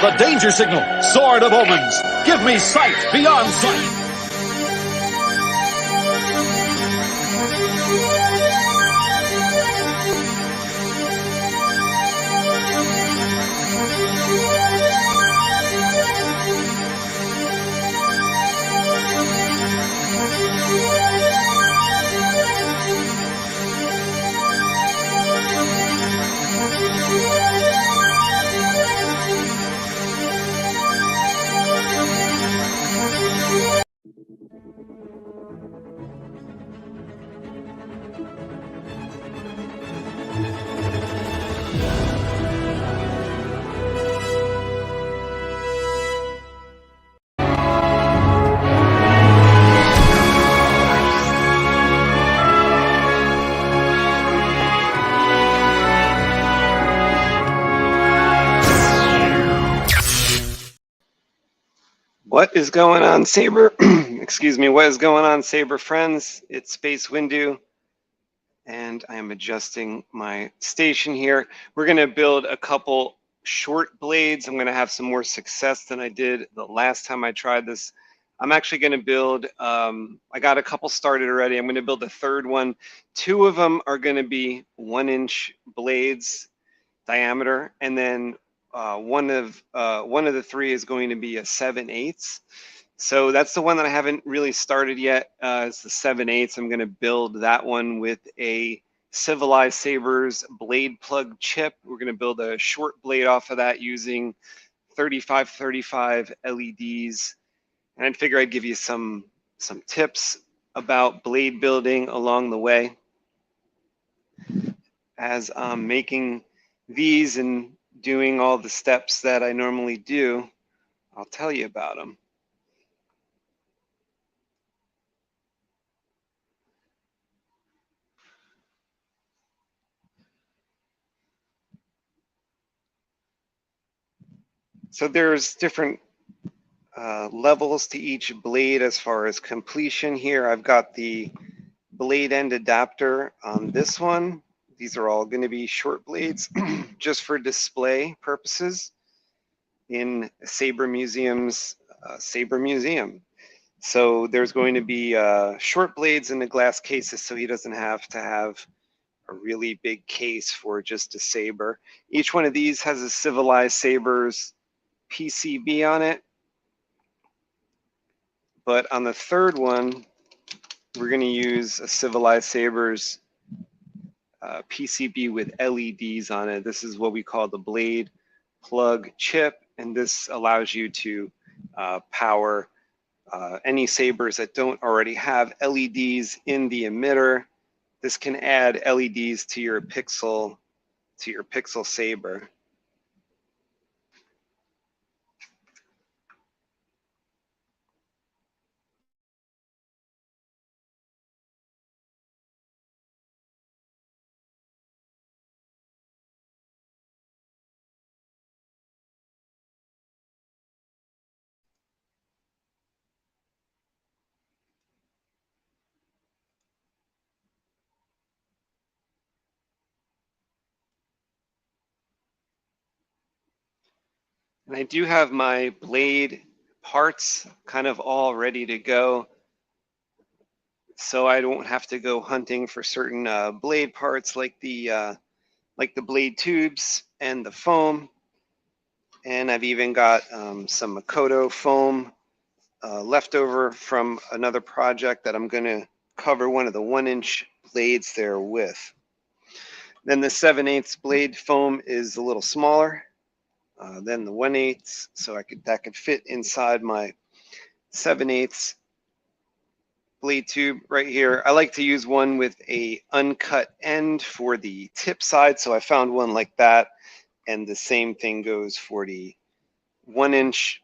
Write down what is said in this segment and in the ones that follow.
The danger signal, sword of omens. Give me sight beyond sight. What is going on, Saber? Excuse me. What is going on, Saber friends? It's SpaceWindu, and I am adjusting my station here. We're going to build a couple short blades. I'm going to have some more success than I did the last time I tried this. I'm actually going to build, I got a couple started already. I'm going to build a third one. Two of them are going to be 1-inch blades diameter, and then one of the three is going to be a 7/8. So that's the one that I haven't really started yet. It's the 7/8. I'm going to build that one with a Civilized Sabers blade plug chip. We're going to build a short blade off of that using 3535 LEDs. And I'd figure I'd give you some tips about blade building along the way as I'm making these and doing all the steps that I normally do. I'll tell you about them. So there's different levels to each blade as far as completion here. I've got the blade end adapter on this one. These are all going to be short blades just for display purposes in Saber Museum's Saber Museum. So there's going to be short blades in the glass cases, so he doesn't have to have a really big case for just a saber. Each one of these has a Civilized Sabers PCB on it. But on the third one, we're going to use a Civilized Sabers PCB with LEDs on it. This is what we call the blade plug chip, and this allows you to power any sabers that don't already have LEDs in the emitter. This can add LEDs to your pixel saber. And I do have my blade parts kind of all ready to go, so I don't have to go hunting for certain blade parts like the blade tubes and the foam. And I've even got some Makoto foam left over from another project that I'm going to cover one of the 1-inch blades there with. Then the 7/8 blade foam is a little smaller than the 1/8, so that could fit inside my 7/8 blade tube right here. I like to use one with a uncut end for the tip side, so I found one like that, and the same thing goes for the 1-inch.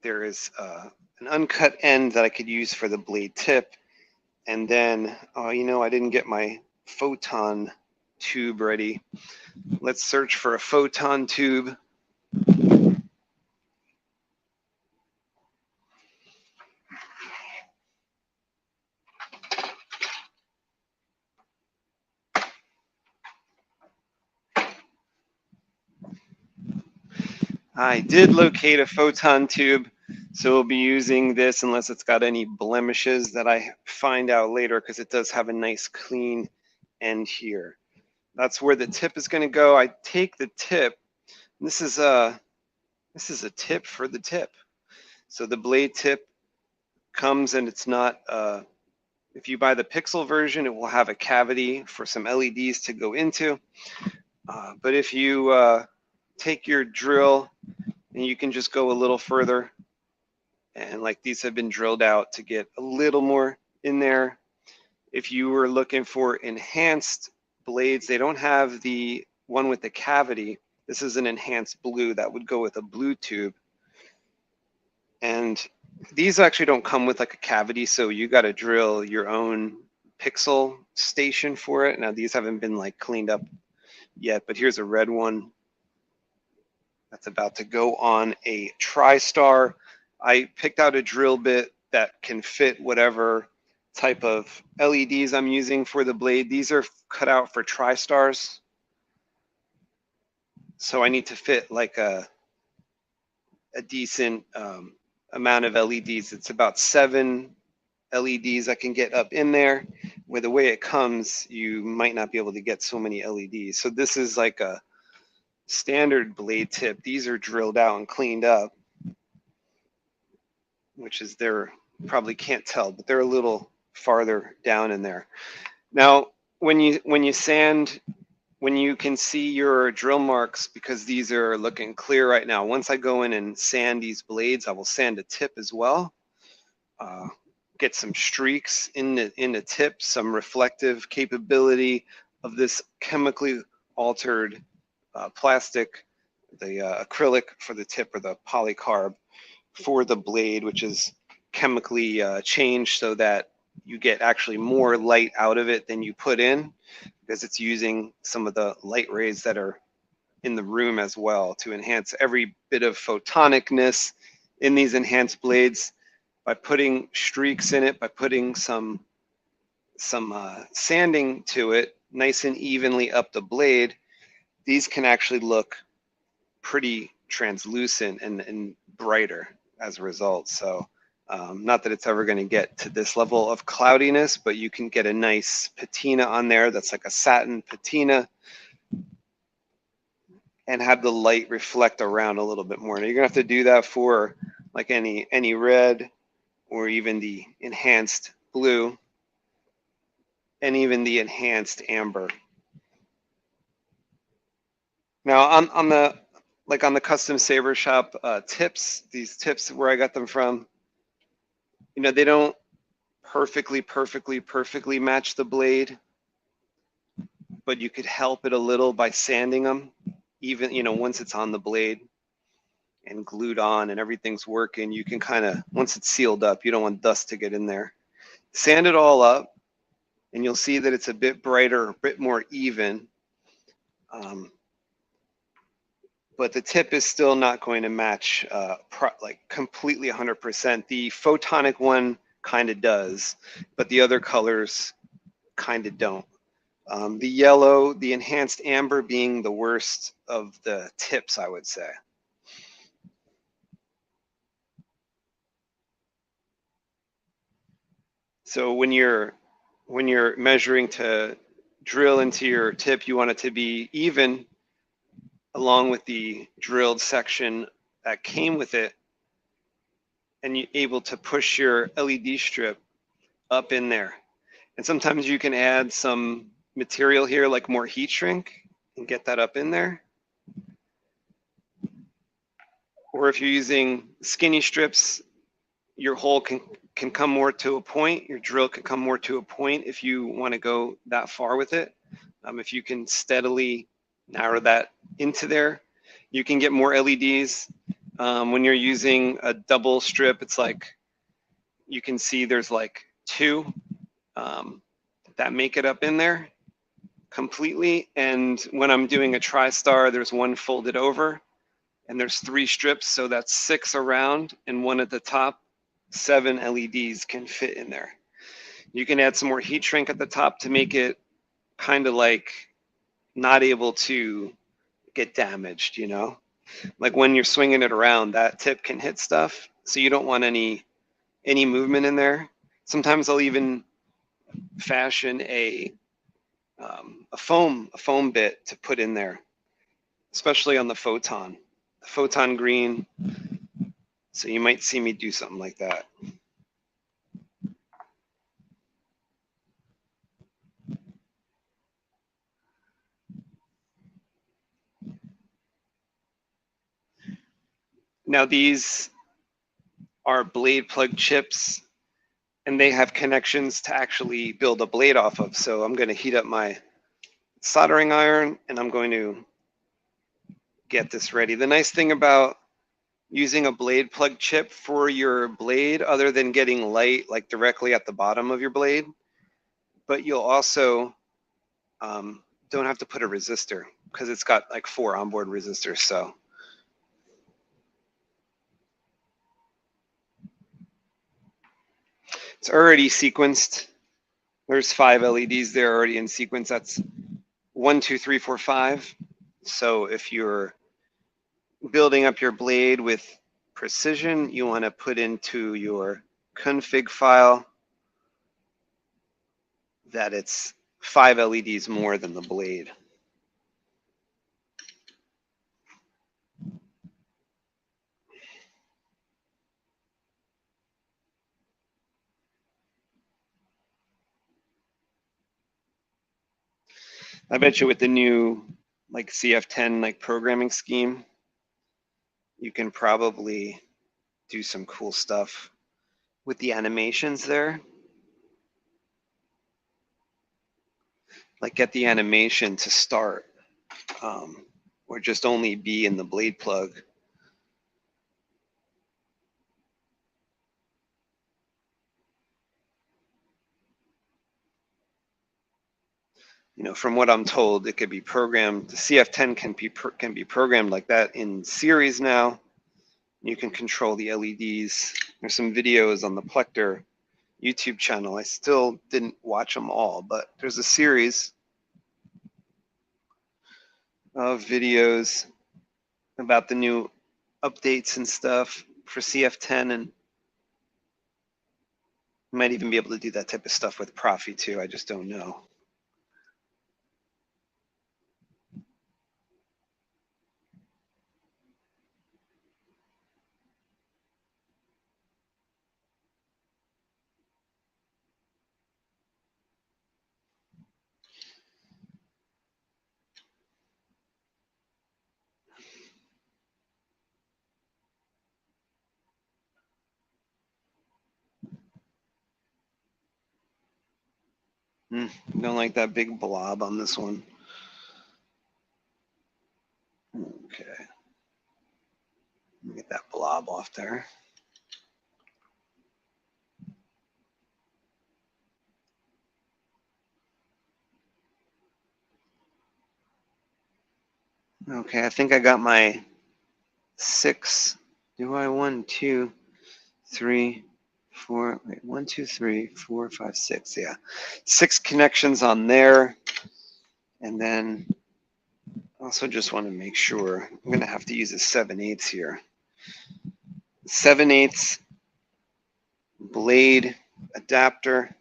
There is an uncut end that I could use for the blade tip, and then you know, I didn't get my photon tube ready. Let's search for a photon tube. I did locate a photon tube, so we'll be using this unless it's got any blemishes that I find out later, because it does have a nice clean end here. That's where the tip is going to go. I take the tip. This is a tip for the tip. So the blade tip comes, and it's not, if you buy the pixel version, it will have a cavity for some LEDs to go into. But if you take your drill, and you can just go a little further, and like these have been drilled out to get a little more in there. If you were looking for enhanced blades, they don't have the one with the cavity. This is an enhanced blue that would go with a blue tube. And these actually don't come with like a cavity, so you got to drill your own pixel station for it. Now these haven't been like cleaned up yet, but here's a red one that's about to go on a TriStar. I picked out a drill bit that can fit whatever type of LEDs I'm using for the blade. These are cut out for TriStars. So I need to fit like a decent amount of LEDs. It's about 7 LEDs I can get up in there. With the way it comes, you might not be able to get so many LEDs. So this is like a standard blade tip. These are drilled out and cleaned up, which is probably can't tell, but they're a little farther down in there. Now, when you sand, when you can see your drill marks, because these are looking clear right now, once I go in and sand these blades, I will sand a tip as well. Get some streaks in the tip, some reflective capability of this chemically altered plastic, the acrylic for the tip, or the polycarb for the blade, which is chemically changed so that you get actually more light out of it than you put in, because it's using some of the light rays that are in the room as well to enhance every bit of photonicness in these enhanced blades. By putting streaks in it, by putting some sanding to it nice and evenly up the blade, these can actually look pretty translucent and brighter as a result. So not that it's ever going to get to this level of cloudiness, but you can get a nice patina on there that's like a satin patina, and have the light reflect around a little bit more. Now you're gonna have to do that for like any red, or even the enhanced blue, and even the enhanced amber. Now on the custom saber shop tips, these tips where I got them from, you know, they don't perfectly match the blade, but you could help it a little by sanding them, even, you know, once it's on the blade and glued on and everything's working, you can kind of, once it's sealed up, you don't want dust to get in there. Sand it all up, and you'll see that it's a bit brighter, a bit more even. But the tip is still not going to match like completely 100%. The photonic one kind of does, but the other colors kind of don't. The yellow, the enhanced amber being the worst of the tips, I would say. So when you're measuring to drill into your tip, you want it to be even along with the drilled section that came with it, and you're able to push your LED strip up in there. And sometimes you can add some material here, like more heat shrink, and get that up in there. Or if you're using skinny strips, your hole can come more to a point, your drill can come more to a point if you want to go that far with it. If you can steadily narrow that into there, you can get more LEDs. When you're using a double strip, it's like, you can see there's like 2 that make it up in there completely. And when I'm doing a TriStar, there's 1 folded over, and there's 3 strips, so that's 6 around and 1 at the top. 7 LEDs can fit in there. You can add some more heat shrink at the top to make it kind of like not able to get damaged, you know. Like when you're swinging it around, that tip can hit stuff. So you don't want any movement in there. Sometimes I'll even fashion a foam bit to put in there, especially on the photon green. So you might see me do something like that. Now these are blade plug chips, and they have connections to actually build a blade off of. So I'm going to heat up my soldering iron, and I'm going to get this ready. The nice thing about using a blade plug chip for your blade, other than getting light like directly at the bottom of your blade, but you'll also don't have to put a resistor because it's got like 4 onboard resistors. So it's already sequenced. There's 5 LEDs there already in sequence. That's 1, 2, 3, 4, 5. So if you're building up your blade with precision, you want to put into your config file that it's 5 LEDs more than the blade. I bet you with the new like CF10 like programming scheme, you can probably do some cool stuff with the animations there. Like get the animation to start or just only be in the blade plug. You know, from what I'm told, it could be programmed. The CF10 can be programmed like that in series now. You can control the LEDs. There's some videos on the Plector YouTube channel. I still didn't watch them all, but there's a series of videos about the new updates and stuff for CF10, and might even be able to do that type of stuff with Profi too. I just don't know. Don't like that big blob on this one. Okay. Let me get that blob off there. Okay, I think I got my 6. Do I 1, 2, 3, 4? Wait, 1, 2, 3, 4, 5, 6. Yeah, 6 connections on there, and then also just want to make sure I'm going to have to use a 7/8 here. 7/8 blade adapter.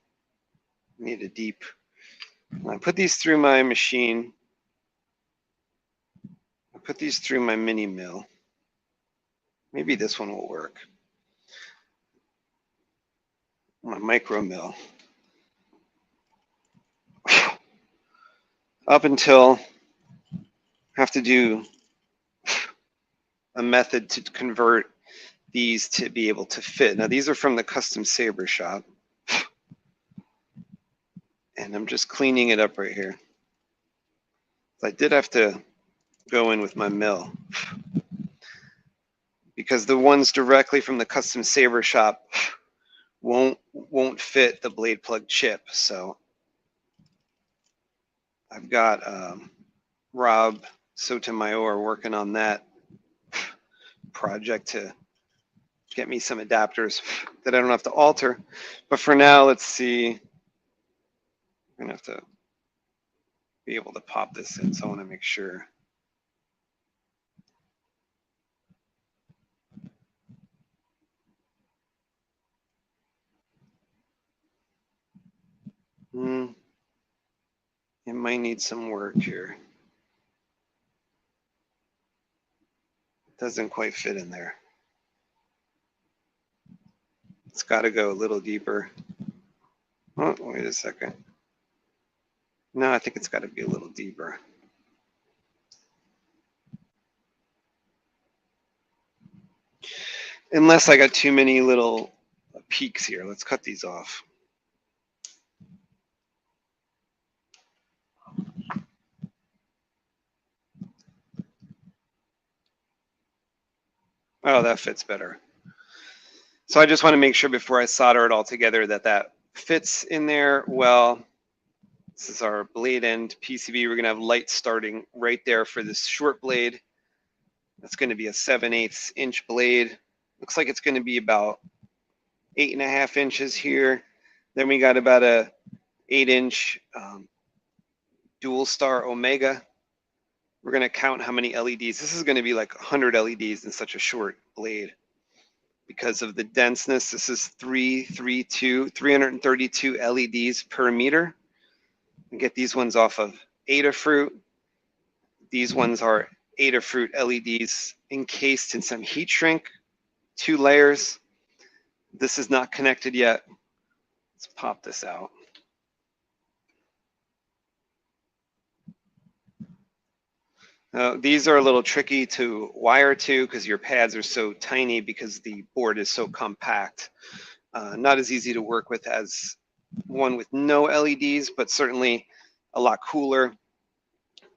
Need a deep. I put these through my machine. I put these through my mini mill. Maybe this one will work. My micro mill. Up until I have to do a method to convert these to be able to fit. Now these are from the custom saber shop. And I'm just cleaning it up right here. I did have to go in with my mill because the ones directly from the custom saber shop won't fit the blade plug chip. So I've got Rob Sotomayor working on that project to get me some adapters that I don't have to alter. But for now, let's see. I'm gonna have to be able to pop this in, so I want to make sure. It might need some work here. Doesn't quite fit in there. It's got to go a little deeper. Oh, wait a second. No, I think it's got to be a little deeper. Unless I got too many little peaks here. Let's cut these off. Oh, that fits better. So I just want to make sure before I solder it all together that that fits in there well. This is our blade end PCB. We're going to have light starting right there for this short blade. That's going to be a 7/8 inch blade. Looks like it's going to be about 8.5 inches here. Then we got about a 8-inch dual star Omega. We're going to count how many LEDs. This is going to be like 100 LEDs in such a short blade. Because of the denseness, this is 332 LEDs per meter. We get these ones off of Adafruit. These ones are Adafruit LEDs encased in some heat shrink, 2 layers. This is not connected yet. Let's pop this out. These are a little tricky to wire to because your pads are so tiny because the board is so compact. Not as easy to work with as one with no LEDs, but certainly a lot cooler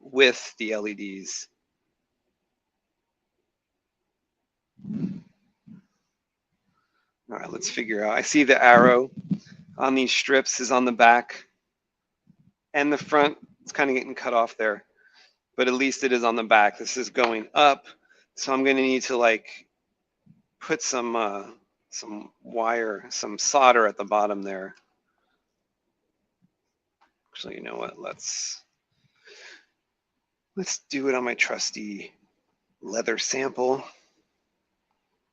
with the LEDs. All right, let's figure out. I see the arrow on these strips is on the back and the front. It's kind of getting cut off there, but at least it is on the back. This is going up, so I'm going to need to like put some wire, some solder at the bottom there. Actually, you know what? Let's do it on my trusty leather sample,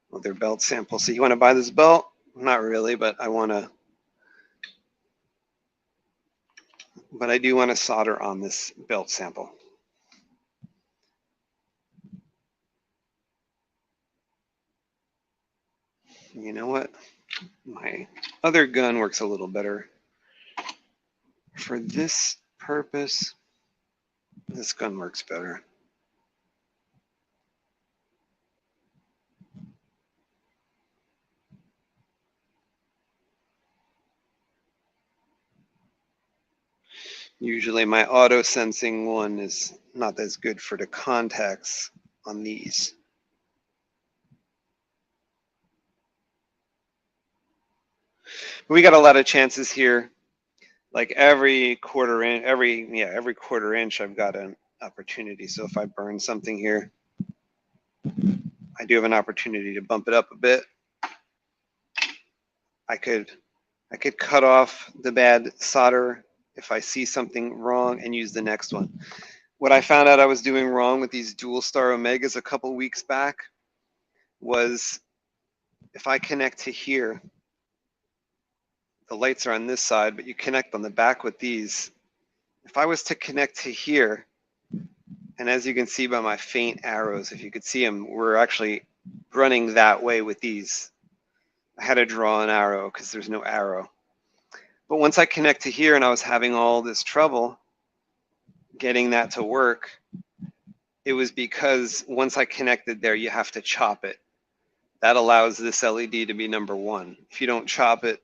leather belt sample. So you want to buy this belt? Not really, but I want to. But I do want to solder on this belt sample. You know what? My other gun works a little better. For this purpose, this gun works better. Usually my auto sensing one is not as good for the contacts on these. We got a lot of chances here. Like every quarter inch, every quarter inch I've got an opportunity. So if I burn something here, I do have an opportunity to bump it up a bit. I could cut off the bad solder if I see something wrong and use the next one. What I found out I was doing wrong with these dual star Omegas a couple weeks back was if I connect to here, the lights are on this side, but you connect on the back with these. If I was to connect to here, and as you can see by my faint arrows, if you could see them, we're actually running that way with these. I had to draw an arrow because there's no arrow. But once I connect to here and I was having all this trouble getting that to work, it was because once I connected there, you have to chop it. That allows this LED to be number 1. If you don't chop it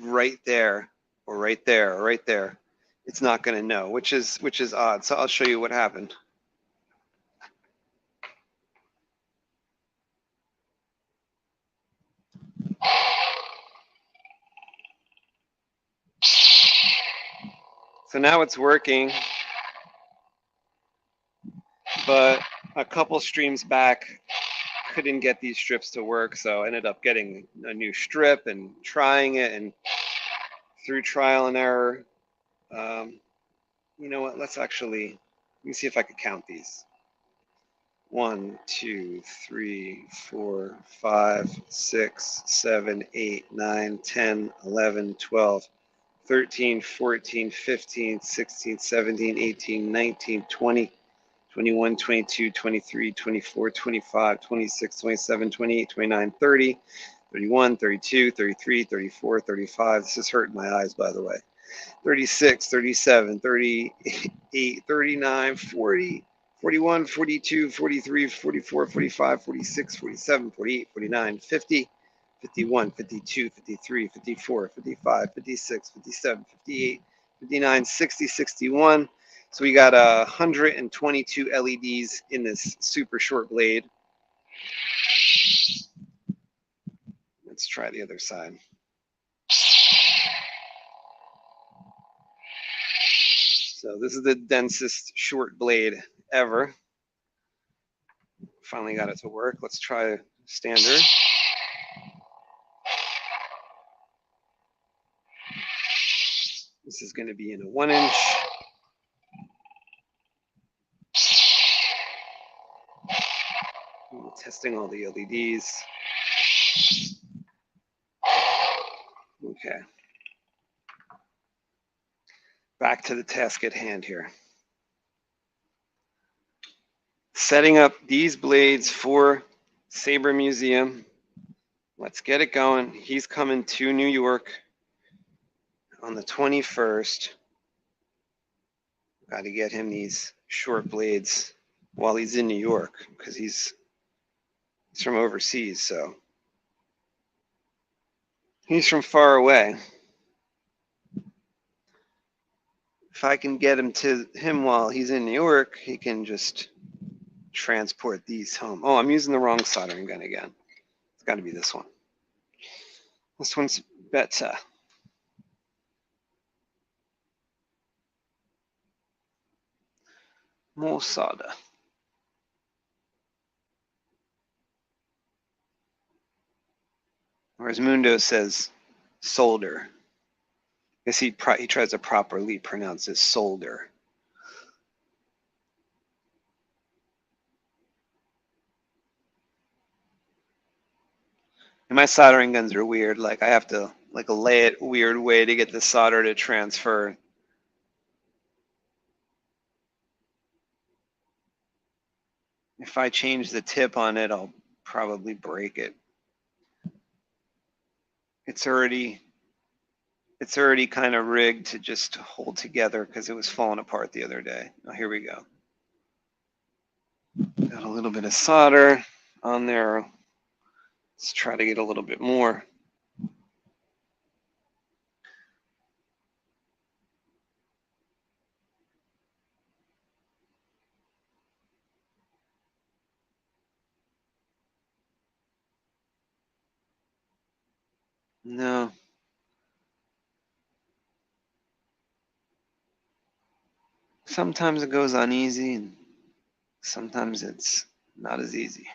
right there or right there or right there, it's not going to know, which is odd. So I'll show you what happened. So now it's working, but a couple streams back couldn't get these strips to work, so I ended up getting a new strip and trying it, and through trial and error, you know what, let me see if I could count these. 1, 2, 3, 4, 5, 6, 7, 8, 9, 10, 11, 12, 13, 14, 15, 16, 17, 18, 19, 20, 21, 22, 23, 24, 25, 26, 27, 28, 29, 30, 31, 32, 33, 34, 35. This is hurting my eyes, by the way. 36, 37, 38, 39, 40, 41, 42, 43, 44, 45, 46, 47, 48, 49, 50, 51, 52, 53, 54, 55, 56, 57, 58, 59, 60, 61. So we got 122 LEDs in this super short blade. Let's try the other side. So this is the densest short blade ever. Finally got it to work. Let's try standard. This is going to be in a 1-inch. Testing all the LEDs. Okay. Back to the task at hand here. Setting up these blades for Saber Museum. Let's get it going. He's coming to New York on the 21st. Got to get him these short blades while he's in New York, because he's from overseas, so he's from far away. If I can get him while he's in New York, he can just transport these home. Oh, I'm using the wrong soldering gun again. It's got to be this one. This one's better. More solder. Whereas Mundo says solder. I guess he tries to properly pronounce it solder. And my soldering guns are weird. Like, I have to lay it a weird way to get the solder to transfer. If I change the tip on it, I'll probably break it. It's already kind of rigged to just hold together because it was falling apart the other day. Oh, here we go. Got a little bit of solder on there. Let's try to get a little bit more. No. Sometimes it goes uneasy, and sometimes it's not as easy.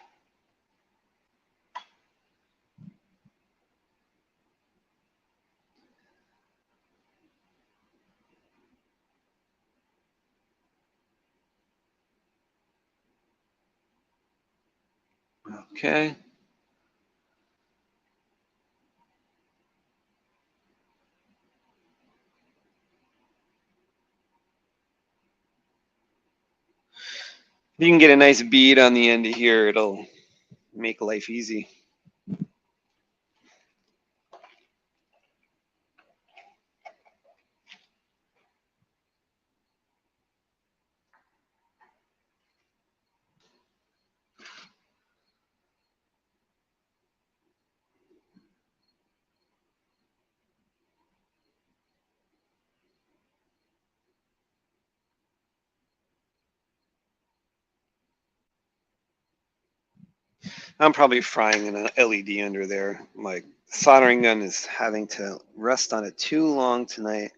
Okay. If you can get a nice bead on the end of here, it'll make life easy. I'm probably frying an LED under there. My soldering gun is having to rest on it too long tonight.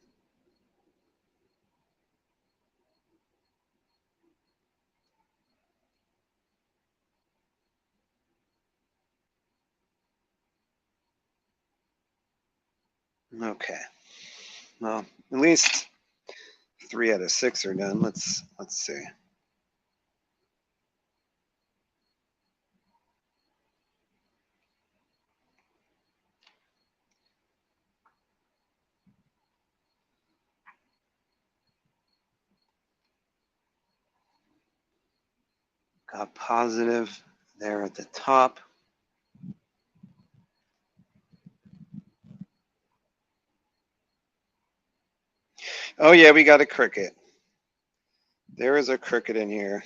Okay. Well, at least 3 out of 6 are done. Let's see. Got positive there at the top. Oh yeah, we got a cricket. There is a cricket in here.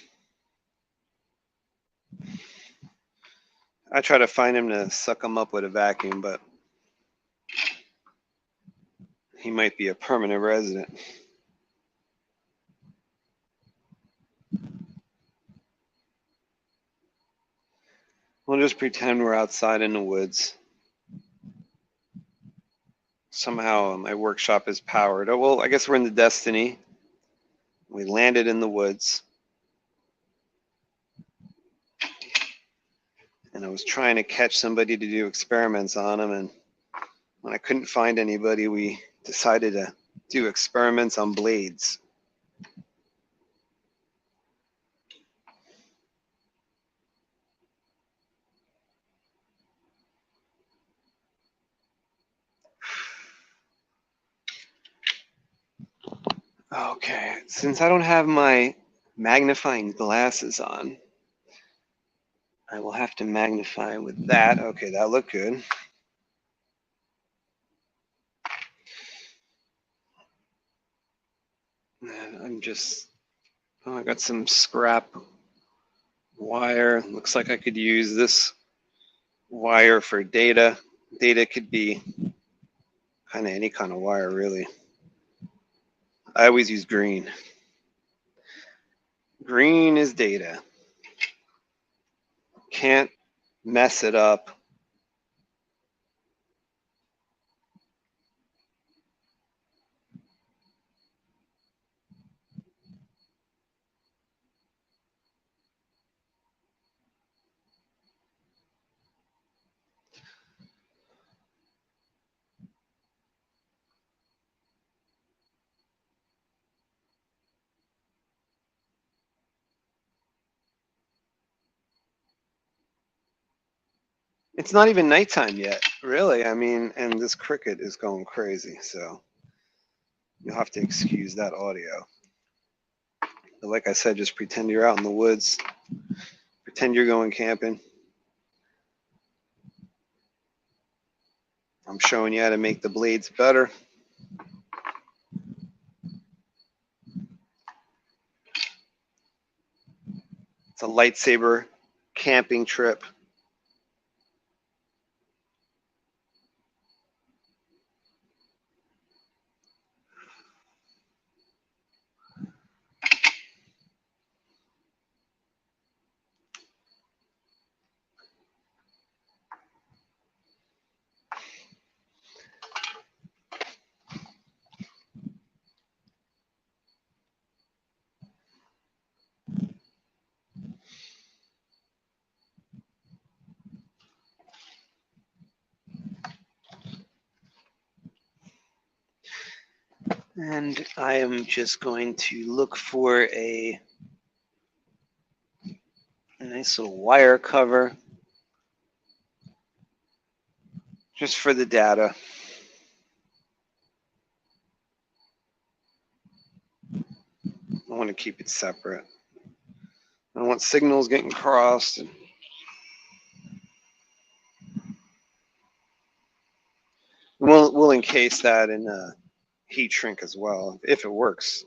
I try to find him to suck him up with a vacuum, but he might be a permanent resident. We'll just pretend we're outside in the woods. Somehow my workshop is powered. Oh, well, I guess we're in the Destiny. We landed in the woods. And I was trying to catch somebody to do experiments on him. And when I couldn't find anybody, we decided to do experiments on blades. Okay, since I don't have my magnifying glasses on, I will have to magnify with that. Okay, that looked good. And I'm just, oh, I got some scrap wire. Looks like I could use this wire for data. Data could be kind of any kind of wire, really. I always use green. Green is data. Can't mess it up. It's not even nighttime yet, really. I mean, and this cricket is going crazy, so you'll have to excuse that audio. But like I said, just pretend you're out in the woods. Pretend you're going camping. I'm showing you how to make the blades better. It's a lightsaber camping trip. And I am just going to look for a nice little wire cover just for the data. I want to keep it separate. I don't want signals getting crossed. We'll encase that in a heat shrink as well, if it works.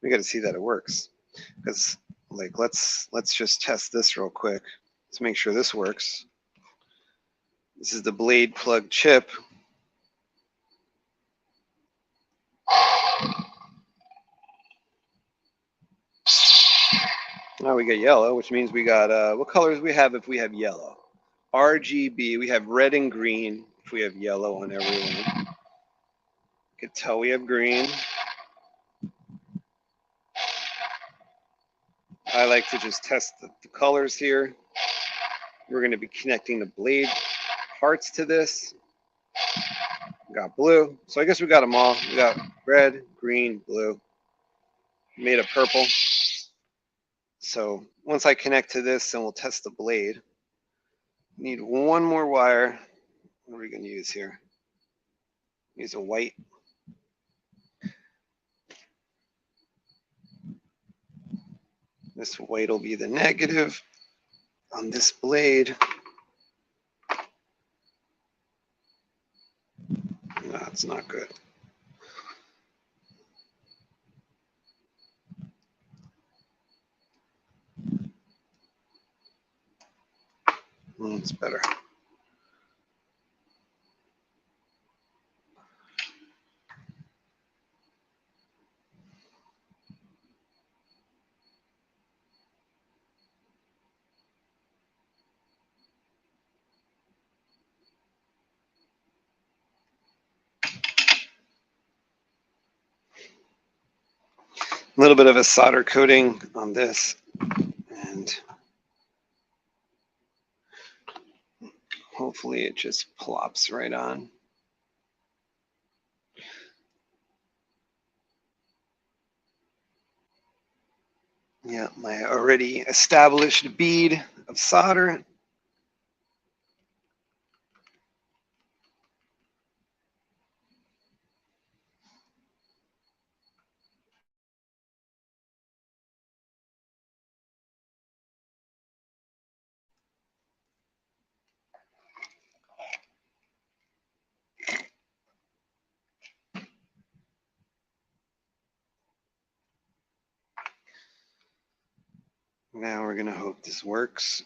We got to see that it works, because like let's just test this real quick to make sure this works. This is the blade plug chip. Now we got yellow, which means we got what colors we have if we have yellow? RGB. We have red and green if we have yellow on everyone. You can tell we have green. I like to just test the colors here. We're going to be connecting the blade parts to this. We got blue. So I guess we got them all. We got red, green, blue. Made a purple. So once I connect to this, then we'll test the blade. Need one more wire. What are we going to use here? Use a white. This white will be the negative on this blade. No, it's not good. It's better. A little bit of a solder coating on this, and hopefully it just plops right on. Yeah, my already established bead of solder. Now we're gonna hope this works.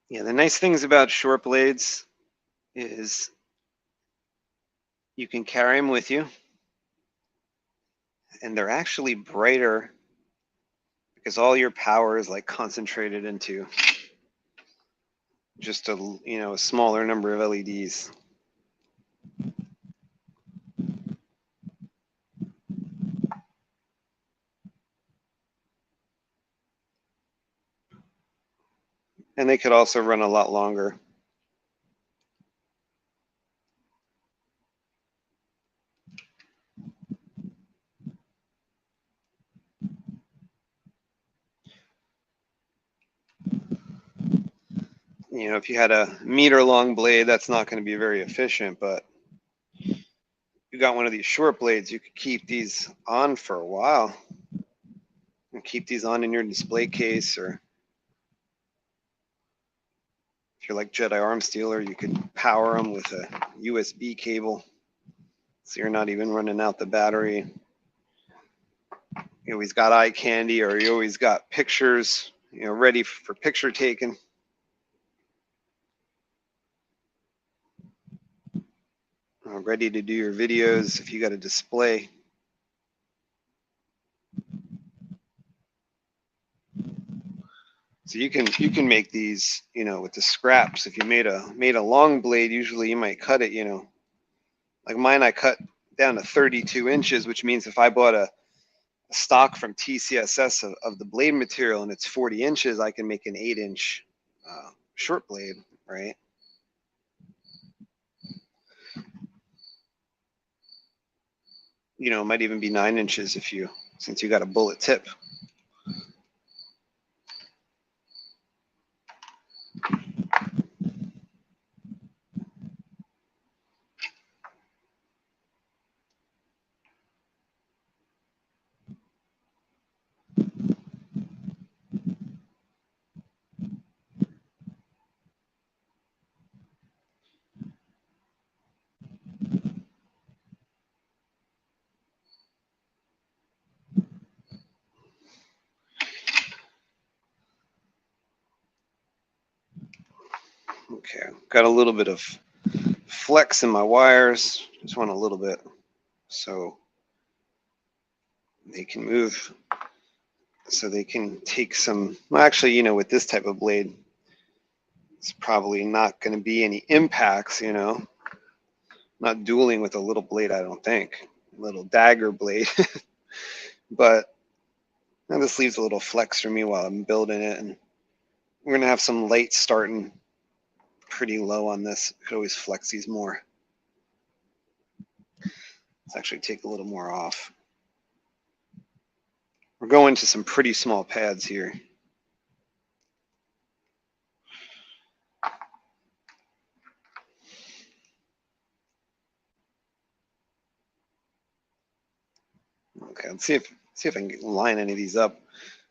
Yeah, the nice things about short blades is you can carry them with you, and they're actually brighter because all your power is like concentrated into just a smaller number of LEDs. And they could also run a lot longer. You know, if you had a meter long blade, that's not going to be very efficient, but you got one of these short blades, you could keep these on for a while and keep these on in your display case, or if you're like Jedi Arm Stealer, you could power them with a USB cable, so you're not even running out the battery. You always got eye candy, or you always got pictures, ready for picture taking. Ready to do your videos if you got a display. So you can make these, with the scraps. If you made a long blade, usually you might cut it, like mine, I cut down to 32 inches, which means if I bought a stock from TCSS of the blade material and it's 40 inches, I can make an 8-inch short blade, right? It might even be 9 inches since you got a bullet tip. Okay, got a little bit of flex in my wires. Just want a little bit so they can move, so they can take some, well, actually, with this type of blade, it's probably not going to be any impacts, not dueling with a little blade, I don't think, a little dagger blade. But now this leaves a little flex for me while I'm building it, and we're going to have some light starting pretty low on this. Could always flex these more. Let's actually take a little more off. We're going to some pretty small pads here. Okay, let's see if I can line any of these up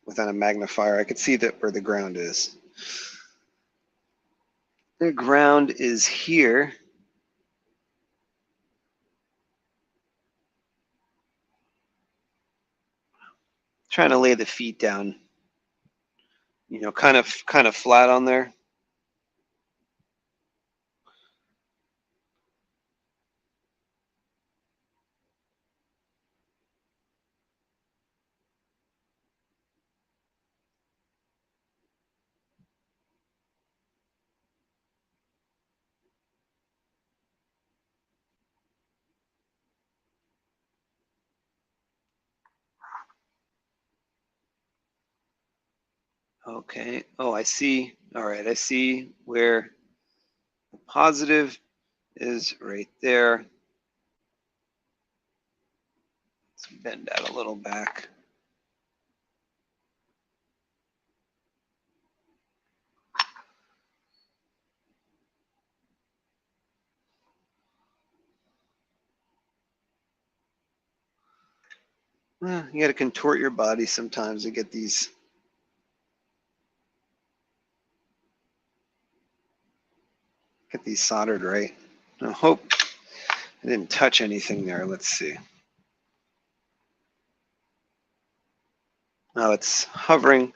without a magnifier. I could see that where the ground is. The ground is here. Trying to lay the feet down, you know, kind of flat on there. Okay. Oh, I see. All right. I see where the positive is right there. Let's bend that a little back. Well, you got to contort your body sometimes to get these. Get these soldered right. I hope I didn't touch anything there. Let's see. Now it's hovering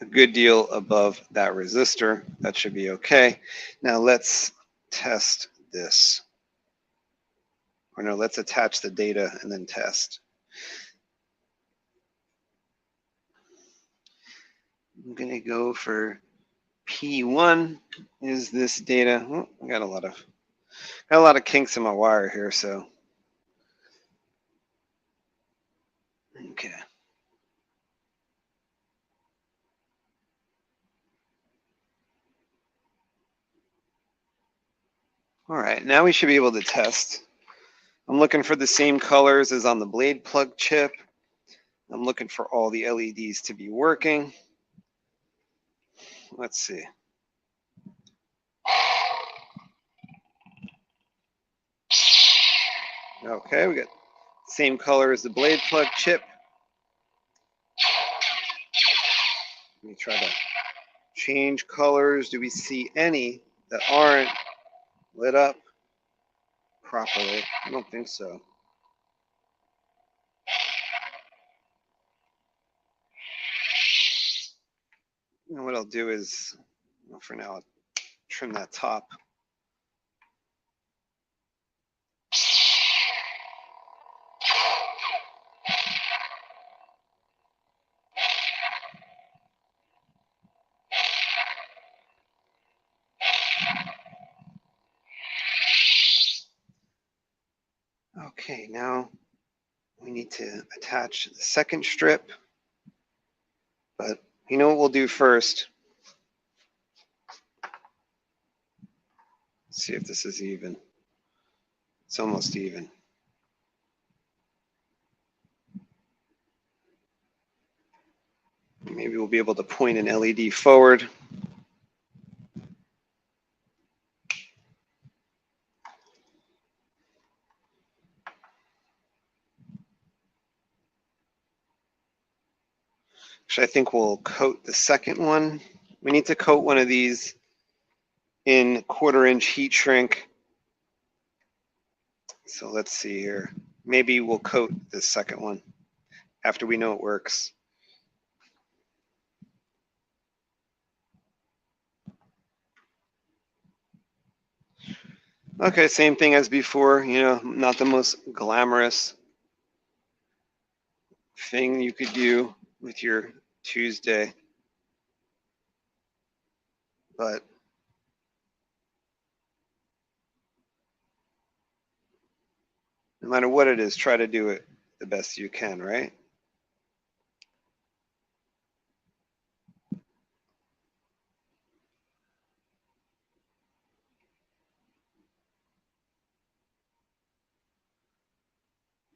a good deal above that resistor. That should be okay. Now let's test this. Or no, let's attach the data and then test. I'm going to go for P1 is this data. Oh, I got a lot of kinks in my wire here, so okay. All right, now we should be able to test. I'm looking for the same colors as on the blade plug chip. I'm looking for all the LEDs to be working. Let's see. Okay, we got same color as the blade plug chip. Let me try to change colors. Do we see any that aren't lit up properly? I don't think so. You know what I'll do is, well, for now, I'll trim that top. Okay, now we need to attach the second strip, but you know what we'll do first? Let's see if this is even. It's almost even. Maybe we'll be able to point an LED forward. Actually, I think we'll coat the second one. We need to coat one of these in 1/4-inch heat shrink. So let's see here. Maybe we'll coat the second one after we know it works. Okay, same thing as before, you know, not the most glamorous thing you could do with your Tuesday, but no matter what it is, try to do it the best you can, right?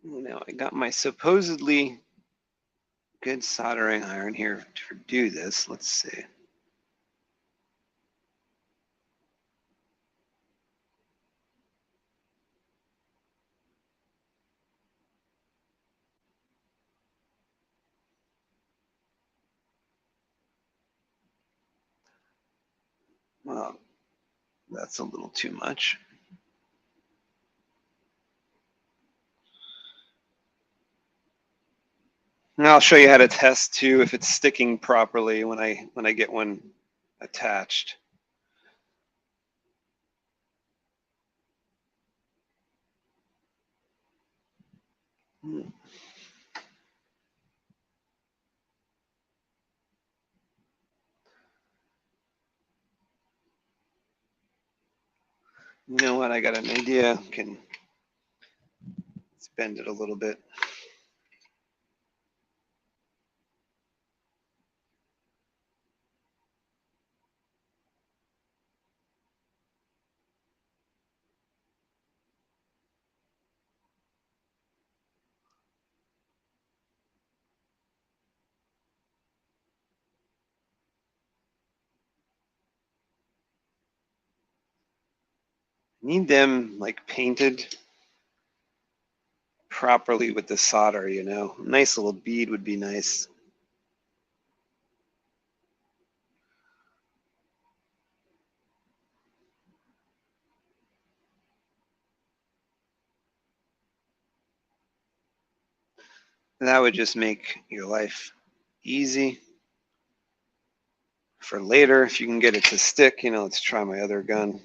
Now I got my supposedly good soldering iron here to do this. Let's see. Well, that's a little too much. And I'll show you how to test too if it's sticking properly when I get one attached. You know what? I got an idea. Can bend it a little bit. Need them like painted properly with the solder, you know. Nice little bead would be nice. That would just make your life easy for later. If you can get it to stick, you know, let's try my other gun.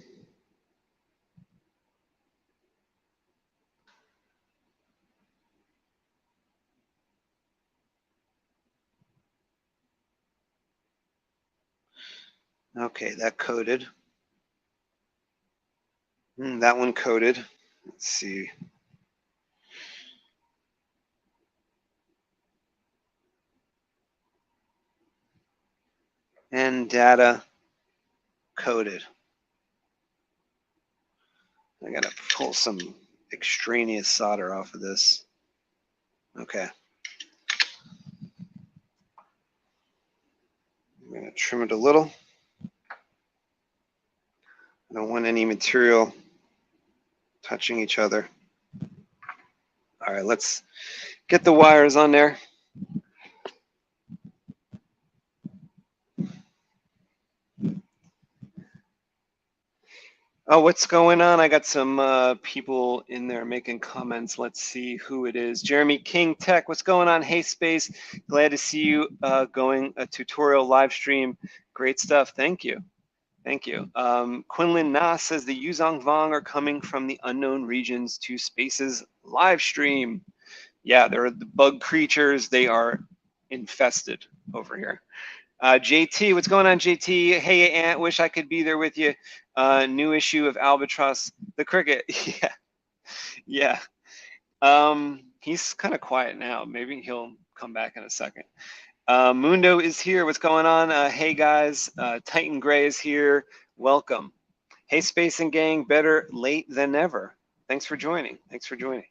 Okay, that coated. That one coated. Let's see. And data coated. I gotta pull some extraneous solder off of this. Okay. I'm gonna trim it a little. I don't want any material touching each other. All right, let's get the wires on there. Oh, what's going on? I got some people in there making comments. Let's see who it is. Jeremy King Tech, what's going on? Hey, Space. Glad to see you going a tutorial live stream. Great stuff. Thank you. Thank you. Quinlan Na says the Yuzong Vong are coming from the unknown regions to Space's live stream. Yeah, they're the bug creatures. They are infested over here. JT, what's going on, JT? Hey, Ant, wish I could be there with you. New issue of Albatross, the cricket. Yeah, yeah. He's kind of quiet now. Maybe he'll come back in a second. Mundo is here. What's going on? Hey, guys. Titan Gray is here. Welcome. Hey, Space and Gang. Better late than never. Thanks for joining. Thanks for joining.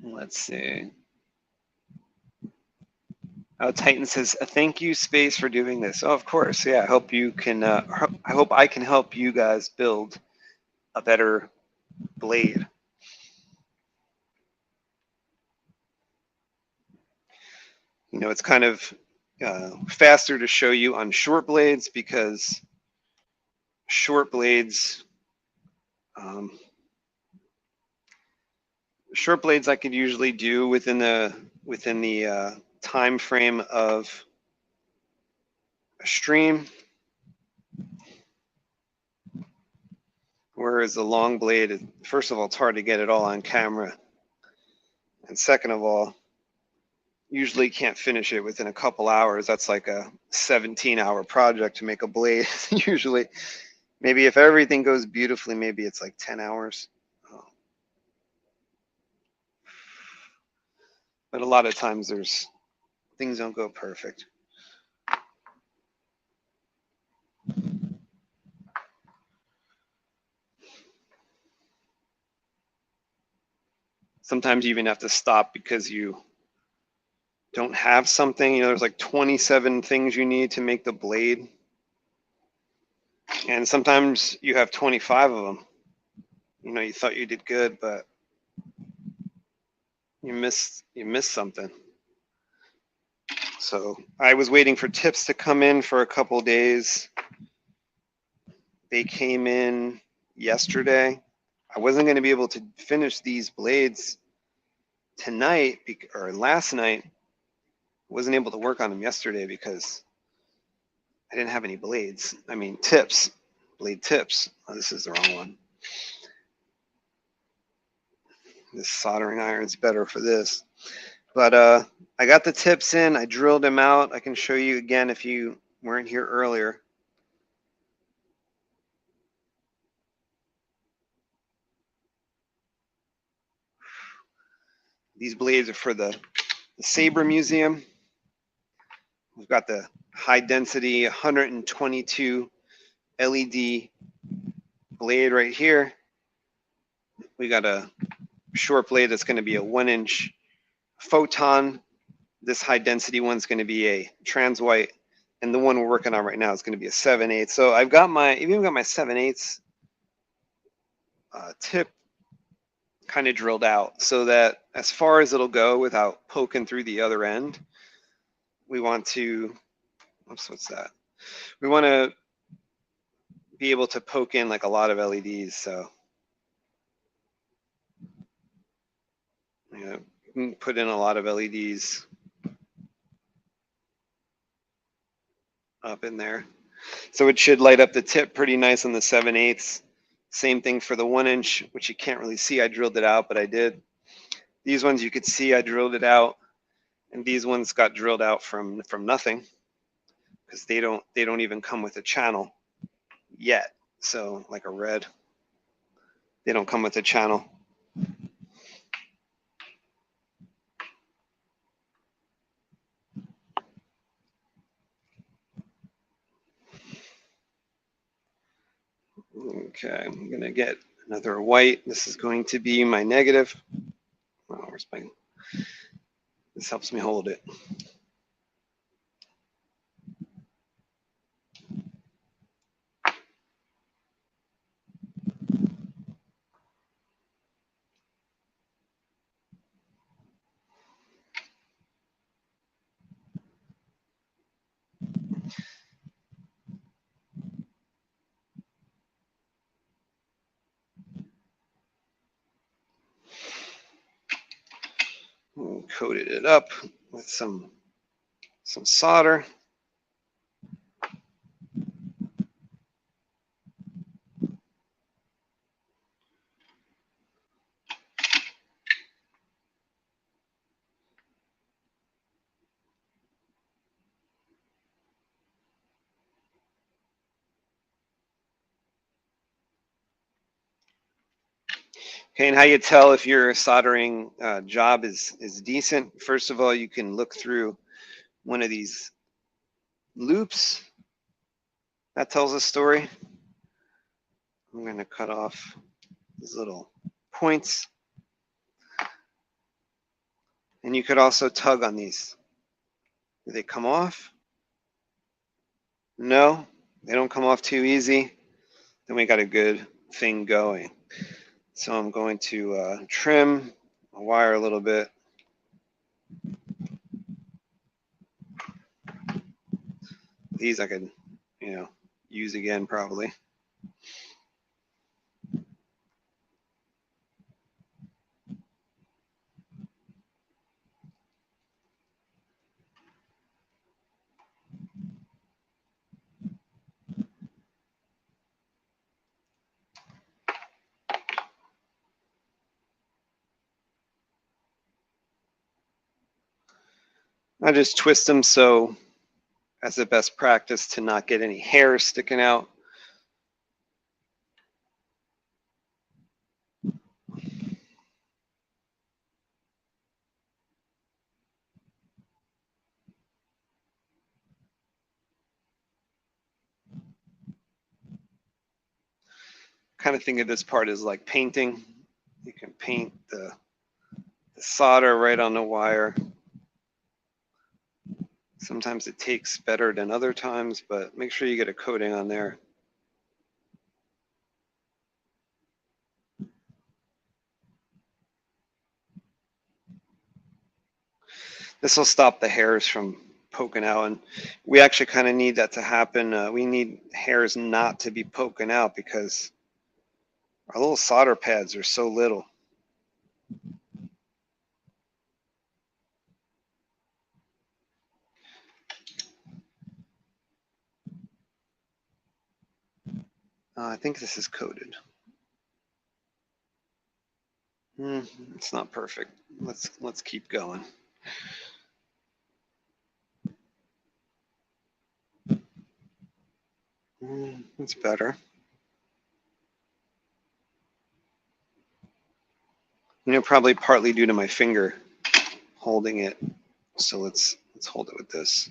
Let's see. Oh, Titan says, "Thank you, Space, for doing this." Oh, of course, yeah. I hope you can. I hope I can help you guys build a better blade. You know, it's kind of faster to show you on short blades because short blades, I could usually do within the time frame of a stream. Whereas the long blade, first of all, it's hard to get it all on camera. And second of all, usually can't finish it within a couple hours. That's like a 17-hour project to make a blade. Usually, maybe if everything goes beautifully, maybe it's like 10 hours. But a lot of times things don't go perfect. Sometimes you even have to stop because you don't have something. You know, there's like 27 things you need to make the blade. And sometimes you have 25 of them. You know, you thought you did good, but you missed something. So I was waiting for tips to come in for a couple days. They came in yesterday. I wasn't going to be able to finish these blades tonight or last night. I wasn't able to work on them yesterday because I didn't have any blades. I mean, tips, blade tips. Oh, this is the wrong one. This soldering iron's better for this. But I got the tips in. I drilled them out. I can show you again if you weren't here earlier. These blades are for the Saber Museum. We've got the high density 122 LED blade right here. We got a short blade that's going to be a 1-inch photon. This high density one's going to be a trans white, and the one we're working on right now is going to be a 7/8. So I've got my 7/8 tip kind of drilled out so that as far as it'll go without poking through the other end, we want to, oops, what's that? We want to be able to poke in like a lot of LEDs. So, you know, you can put in a lot of LEDs up in there. So it should light up the tip pretty nice on the 7/8. Same thing for the 1-inch, which you can't really see. I drilled it out, but I did. These ones you could see I drilled it out, and these ones got drilled out from nothing because they don't even come with a channel yet. So like a red, they don't come with a channel. Okay, I'm gonna get another white. This is going to be my negative. Oh, where's my? This helps me hold it. Coated it up with some solder. Okay, and how you tell if your soldering job is decent? First of all, you can look through one of these loops. That tells a story. I'm going to cut off these little points. And you could also tug on these. Do they come off? No, they don't come off too easy. Then we got a good thing going. So I'm going to trim a wire a little bit. These I could, you know, use again probably. I just twist them so as a best practice to not get any hair sticking out. Kind of think of this part as like painting. You can paint the the solder right on the wire. Sometimes it takes better than other times, but make sure you get a coating on there. This will stop the hairs from poking out, and we actually kind of need that to happen. We need hairs not to be poking out because our little solder pads are so little. I think this is coated. It's not perfect. Let's keep going. It's better. You know, probably partly due to my finger holding it. So let's hold it with this.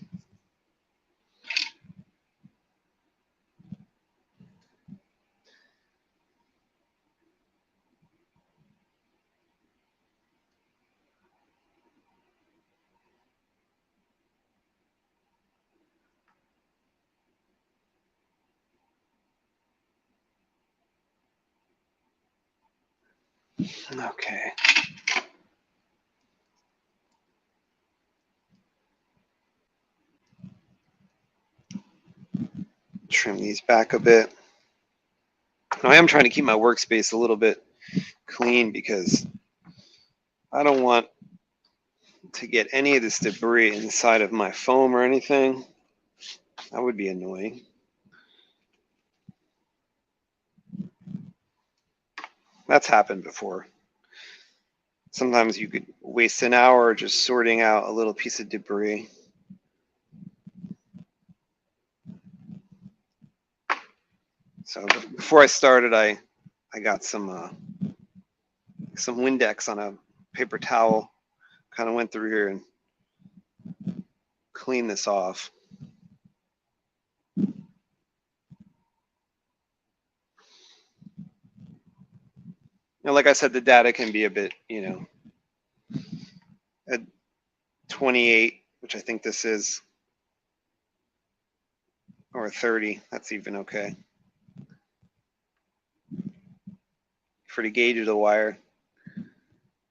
Okay. Trim these back a bit. Now, I am trying to keep my workspace a little bit clean because I don't want to get any of this debris inside of my foam or anything. That would be annoying. That's happened before. Sometimes you could waste an hour just sorting out a little piece of debris. So before I started, I got some Windex on a paper towel. Kind of went through here and cleaned this off. Now, like I said, the data can be a bit, you know, at 28, which I think this is, or 30. That's even okay. For the gauge of the wire,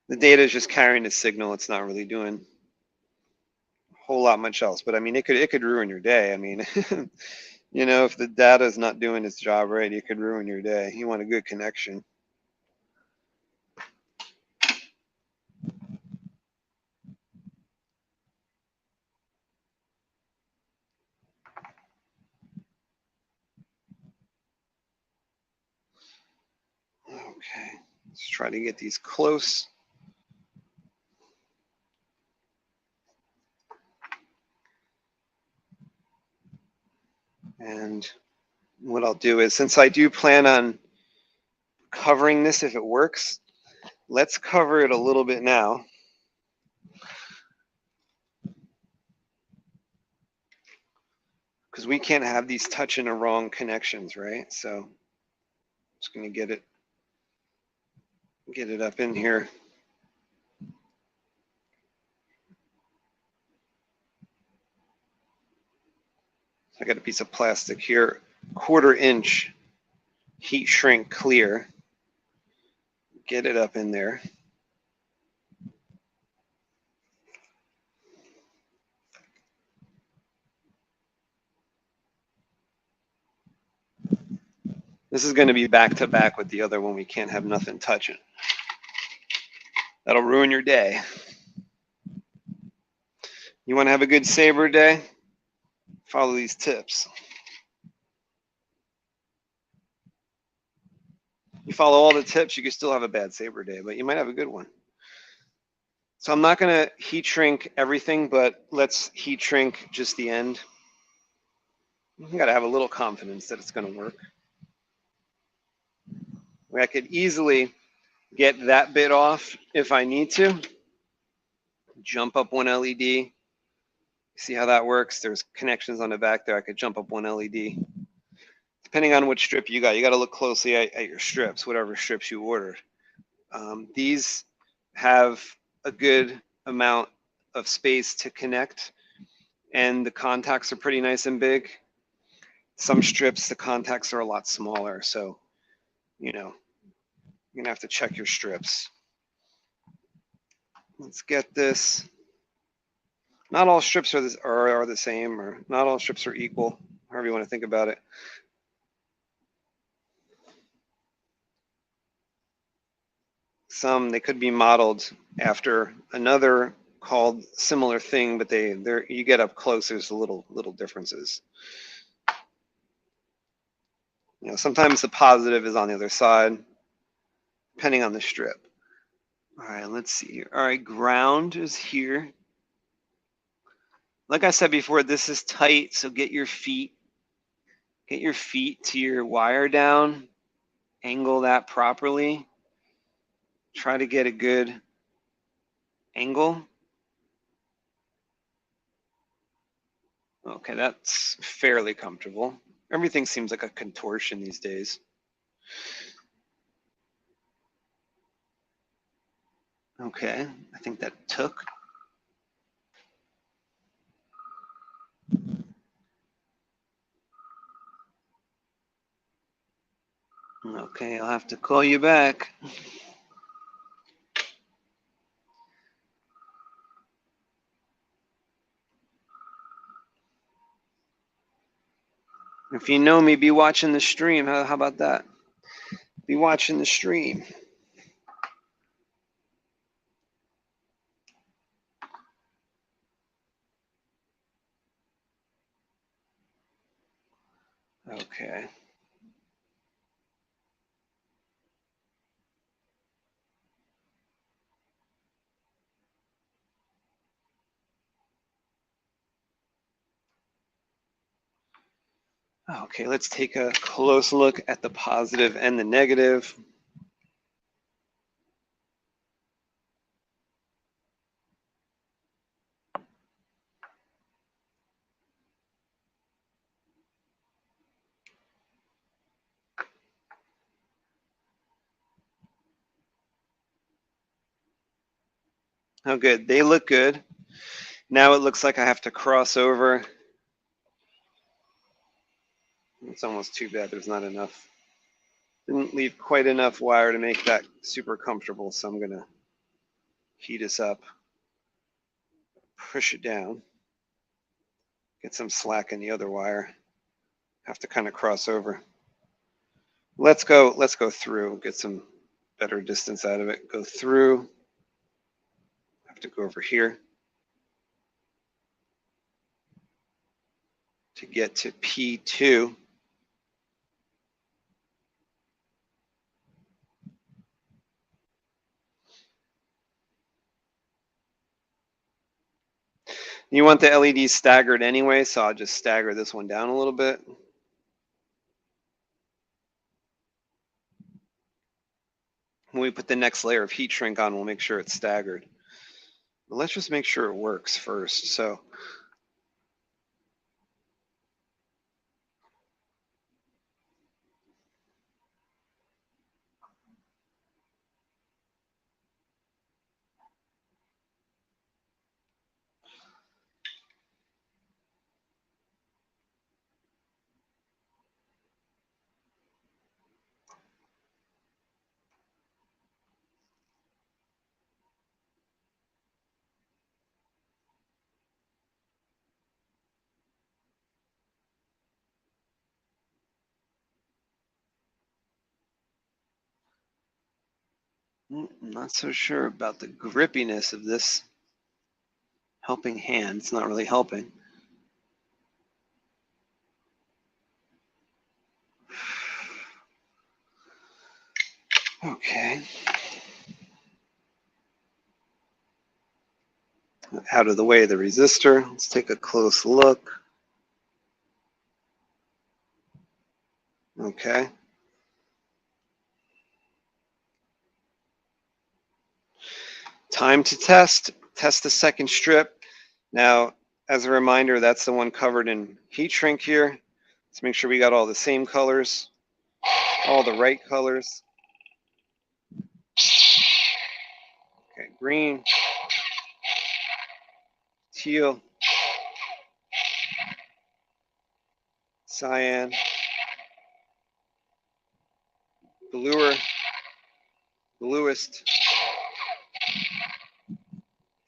the data is just carrying the signal. It's not really doing a whole lot much else. But I mean, it could ruin your day. I mean, you know, if the data is not doing its job right, it could ruin your day. You want a good connection. Okay, let's try to get these close. And what I'll do is, since I do plan on covering this if it works, let's cover it a little bit now. Because we can't have these touching the wrong connections, right? So I'm just going to get it up in here. I got a piece of plastic here, 1/4 inch heat shrink clear. Get it up in there. This is going to be back to back with the other one. We can't have nothing touching. That'll ruin your day. You want to have a good saber day? Follow these tips. You follow all the tips, you can still have a bad saber day, but you might have a good one. So I'm not going to heat shrink everything, but let's heat shrink just the end. You got to have a little confidence that it's going to work. I could easily get that bit off if I need to. Jump up one LED. See how that works? There's connections on the back there. I could jump up one LED. Depending on which strip you got to look closely at your strips, whatever strips you ordered. These have a good amount of space to connect, and the contacts are pretty nice and big. Some strips, the contacts are a lot smaller, so you know, you're gonna have to check your strips. Let's get this. Not all strips are the same, or not all strips are equal, however you want to think about it. Some, they could be modeled after another called similar thing, but they're you get up close, there's little differences. You know, sometimes the positive is on the other side, depending on the strip. All right, let's see here. All right, ground is here. Like I said before, this is tight, so get your feet to your wire down, angle that properly. Try to get a good angle. Okay, that's fairly comfortable. Everything seems like a contortion these days. Okay, I think that took. Okay, I'll have to call you back. If you know me, be watching the stream. How about that? Be watching the stream. Okay. Okay, let's take a close look at the positive and the negative. Oh, good. They look good. Now it looks like I have to cross over. It's almost too bad there's not enough. Didn't leave quite enough wire to make that super comfortable, so I'm gonna heat us up, push it down, get some slack in the other wire. Have to kind of cross over. Let's go through, get some better distance out of it. Go through. Have to go over here to get to P2. You want the LEDs staggered anyway, so I'll just stagger this one down a little bit. When we put the next layer of heat shrink on, we'll make sure it's staggered. But let's just make sure it works first. So I'm not so sure about the grippiness of this helping hand. It's not really helping. Okay. Out of the way of the resistor. Let's take a close look. Okay. Time to test. Test the second strip. Now, as a reminder, that's the one covered in heat shrink here. Let's make sure we got all the same colors, all the right colors. Okay, green, teal, cyan, bluer, bluest,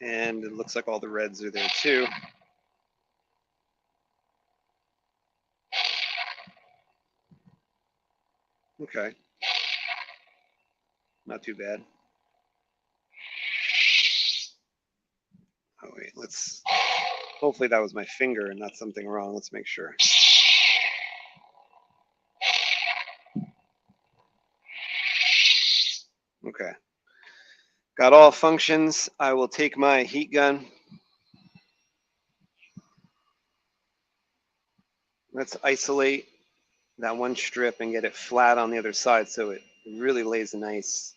and it looks like all the reds are there too. Okay, not too bad. Oh wait, let's, hopefully that was my finger and not something wrong. Let's make sure. Okay, got all functions. I will take my heat gun. Let's isolate that one strip and get it flat on the other side so it really lays nice.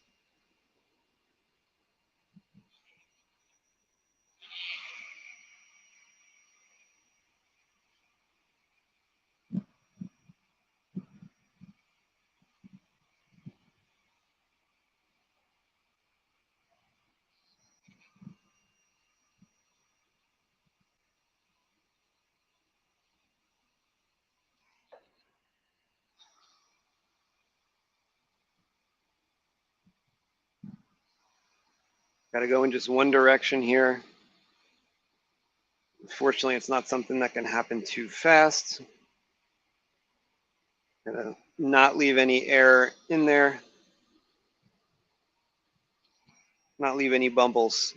Got to go in just one direction here. Unfortunately, it's not something that can happen too fast. Gonna not leave any air in there. Not leave any bumbles.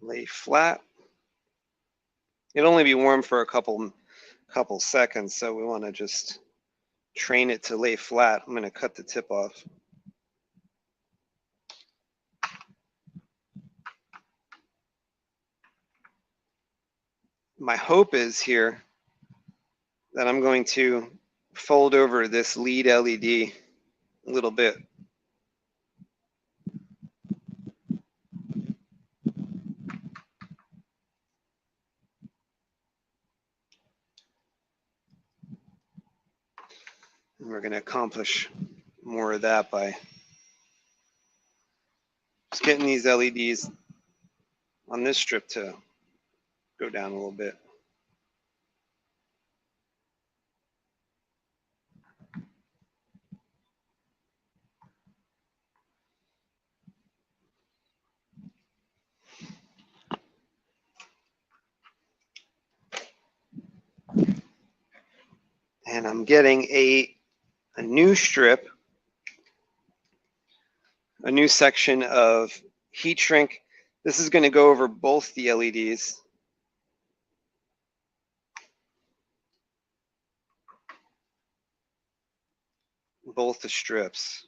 Lay flat. It'll only be warm for a couple seconds, so we want to just train it to lay flat. I'm going to cut the tip off. My hope is here that I'm going to fold over this lead LED a little bit. And we're going to accomplish more of that by just getting these LEDs on this strip to go down a little bit. And I'm getting a new strip, a new section of heat shrink. This is going to go over both the LEDs. Both the strips.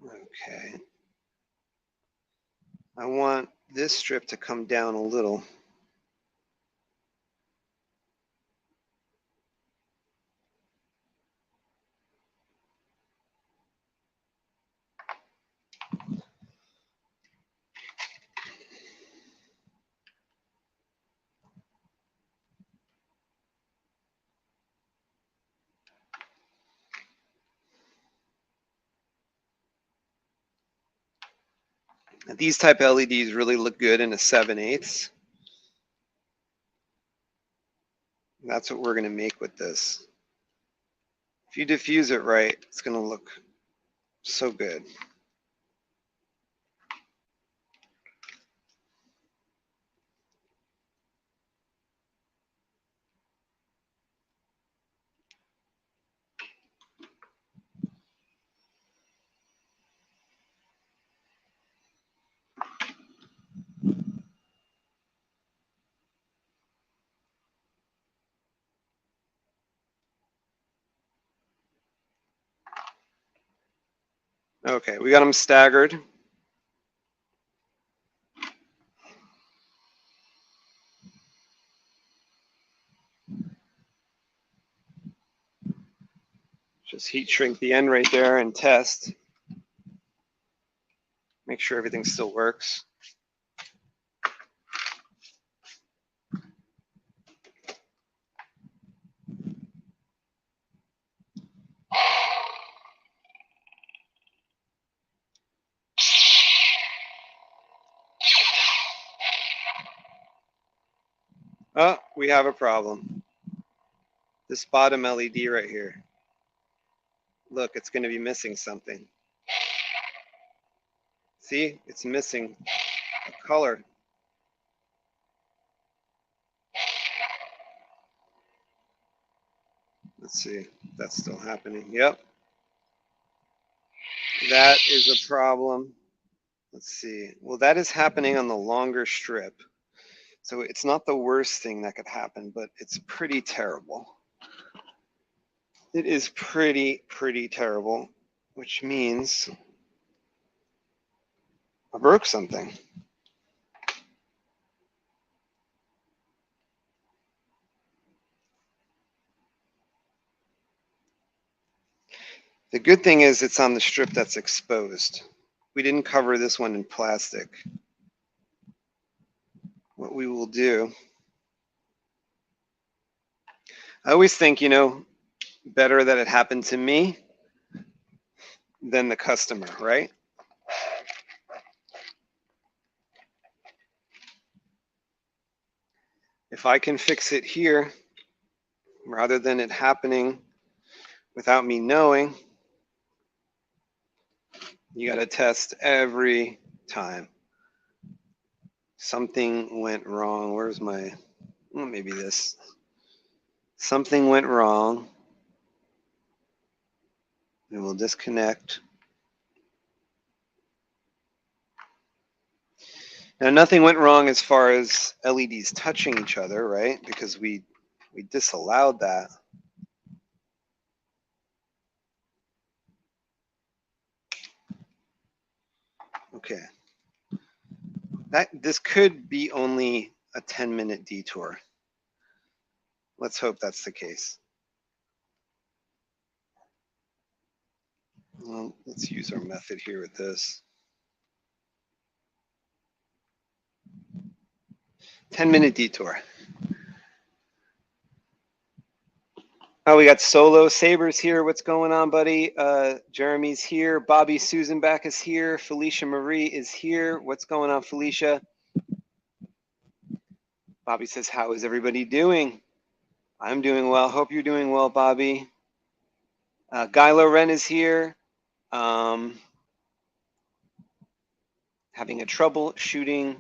Okay. I want this strip to come down a little. These type of LEDs really look good in a 7/8. That's what we're going to make with this. If you diffuse it right, it's going to look so good. Okay, we got them staggered. Just heat shrink the end right there and test. Make sure everything still works. Oh, we have a problem. This bottom LED right here. Look, it's going to be missing something. See, it's missing a color. Let's see if that's still happening. Yep. That is a problem. Let's see. Well, that is happening on the longer strip. So it's not the worst thing that could happen, but it's pretty terrible. It is pretty terrible, which means I broke something. The good thing is it's on the strip that's exposed. We didn't cover this one in plastic. What we will do, I always think, you know, better that it happened to me than the customer, right? If I can fix it here, rather than it happening without me knowing, you got to test every time. Something went wrong. Where's my, well, maybe this. Something went wrong. We will disconnect. Now, nothing went wrong as far as LEDs touching each other, right? Because we disallowed that. Okay. This could be only a 10-minute detour. Let's hope that's the case. Well, let's use our method here with this. 10-minute detour. Oh, we got Solo Sabers here. What's going on, buddy? Jeremy's here. Bobby Susanback is here. Felicia Marie is here. What's going on, Felicia? Bobby says, how is everybody doing? I'm doing well. Hope you're doing well, Bobby. Guy Loren is here. Having a troubleshooting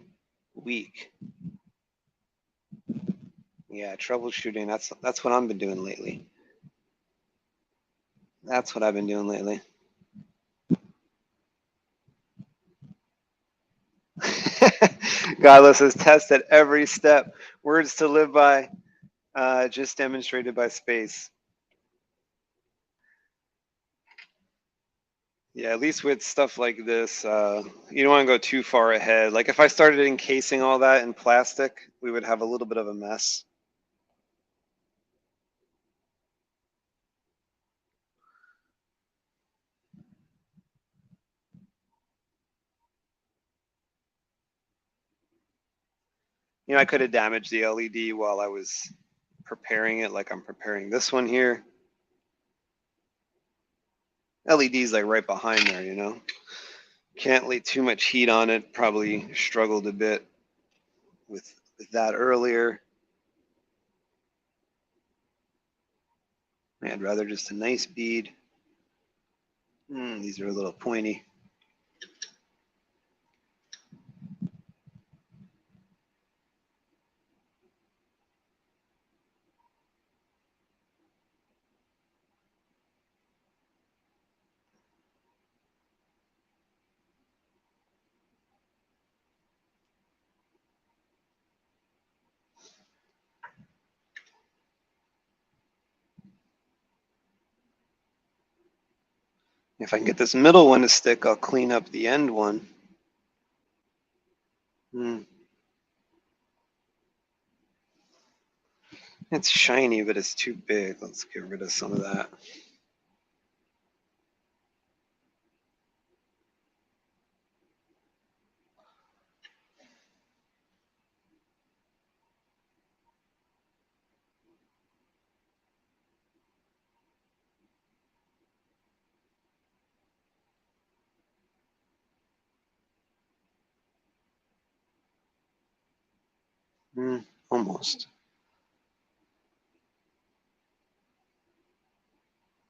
week. Yeah, troubleshooting. That's what I've been doing lately. That's what I've been doing lately. Godless says, test at every step. Words to live by, just demonstrated by space. Yeah, at least with stuff like this, you don't want to go too far ahead. Like if I started encasing all that in plastic, we would have a little bit of a mess. You know, I could have damaged the LED while I was preparing it, like I'm preparing this one here. LED's like right behind there, you know. Can't lay too much heat on it. Probably struggled a bit with that earlier. I'd rather just a nice bead. These are a little pointy. If I can get this middle one to stick, I'll clean up the end one. It's shiny, but it's too big. Let's get rid of some of that. Almost.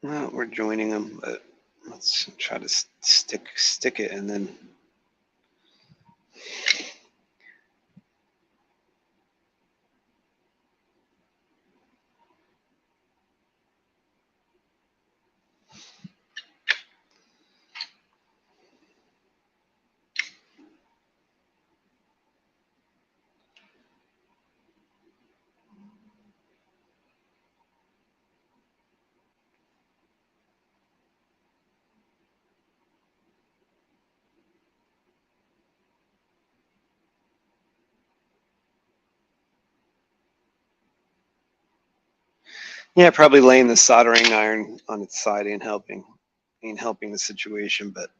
Well, we're joining them, but let's try to stick it and then. Yeah, probably laying the soldering iron on its side ain't helping the situation, but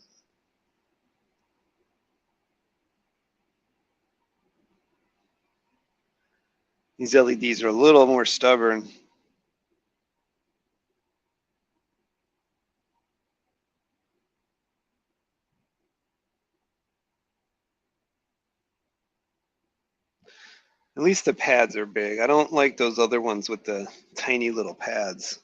these LEDs are a little more stubborn. At least the pads are big. I don't like those other ones with the tiny little pads.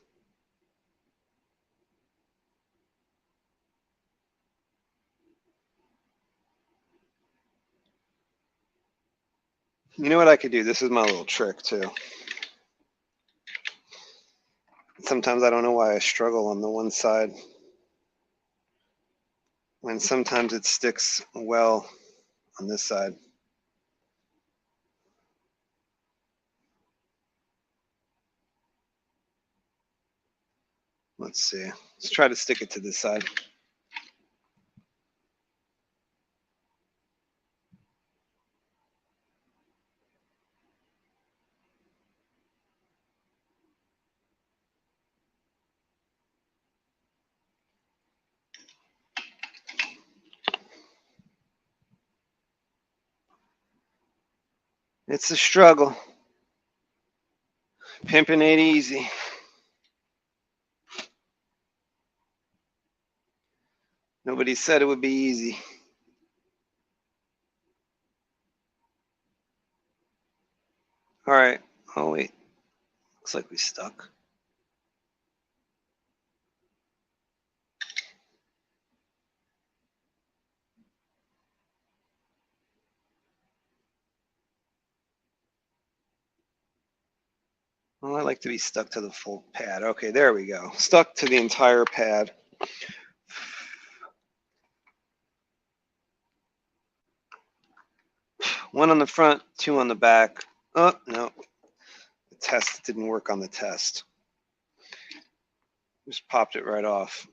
You know what I could do? This is my little trick too. Sometimes I don't know why I struggle on the one side, when sometimes it sticks well on this side. Let's see. Let's try to stick it to this side. It's a struggle. Pimping ain't easy. Nobody said it would be easy. All right. Oh, wait. Looks like we stuck. Well, I like to be stuck to the full pad. Okay, there we go. Stuck to the entire pad. One on the front, two on the back. Oh, no. The test didn't work on the test. Just popped it right off.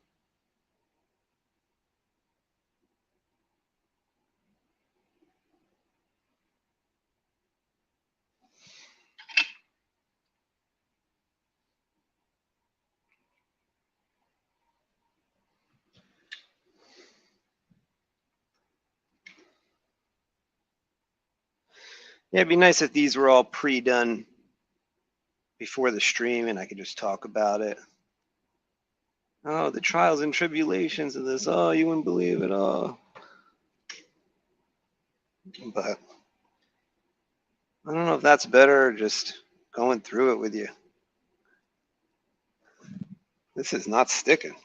Yeah, it'd be nice if these were all pre-done before the stream and I could just talk about it. Oh, the trials and tribulations of this. Oh, you wouldn't believe it. Oh. But I don't know if that's better or just going through it with you. This is not sticking.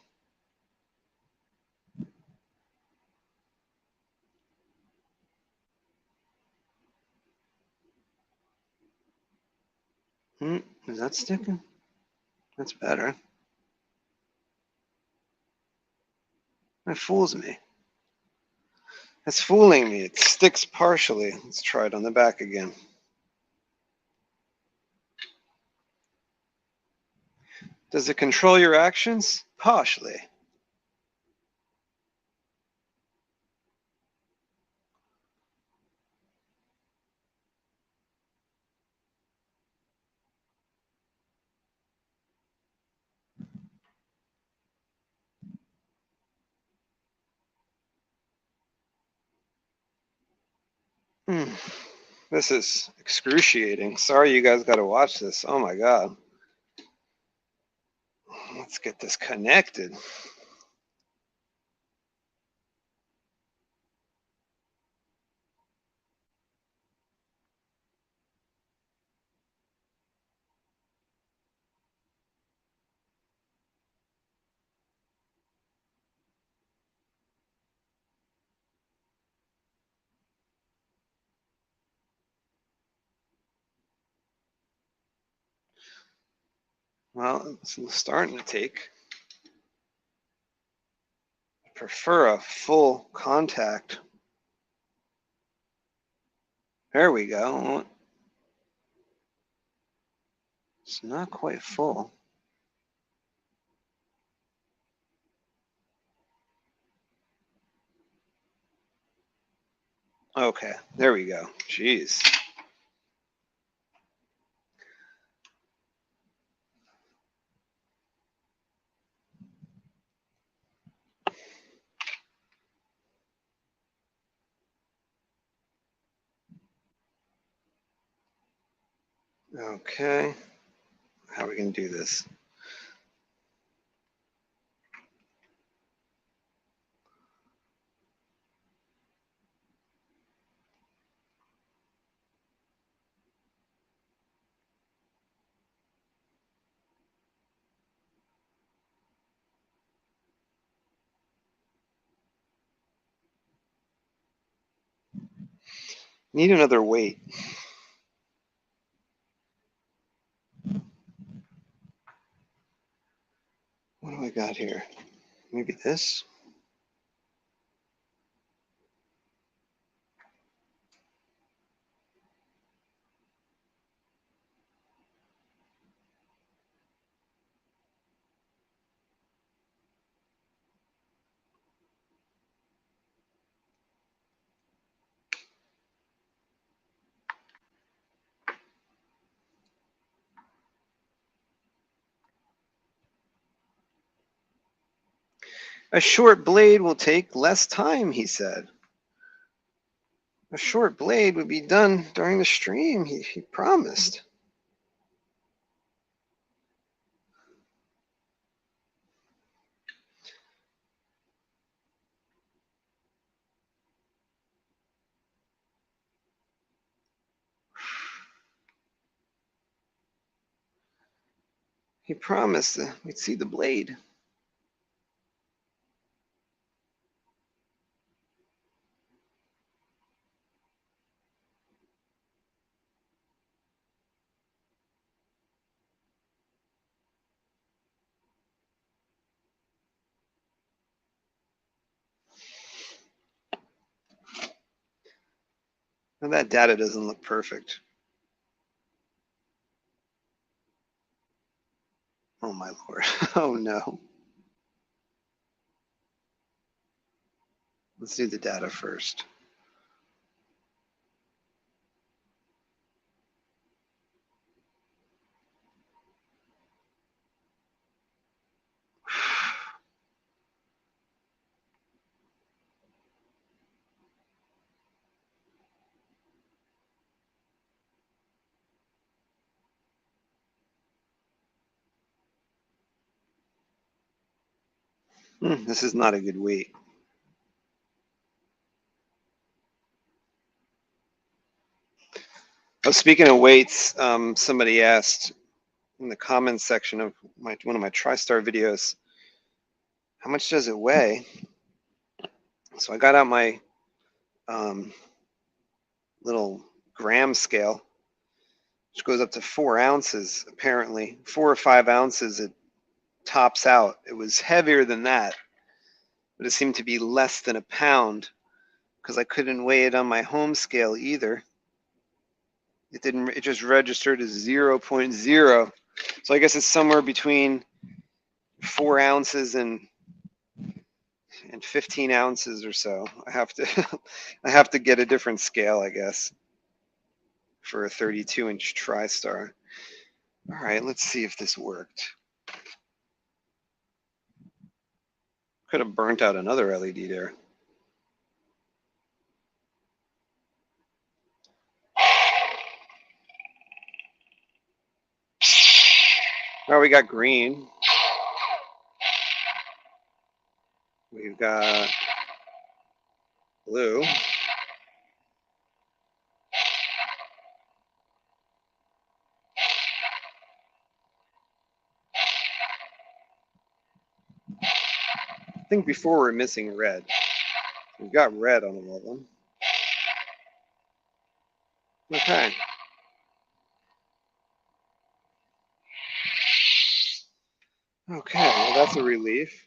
Is that sticking? That's better. That fools me. That's fooling me. It sticks partially. Let's try it on the back again. Does it control your actions? Partially. This is excruciating. Sorry you guys got to watch this. Oh my God. Let's get this connected. Well, it's starting to take. I prefer a full contact. There we go. It's not quite full. Okay, there we go. Jeez. Okay. How are we going to do this? Need another weight. What do I got here? Maybe this? A short blade will take less time, he said. A short blade would be done during the stream, he promised. He promised that we'd see the blade. And that data doesn't look perfect. Oh my Lord. Oh no. Let's do the data first. This is not a good weight. Oh, speaking of weights, somebody asked, in the comments section of one of my TriStar videos, how much does it weigh? So I got out my little gram scale, which goes up to 4 ounces, apparently. 4 or 5 ounces it tops out. It was heavier than that, but it seemed to be less than a pound because I couldn't weigh it on my home scale either. It just registered as 0.0. So I guess it's somewhere between 4 ounces and 15 ounces or so. I have to I have to get a different scale, I guess, for a 32-inch TriStar. All right, let's see if this worked. Could have burnt out another LED there. Oh, we got green. We've got blue. I think before we're missing red. We've got red on all of them. Okay. Okay, well that's a relief.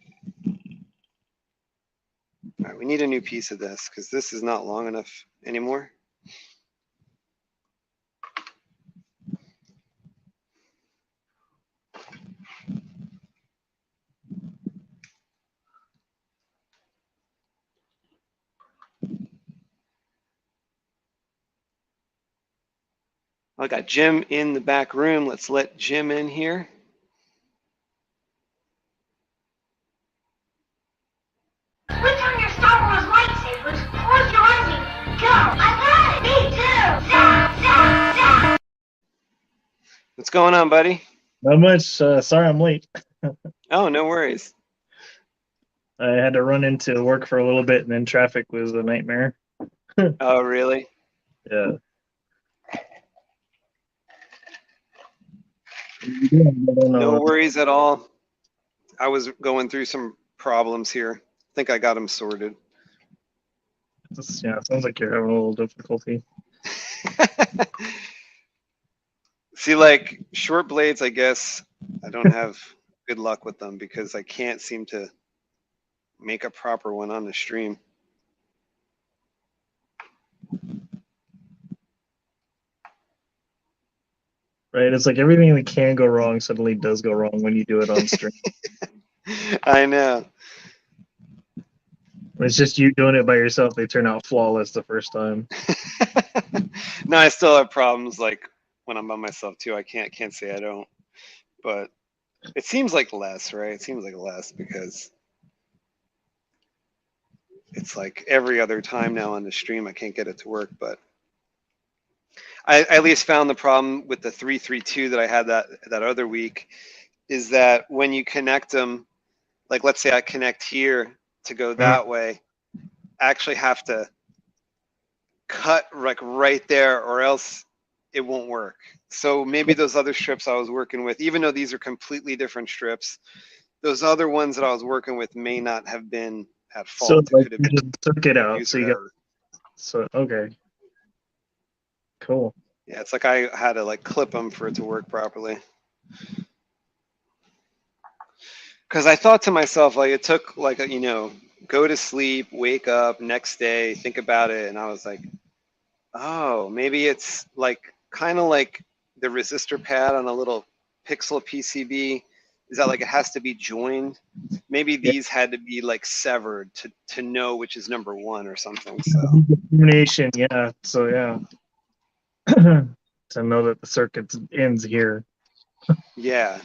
All right, we need a new piece of this because this is not long enough anymore. I got Jim in the back room. Let's let Jim in here. Which one your Star Wars lightsabers? Where's your lightning? Go! I got it! Me too! Zap! Zap! Zap! What's going on, buddy? Not much. Sorry I'm late. Oh, no worries. I had to run into work for a little bit, and then traffic was a nightmare. Oh, really? Yeah. No worries at all. I was going through some problems here. I think I got them sorted. Yeah, it sounds like you're having a little difficulty. See, like short blades, I guess I don't have good luck with them because I can't seem to make a proper one on the stream. Right? It's like everything that can go wrong suddenly does go wrong when you do it on stream. I know. It's just you doing it by yourself. They turn out flawless the first time. No, I still have problems like when I'm by myself too. I can't say I don't, but it seems like less, right? It seems like less because it's like every other time now on the stream I can't get it to work. But I at least found the problem with the 332 that I had that other week is that when you connect them, like let's say I connect here to go that way, I actually have to cut like right there or else it won't work. So maybe those other strips I was working with, even though these are completely different strips, those other ones that I was working with may not have been at fault. So It like could have you been just took it out. So user you got error. okay. Cool. Yeah, it's like I had to like clip them for it to work properly. Because I thought to myself, like it took like you know, go to sleep, wake up, next day, think about it, and I was like, oh, maybe it's like kind of like the resistor pad on a little Pixel PCB. Is that like it has to be joined? Maybe these had to be like severed to know which is number one or something. So Determination, yeah. So yeah. To know that the circuit ends here. yeah.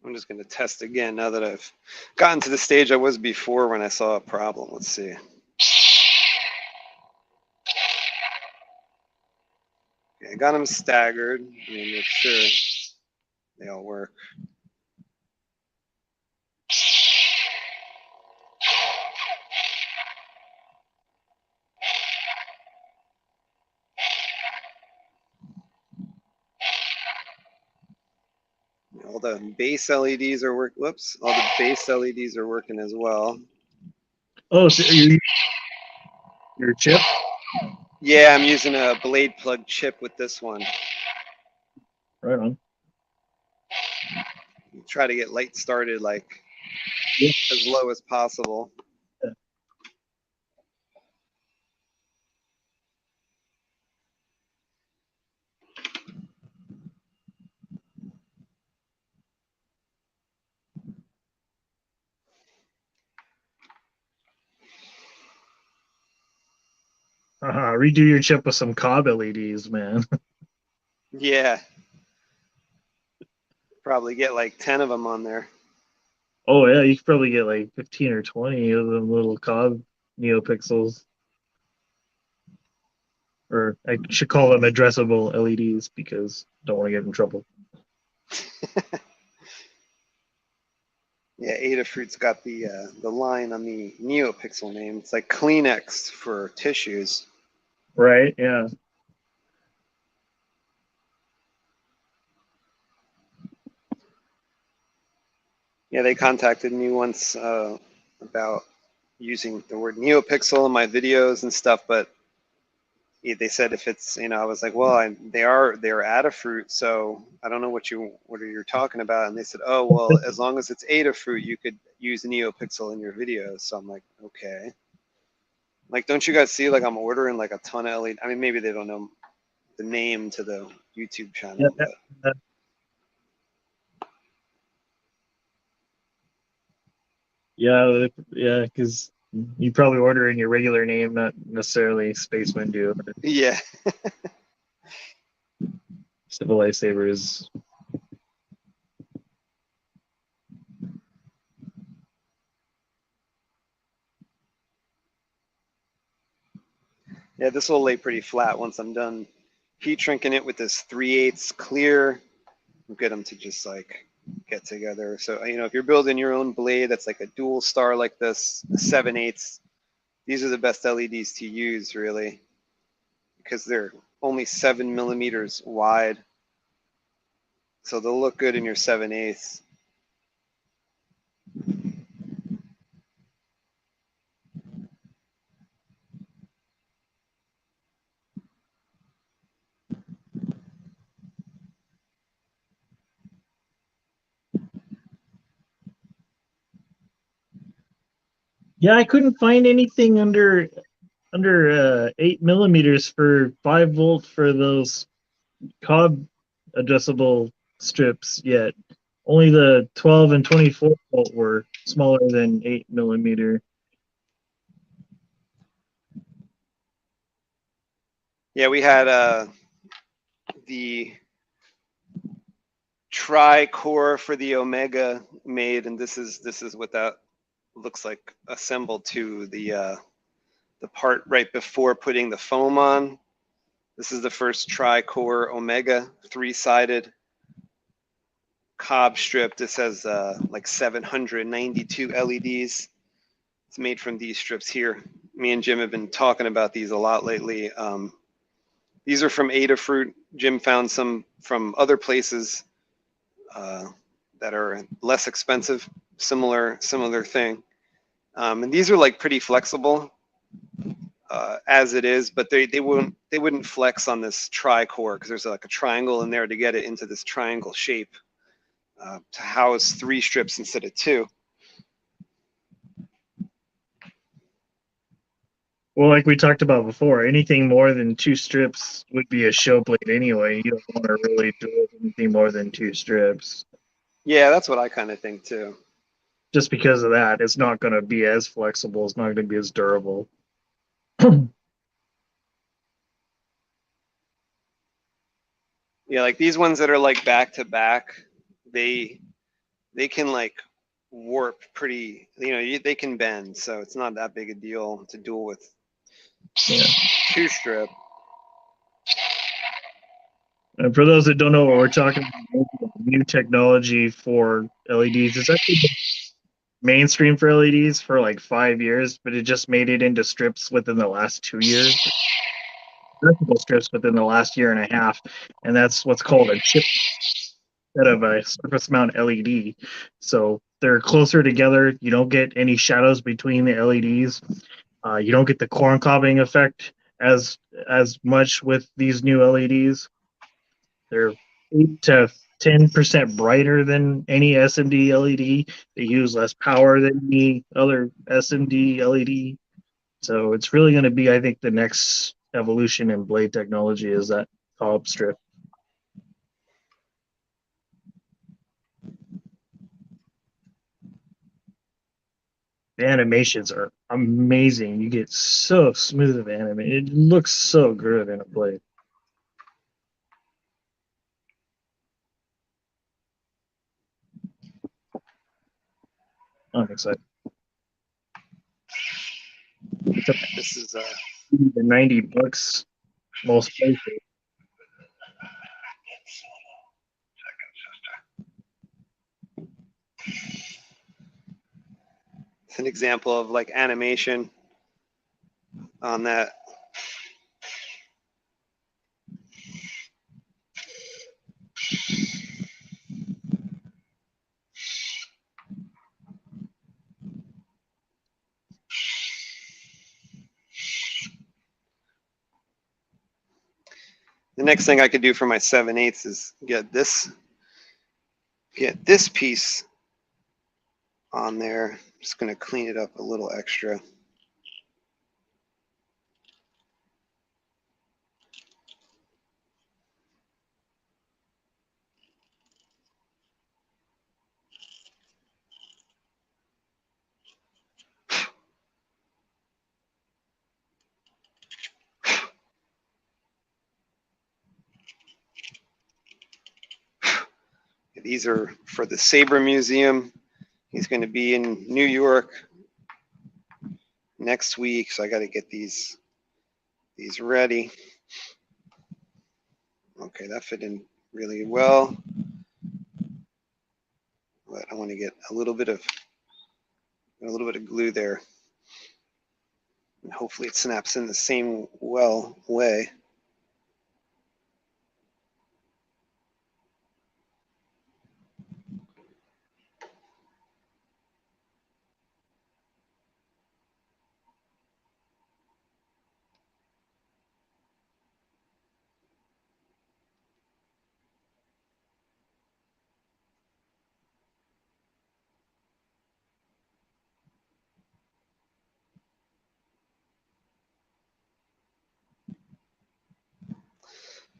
I'm just going to test again now that I've gotten to the stage I was before when I saw a problem. Let's see. I got them staggered. Let me make sure they all work. All the base LEDs are working. Whoops! All the base LEDs are working as well. Oh, so your chip? Yeah, I'm using a blade plug chip with this one. Right on. Try to get light started like Yeah. as low as possible. Redo your chip with some cob LEDs, man. Yeah. Probably get like 10 of them on there. Oh yeah, you could probably get like 15 or 20 of them little cob neopixels. Or I should call them addressable LEDs because don't want to get in trouble. Yeah, Adafruit's got the line on the NeoPixel name. It's like Kleenex for tissues. Right, yeah. Yeah, they contacted me once about using the word NeoPixel in my videos and stuff, but they said if it's, I was like, well, they're Adafruit, so I don't know what you're talking about. And they said, oh, well, as long as it's Adafruit, you could use NeoPixel in your videos. So I'm like, okay. Like, don't you guys see, like, I'm ordering like a ton of LED? I mean, maybe they don't know the name to the YouTube channel. Yeah, but. yeah, because you probably order in your regular name, not necessarily SpaceWindu. Yeah. Civilized Sabers. Yeah, this will lay pretty flat once I'm done heat shrinking it with this 3/8 clear. We'll get them to just like get together. So, if you're building your own blade that's like a dual star like this, 7/8, these are the best LEDs to use, really, because they're only 7 millimeters wide. So they'll look good in your 7/8. Yeah, I couldn't find anything under 8 millimeters for 5 volt for those cob adjustable strips yet. Only the 12 and 24 volt were smaller than 8 millimeter. Yeah, we had the tri-core for the Omega made, and this is what that looks like assembled to the part right before putting the foam on. This is the first tri-core Omega 3-sided cob strip. This has like 792 LEDs. It's made from these strips here. Me and Jim have been talking about these a lot lately. These are from Adafruit. Jim found some from other places that are less expensive, similar thing. And these are like pretty flexible as it is, but they wouldn't flex on this tri-core because there's like a triangle in there to get it into this triangle shape to house 3 strips instead of 2. Well, like we talked about before, anything more than 2 strips would be a show blade anyway. You don't want to really do anything more than 2 strips. Yeah, that's what I kind of think too. Just because of that, it's not going to be as flexible. It's not going to be as durable. Yeah, like these ones that are like back to back, they can like warp pretty, they can bend, so it's not that big a deal to duel with 2 strip. And for those that don't know what we're talking about, new technology for LEDs. It's actually been mainstream for LEDs for like 5 years, but it just made it into strips within the last 2 years. Vertical strips within the last year and a half, and that's what's called a chip instead of a surface mount LED. So they're closer together. You don't get any shadows between the LEDs. You don't get the corn cobbing effect as much with these new LEDs. They're 8 to 10% brighter than any SMD LED. They use less power than any other SMD LED. So it's really going to be, I think, the next evolution in blade technology is that cob strip. The animations are amazing. You get so smooth of animation. It looks so good in a blade. I'm excited. This is 90 bucks most places. it's an example of like animation on that. The next thing I could do for my 7/8 is get this piece on there. I'm just going to clean it up a little extra. These are for the Saber Museum. He's going to be in New York next week, so I got to get these ready. Okay, that fit in really well, but I want to get a little bit of glue there, and hopefully it snaps in the same way.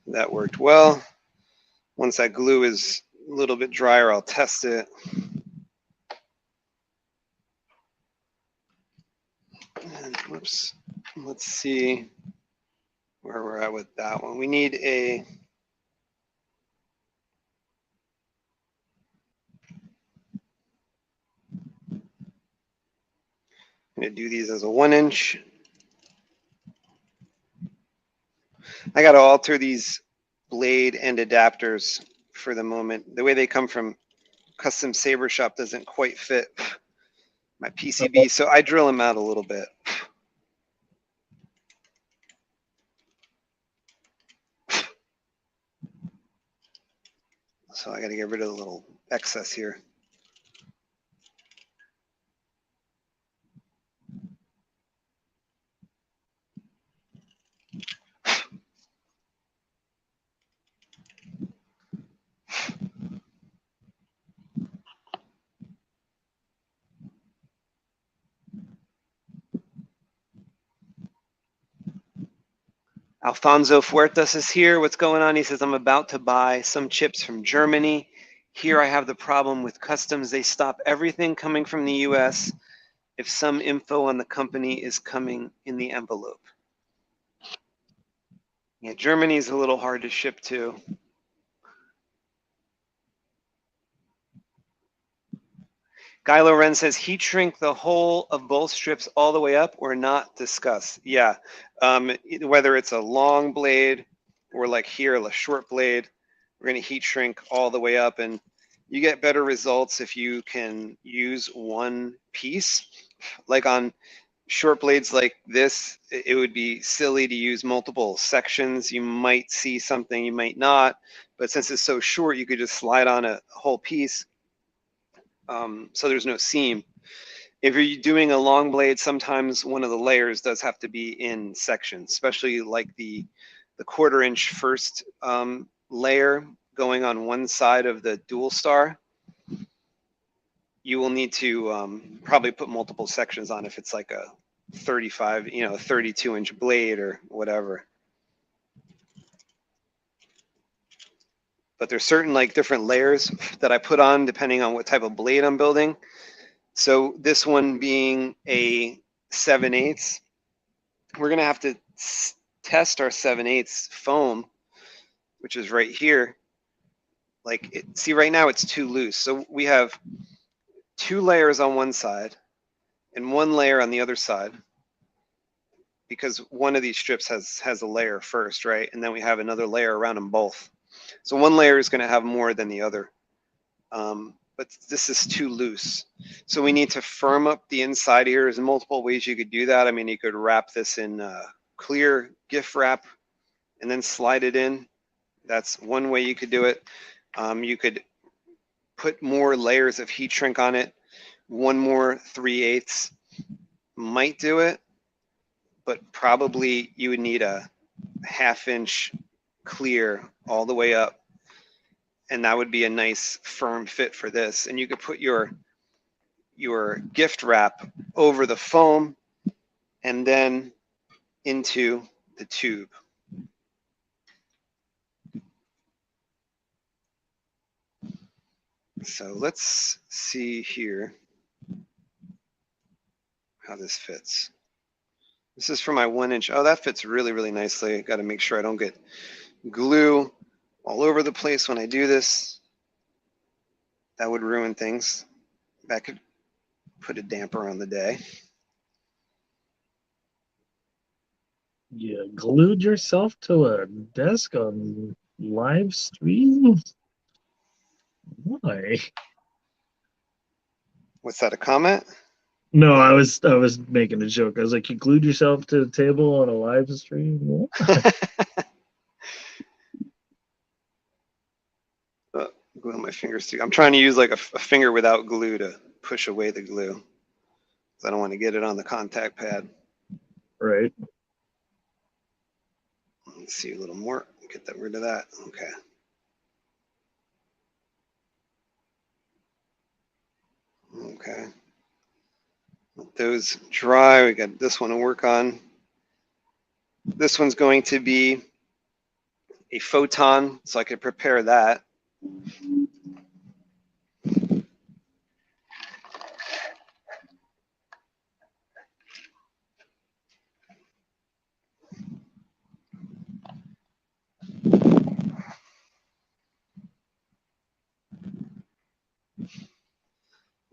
That worked well. Once that glue is a little bit drier, I'll test it. And whoops, let's see where we're at with that one. We need a I'm going to do these as a 1-inch. I got to alter these blade and adapters for the moment. The way they come from custom saber shop doesn't quite fit my PCB, so I drill them out a little bit. So I got to get rid of the little excess here. Alfonso Fuertes is here. What's going on? He says, I'm about to buy some chips from Germany. Here I have the problem with customs. They stop everything coming from the US if some info on the company is coming in the envelope. Yeah, Germany is a little hard to ship to. Guy Loren says, heat shrink the whole of both strips all the way up or not discuss. Yeah, whether it's a long blade or like here, a short blade, we're going to heat shrink all the way up, and you get better results if you can use one piece. Like on short blades like this, it would be silly to use multiple sections. You might see something, you might not, but since it's so short, you could just slide on a whole piece, so there's no seam. If you're doing a long blade, sometimes one of the layers does have to be in sections, especially like the 1/4 inch first layer going on one side of the dual star. You will need to probably put multiple sections on if it's like a 35, 32-inch blade or whatever. But there's certain like different layers that I put on depending on what type of blade I'm building. So this one being a 7/8, we're gonna have to test our 7/8 foam, which is right here. Like, see, right now it's too loose. So we have 2 layers on one side and 1 layer on the other side, because one of these strips has a layer first, right? And then we have another layer around them both. So one layer is going to have more than the other. But this is too loose. So we need to firm up the inside here. There's multiple ways you could do that. I mean, you could wrap this in clear gift wrap and then slide it in. That's one way you could do it. You could put more layers of heat shrink on it. 1 more 3/8 might do it, but probably you would need a 1/2 inch clear all the way up, and that would be a nice firm fit for this. And you could put your gift wrap over the foam and then into the tube. So let's see here how this fits. This is for my 1 inch. Oh, that fits really, really nicely. I got to make sure I don't get glue all over the place when I do this. That would ruin things. That could put a damper on the day. You glued yourself to a desk on live stream? Why? What's that, a comment? No, I was making a joke. I was like, you glued yourself to the table on a live stream? Glue my fingers too. I'm trying to use like a finger without glue to push away the glue, because I don't want to get it on the contact pad. Right. Let's see a little more. Get that rid of that. Okay. Okay. Let those dry. We got this one to work on. This one's going to be a photon, so I could prepare that. You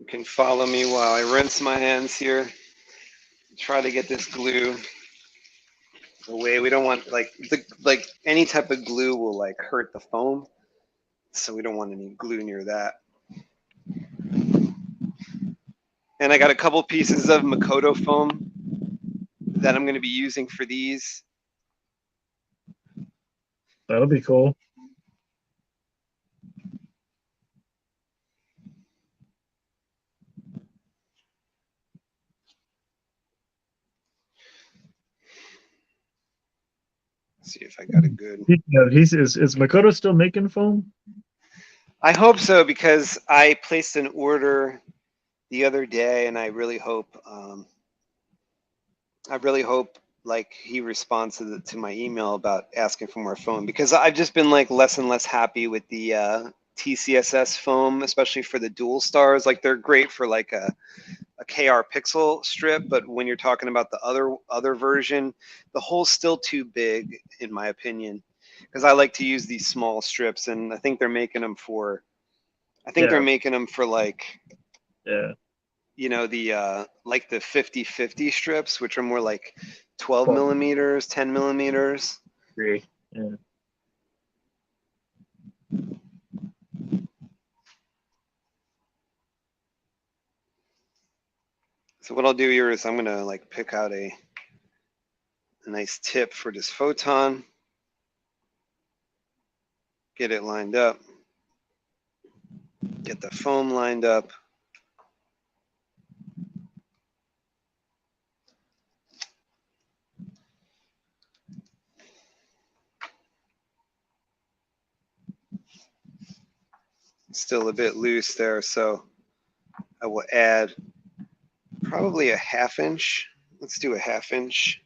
can follow me while I rinse my hands here. Try to get this glue away. We don't want like any type of glue will like hurt the foam, so we don't want any glue near that. And I got a couple pieces of Makoto foam that I'm going to be using for these. That'll be cool. See if I got a good. Is Makoto still making foam? I hope so, because I placed an order the other day, and I really hope like he responds to my email about asking for more foam, because I've just been like less and less happy with the TCSS foam, especially for the dual stars. Like, they're great for like a KR pixel strip, but when you're talking about the other version, the hole's still too big, in my opinion, because I like to use these small strips, and I think they're making them for they're making them for like, you know, the like the 50/50 strips, which are more like 12 millimeters, 10 millimeters. Agree. Yeah. So what I'll do here is I'm gonna like pick out a nice tip for this photon, get it lined up, get the foam lined up. Still a bit loose there, so I will add probably a 1/2 inch. Let's do a 1/2 inch.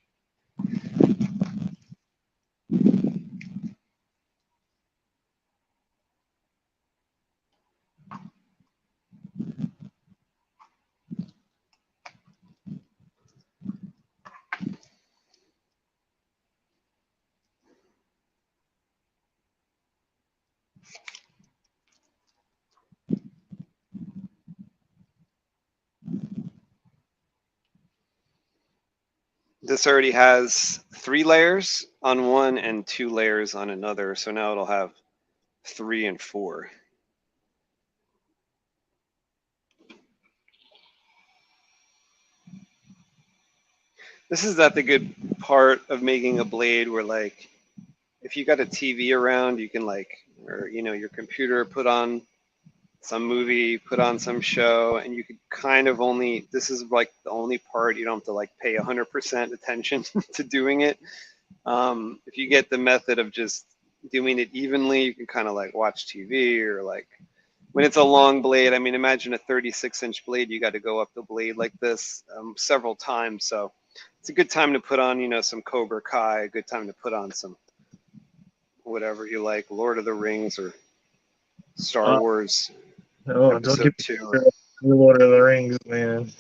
This already has 3 layers on one and 2 layers on another, so now it'll have 3 and 4. This is not the good part of making a blade where, like, if you got a TV around, you can, like, or, you know, your computer, put on some movie, put on some show, and you could kind of only, this is like the only part you don't have to like pay 100% attention to doing it. If you get the method of just doing it evenly, you can kind of like watch TV, or like when it's a long blade, I mean, imagine a 36-inch blade, you got to go up the blade like this several times. So it's a good time to put on, you know, some Cobra Kai, a good time to put on some whatever you like, Lord of the Rings or Star Wars. Oh, don't Episode get 2. me Lord of the Rings, man.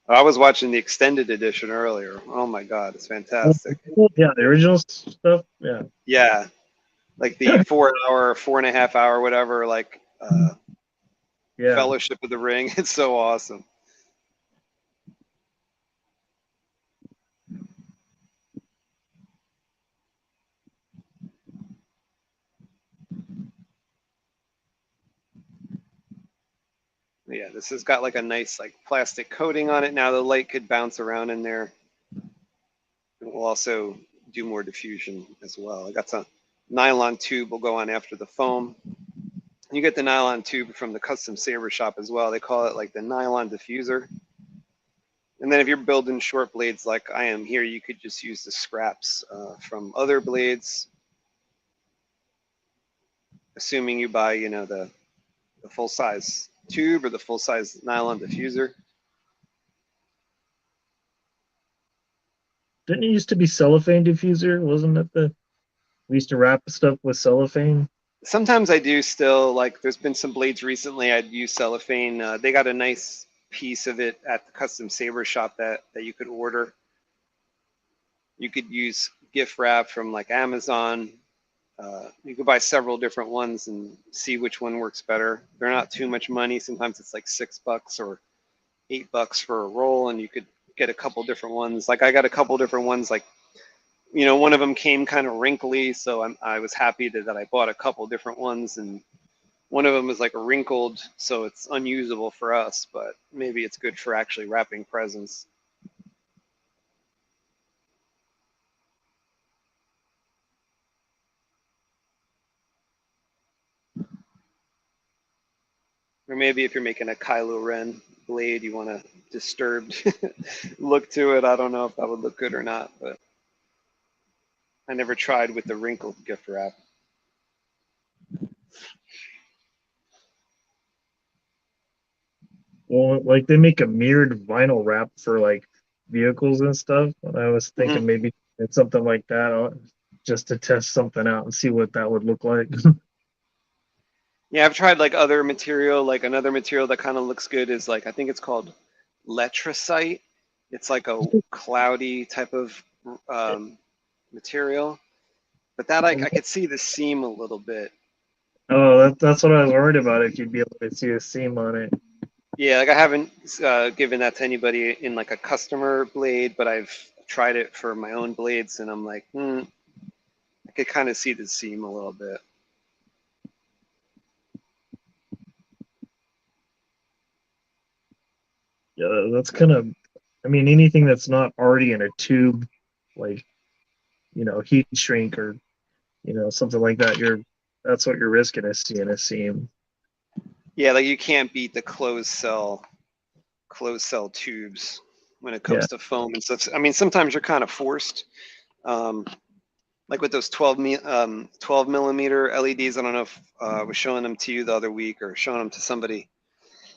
I was watching the extended edition earlier. Oh my God, it's fantastic. Yeah, the original stuff. Yeah. Yeah, like the 4-hour, 4.5 hour, whatever, like Yeah. Fellowship of the Ring. It's so awesome. Yeah, this has got like a nice like plastic coating on it. Now the light could bounce around in there. It will also do more diffusion as well. I got some nylon tube will go on after the foam. You get the nylon tube from the custom saber shop as well. They call it like the nylon diffuser. And then if you're building short blades like I am here, you could just use the scraps from other blades, assuming you buy, you know, the full-size tube or the full-size nylon diffuser. Didn't it used to be cellophane diffuser? Wasn't it we used to wrap stuff with cellophane? Sometimes I do still, like there's been some blades recently I'd use cellophane. They got a nice piece of it at the custom saber shop that you could order. You could use gift wrap from like Amazon. You could buy several different ones and see which one works better. They're not too much money. Sometimes it's like $6 or $8 for a roll, and you could get a couple different ones. Like I got a couple different ones. Like, you know, one of them came kind of wrinkly, so I was happy that I bought a couple different ones, and one of them is like wrinkled, so it's unusable for us, but maybe it's good for actually wrapping presents. Or maybe if you're making a Kylo Ren blade, you want a disturbed look to it. I don't know if that would look good or not, but I never tried with the wrinkled gift wrap. Well, like they make a mirrored vinyl wrap for like vehicles and stuff. And I was thinking maybe it's something like that, just to test something out and see what that would look like. Yeah, I've tried like other material, like another material that kind of looks good is like, I think it's called letricite. It's like a cloudy type of material, but that I could see the seam a little bit. Oh, that's what I was worried about, if you'd be able to see a seam on it. Yeah, like I haven't given that to anybody in like a customer blade, but I've tried it for my own blades, and I'm like, I could kind of see the seam a little bit. Yeah, that's kind of, I mean, anything that's not already in a tube, like, you know, heat shrink or, you know, something like that, that's what you're risking is seeing a seam. Yeah, like you can't beat the closed cell tubes when it comes to foam and stuff. I mean, sometimes you're kind of forced. Like with those 12 millimeter LEDs, I don't know if I was showing them to you the other week or showing them to somebody.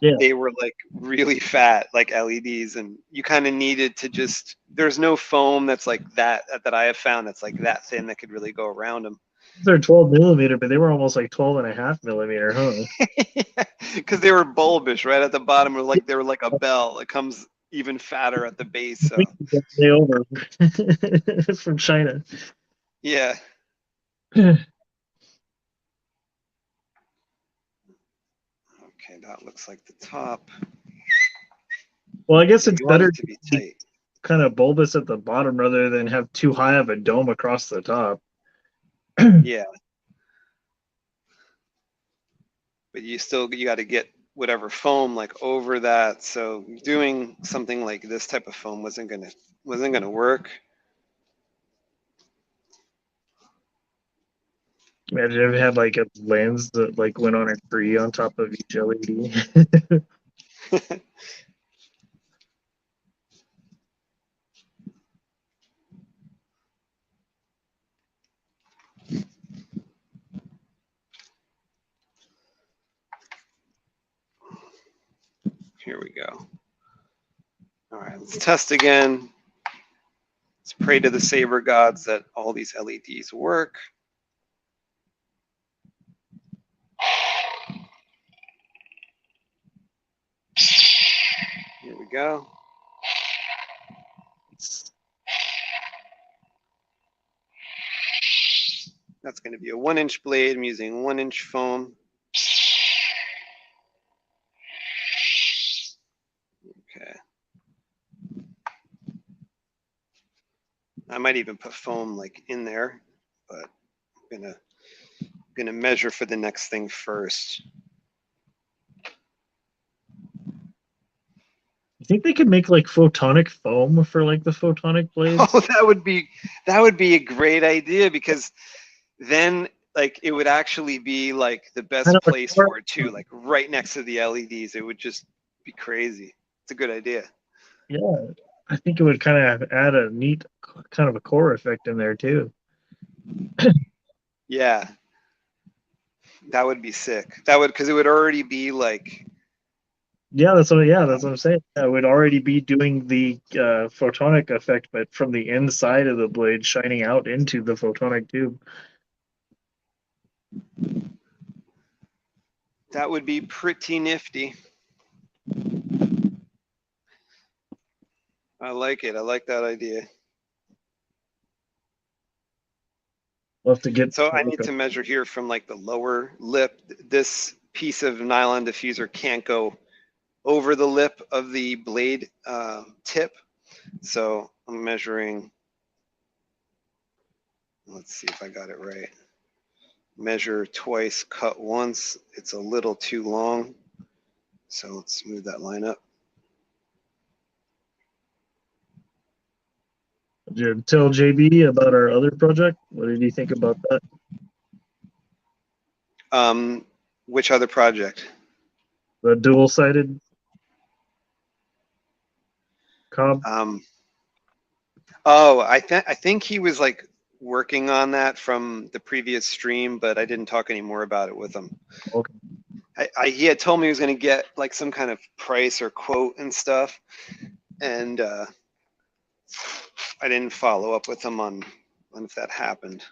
Yeah. They were like really fat, like LEDs, and you kind of needed to just. There's no foam that's like that I have found that's like that thin that could really go around them. They're 12 millimeter, but they were almost like 12.5 millimeter, huh? Because they were bulbish right at the bottom, or like they were like a bell. It comes even fatter at the base. So Way over from China. yeah. Okay, that looks like the top. Well, I guess it's You want better it to be tight. kind of bulbous at the bottom rather than have too high of a dome across the top. Yeah. But you got to get whatever foam like over that. So doing something like this type of foam wasn't gonna work. Imagine if it had like a lens that like went on a tree on top of each LED. Here we go. All right, let's test again. Let's pray to the Saber gods that all these LEDs work. Here we go. That's going to be a 1-inch blade. I'm using 1-inch foam. Okay. I might even put foam like in there, but I'm gonna measure for the next thing first. You think they could make like photonic foam for like the photonic blades? Oh, that would be a great idea, because then like it would actually be like the best place for it too, like right next to the LEDs. It would just be crazy. It's a good idea. Yeah, I think it would kind of add a neat kind of a core effect in there too. Yeah, that would be sick. That would, because it would already be like. Yeah, that's what I'm saying. Yeah, it would already be doing the photonic effect, but from the inside of the blade shining out into the photonic tube. That would be pretty nifty. I like it. I like that idea. We'll have to get. So I need to measure here from like the lower lip. This piece of nylon diffuser can't go over the lip of the blade tip. So I'm measuring. Let's see if I got it right. Measure twice, cut once. It's a little too long. So let's move that line up. Did you tell JB about our other project? What did he think about that? Which other project? The dual-sided cob. Oh, I think he was like working on that from the previous stream, but I didn't talk any more about it with him. Okay. He had told me he was going to get like some kind of price or quote and stuff, and I didn't follow up with him on if that happened.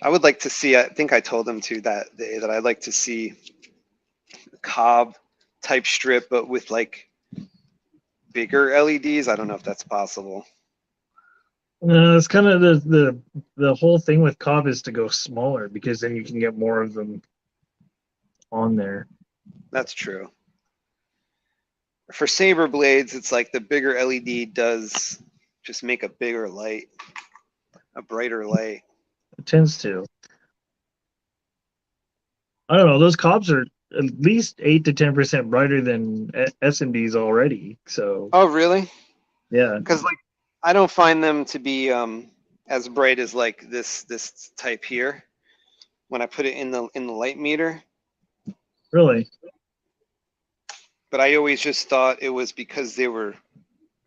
I would like to see. I think I told him to that day that I'd like to see a cob type strip, but with like bigger LEDs. I don't know if that's possible. It's kind of the whole thing with cob is to go smaller, because then you can get more of them on there. That's true. For saber blades, it's like the bigger LED does just make a bigger light, a brighter light. It tends to. I don't know. Those cobs are at least 8 to 10% brighter than SMDs already. So Oh, really? yeah. Because like I don't find them to be as bright as like this type here when I put it in the light meter. Really? But I always just thought it was because they were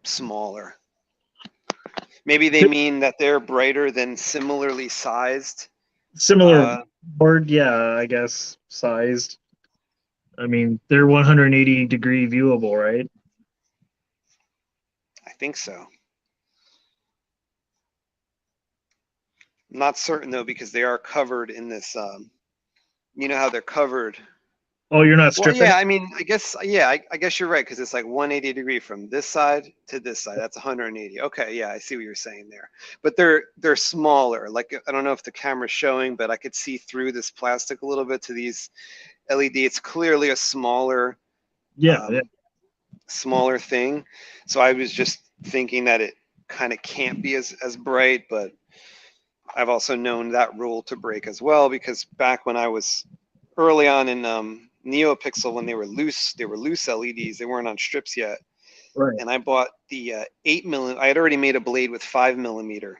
smaller. Maybe they mean that they're brighter than similarly sized. Similar board, yeah, I guess sized. I mean, they're 180-degree viewable, right? I think so. I'm not certain though because they are covered in this. You know how they're covered. Oh, you're not Well, stripping? yeah. I mean, I guess I guess you're right because it's like 180 degree from this side to this side. That's 180. Okay, yeah, I see what you're saying there. But they're smaller. Like I don't know if the camera's showing, but I could see through this plastic a little bit to these LED. It's clearly a smaller. Yeah, yeah. Smaller thing. So I was just thinking that it kind of can't be as bright, but I've also known that rule to break as well because back when I was early on in NeoPixel, when they were loose LEDs, they weren't on strips yet. Right. And I bought the 8mm. I had already made a blade with 5mm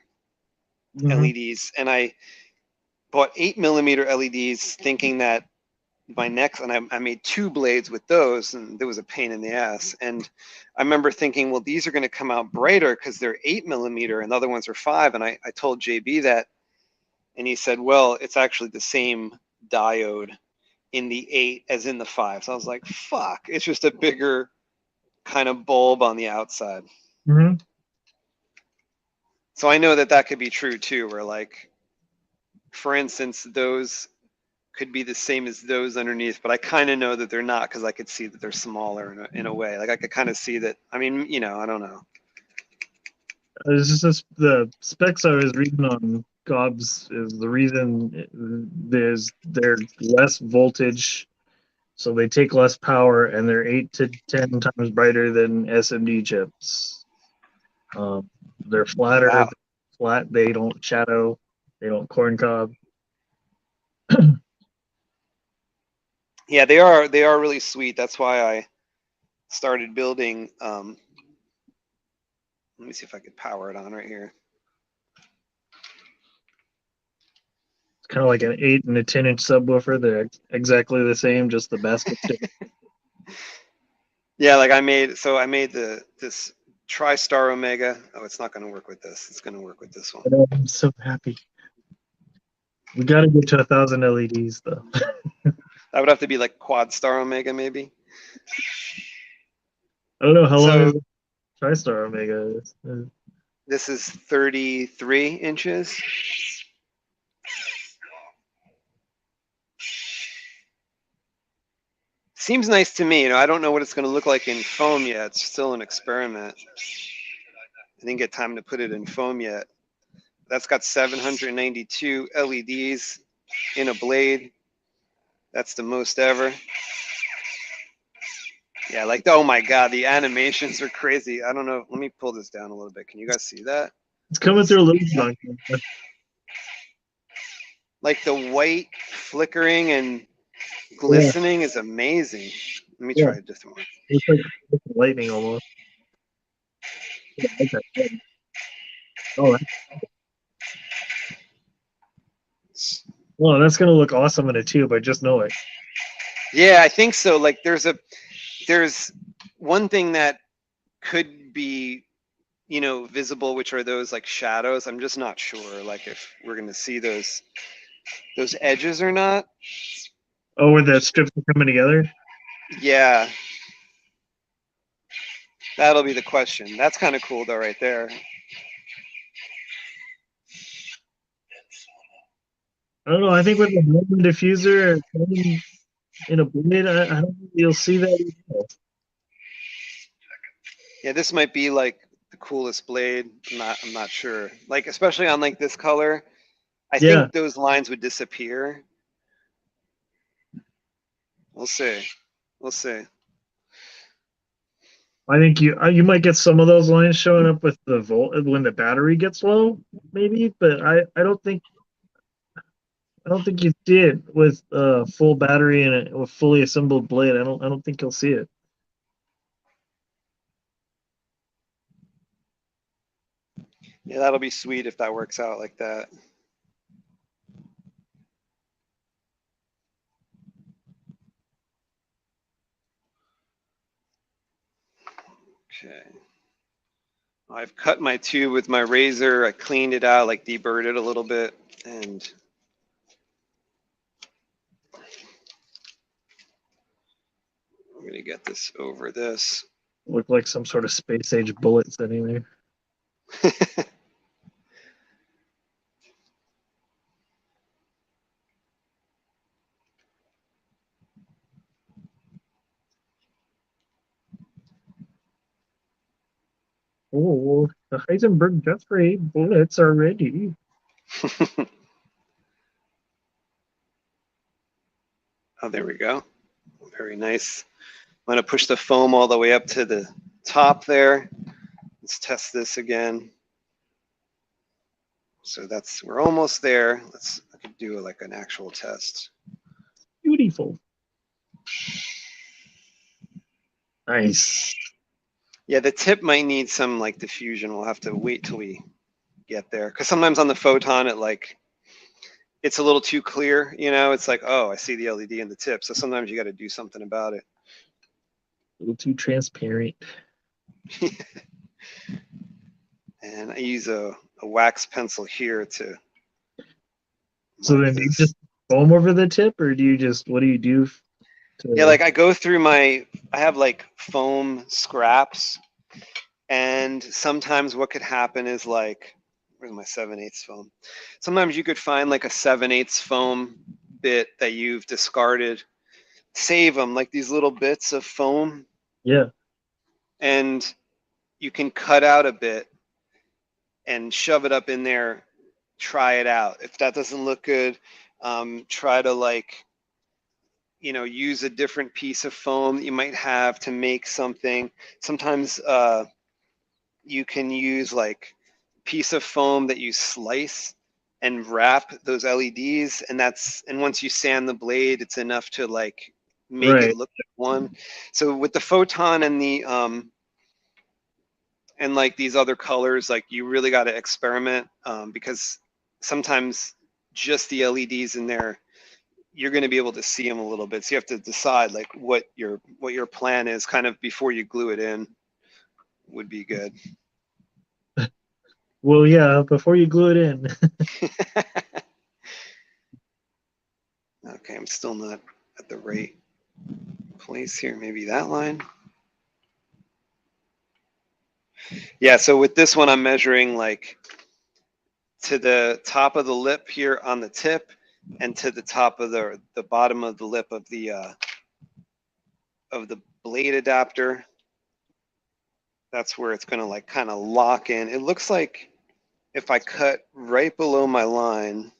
LEDs, and I bought 8mm LEDs thinking that my next, and I made 2 blades with those, and there was a pain in the ass. And I remember thinking, well, these are going to come out brighter because they're 8mm and the other ones are 5. And I told JB that, and he said, well, it's actually the same diode in the 8 as in the 5. So I was like, fuck, it's just a bigger kind of bulb on the outside. Mm-hmm. So I know that that could be true too, where like, for instance, those could be the same as those underneath, but I kind of know that they're not because I could see that they're smaller in a way. Like I could kind of see that. I mean, you know, I don't know. It's just the specs I was reading on gobs is the reason they're less voltage, so they take less power, and they're 8 to 10 times brighter than SMD chips. They're flatter, Wow. flat. They don't shadow. They don't corn cob. Yeah, they are really sweet. That's why I started building. Let me see if I could power it on right here. It's kind of like an 8 and a 10-inch subwoofer. They're exactly the same, just the basket. Yeah, like I made this TriStar Omega. Oh, it's not going to work with this. It's going to work with this one. I'm so happy. We got to get to 1,000 LEDs though. That would have to be like Quad Star Omega, maybe. I don't know how So- long TriStar Omega is. This is 33 inches. Seems nice to me. You know, I don't know what it's going to look like in foam yet. It's still an experiment. I didn't get time to put it in foam yet. That's got 792 LEDs in a blade. That's the most ever. Yeah, like, oh my God, the animations are crazy. I don't know. Let me pull this down a little bit. Can you guys see that? It's coming through a little bit. Like the white flickering and glistening is amazing. Let me try a different one. It's like lightning almost. Oh, well, that's gonna look awesome in a tube. I just know it. Yeah, I think so. Like there's one thing that could be, you know, visible, which are those like shadows. I'm just not sure like if we're gonna see those edges or not. Oh, where the strips are coming together? Yeah. That'll be the question. That's kind of cool though right there. I don't know. I think with the Roman diffuser in a blade, I don't think you'll see that either. Yeah, this might be like the coolest blade. I'm not sure. Like especially on like this color, I think those lines would disappear. We'll see. We'll see. I think you might get some of those lines showing up with the volt when the battery gets low, maybe. But I don't think you see it with a full battery and a fully assembled blade. I don't think you'll see it. Yeah, that'll be sweet if that works out like that. Okay. I've cut my tube with my razor. I cleaned it out, like deburred it a little bit, and I'm gonna get this over this. Look like some sort of space age bullet sitting there. Oh, the Heisenberg death ray bullets are ready. Oh, there we go. Very nice. I'm gonna push the foam all the way up to the top there. Let's test this again. So we're almost there. I could do like an actual test. Beautiful. Nice. Yeah, the tip might need some like diffusion. We'll have to wait till we get there. Because sometimes on the photon, it's a little too clear, you know? It's like, oh, I see the LED in the tip. So sometimes you got to do something about it. A little too transparent. And I use a wax pencil here to So mark then do you this. just foam over the tip, or what do you do? Yeah, like I go through I have like foam scraps, and sometimes what could happen is like, where's my 7/8 foam? Sometimes you could find like a 7/8 foam bit that you've discarded. Save them, like these little bits of foam, Yeah. and you can cut out a bit and shove it up in there, try it out. If that doesn't look good, try to like, use a different piece of foam that you might have to make something. Sometimes you can use like a piece of foam that you slice and wrap those LEDs, and once you sand the blade, it's enough to like make it Right. look like one. So with the photon and and like these other colors, like you really got to experiment, because sometimes just the LEDs in there, you're going to be able to see them a little bit. So you have to decide like what your plan is kind of before you glue it in would be good. Well, yeah, before you glue it in. Okay, I'm still not at the right place here. Maybe that line. Yeah, so with this one, I'm measuring like to the top of the lip here on the tip, and to the top of the bottom of the lip of the blade adapter. That's where it's going to like kind of lock in. It looks like if I cut right below my line,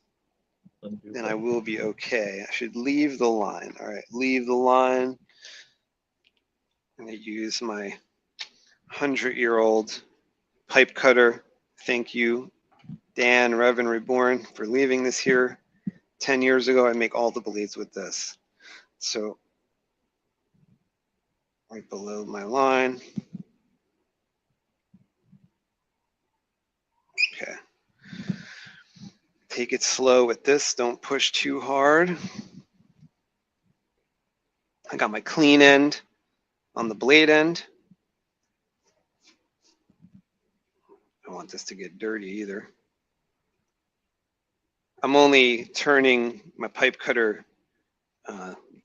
then I will be okay. I should leave the line. All right, leave the line. I'm going to use my 100-year-old pipe cutter. Thank you, Dan, Reverend Reborn, for leaving this here 10 years ago. I make all the blades with this. So right below my line. Okay. Take it slow with this. Don't push too hard. I got my clean end on the blade end. I don't want this to get dirty either. I'm only turning my pipe cutter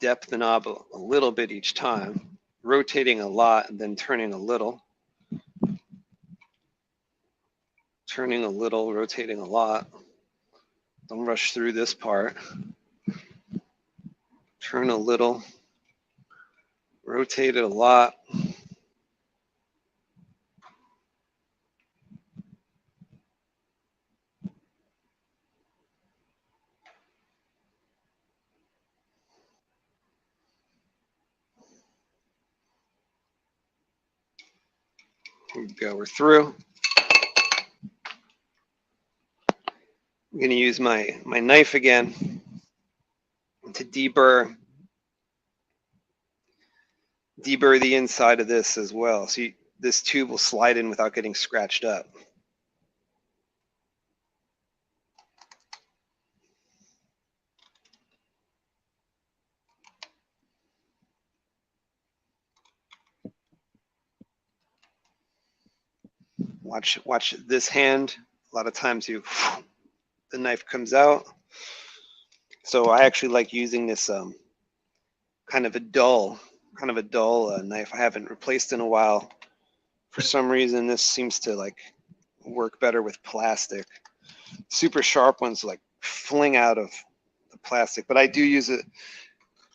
depth knob a little bit each time, rotating a lot and then turning a little. Turning a little, rotating a lot. Don't rush through this part. Turn a little, rotate it a lot. Here we go, we're through. I'm going to use my knife again to deburr the inside of this as well. So this tube will slide in without getting scratched up. Watch this hand. A lot of times the knife comes out. So I actually like using this kind of a dull knife. I haven't replaced in a while. For some reason, this seems to like work better with plastic. Super sharp ones like fling out of the plastic, but I do use a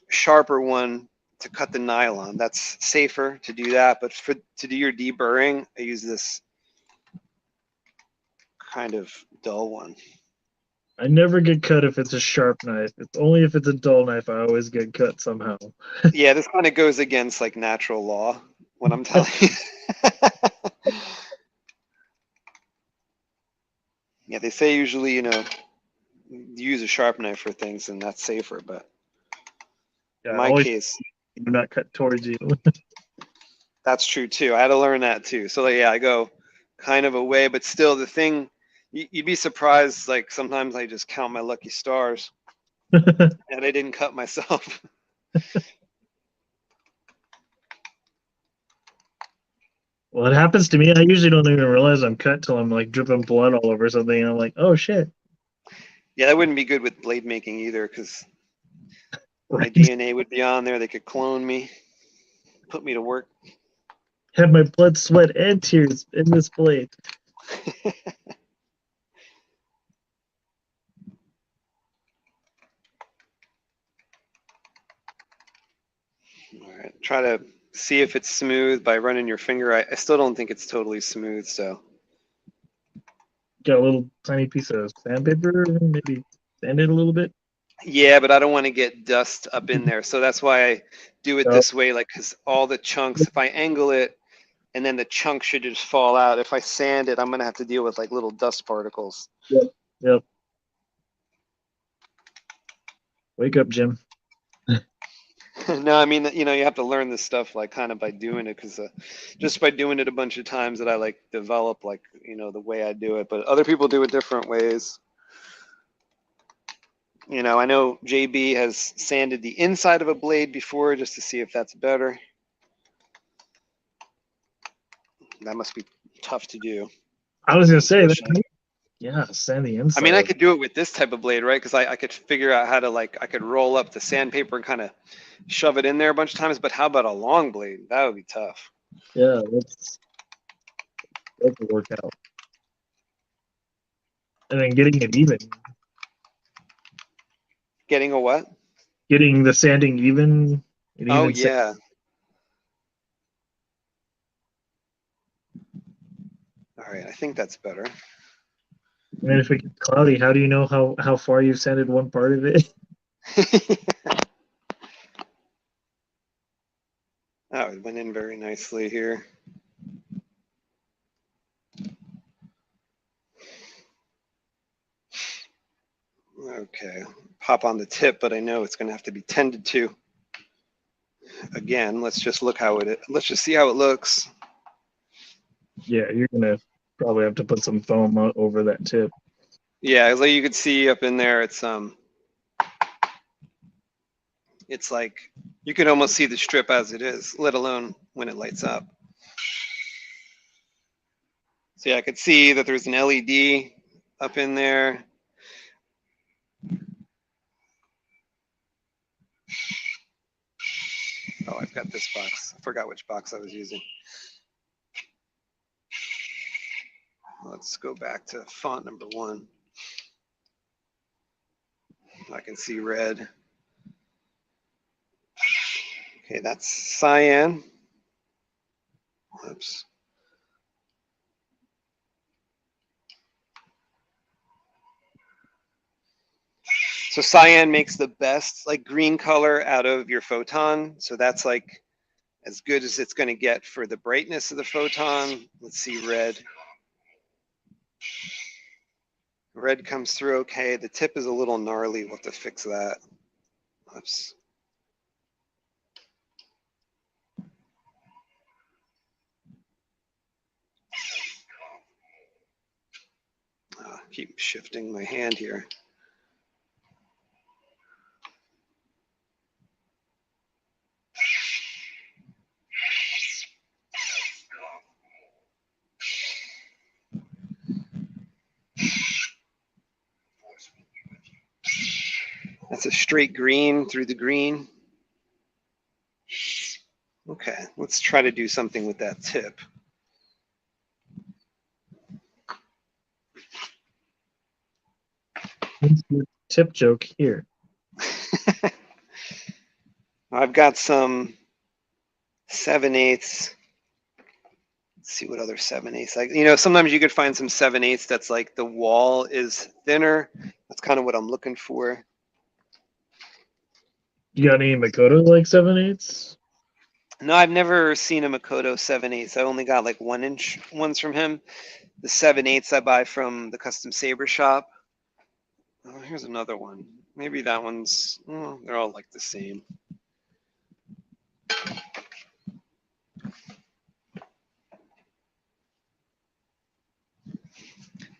sharper one to cut the nylon. That's safer to do that, but to do your deburring, I use this kind of dull one. I never get cut if it's a sharp knife. It's only if it's a dull knife I always get cut somehow. Yeah, this kind of goes against like natural law when I'm telling you. Yeah, they say usually, you know, use a sharp knife for things and that's safer, but Yeah, in my case, do not cut towards you. that's true too. I had to learn that too. So like, yeah, I go kind of away, but still the thing, you'd be surprised, like sometimes I just count my lucky stars and I didn't cut myself. Well, it happens to me. I usually don't even realize I'm cut till I'm like dripping blood all over something, and I'm like, oh shit. Yeah, that wouldn't be good with blade making either, because my Right. DNA would be on there. They could clone me, put me to work. Have my blood, sweat, and tears in this blade. All right, try to see if it's smooth by running your finger. I still don't think it's totally smooth, so. Got a little tiny piece of sandpaper, maybe sand it a little bit. Yeah, but I don't want to get dust up in there. So that's why I do it this way, like, because all the chunks, if I angle it, and then the chunk should just fall out. If I sand it, I'm going to have to deal with like little dust particles. Yep. Wake up, Jim. No, I mean, you know, you have to learn this stuff like kind of by doing it, because just by doing it a bunch of times that I like develop like, you know, the way I do it, but other people do it different ways. You know, I know JB has sanded the inside of a blade before just to see if that's better. That must be tough to do. I was gonna say that. Yeah, sand the inside. I mean, I could do it with this type of blade, right? Because I could figure out how to, like, I could roll up the sandpaper and kind of shove it in there a bunch of times. But how about a long blade? That would be tough. Yeah, that's a workout. And then getting it even. Getting a what? Getting the sanding even. Oh, yeah. All right, I think that's better. And then if it gets cloudy, how do you know how far you've sanded one part of it? Oh, it went in very nicely here. Okay, pop on the tip, but I know it's going to have to be tended to. Again, let's just look how let's just see how it looks. Yeah, you're gonna probably have to put some foam over that tip. Yeah, like you could see up in there, it's like you can almost see the strip as it is, let alone when it lights up. So yeah, I could see that there's an LED up in there. Oh, I've got this box. I forgot which box I was using. Let's go back to font number 1. I can see red. Okay, that's cyan. Oops. So cyan makes the best like green color out of your photon. So that's like as good as it's going to get for the brightness of the photon. Let's see, red. Red comes through okay. The tip is a little gnarly. We'll have to fix that. Oops. Keep shifting my hand here. That's a straight green through the green. Okay, let's try to do something with that tip. Tip joke here. I've got some 7/8. Let's see what other 7/8. Like, you know, sometimes you could find some 7/8 that's like the wall is thinner. That's kind of what I'm looking for. You got any Makoto like 7/8? No, I've never seen a Makoto 7/8. I only got like 1-inch ones from him. The 7/8 I buy from the custom saber shop. Oh, here's another one. Maybe that one's, oh, they're all like the same.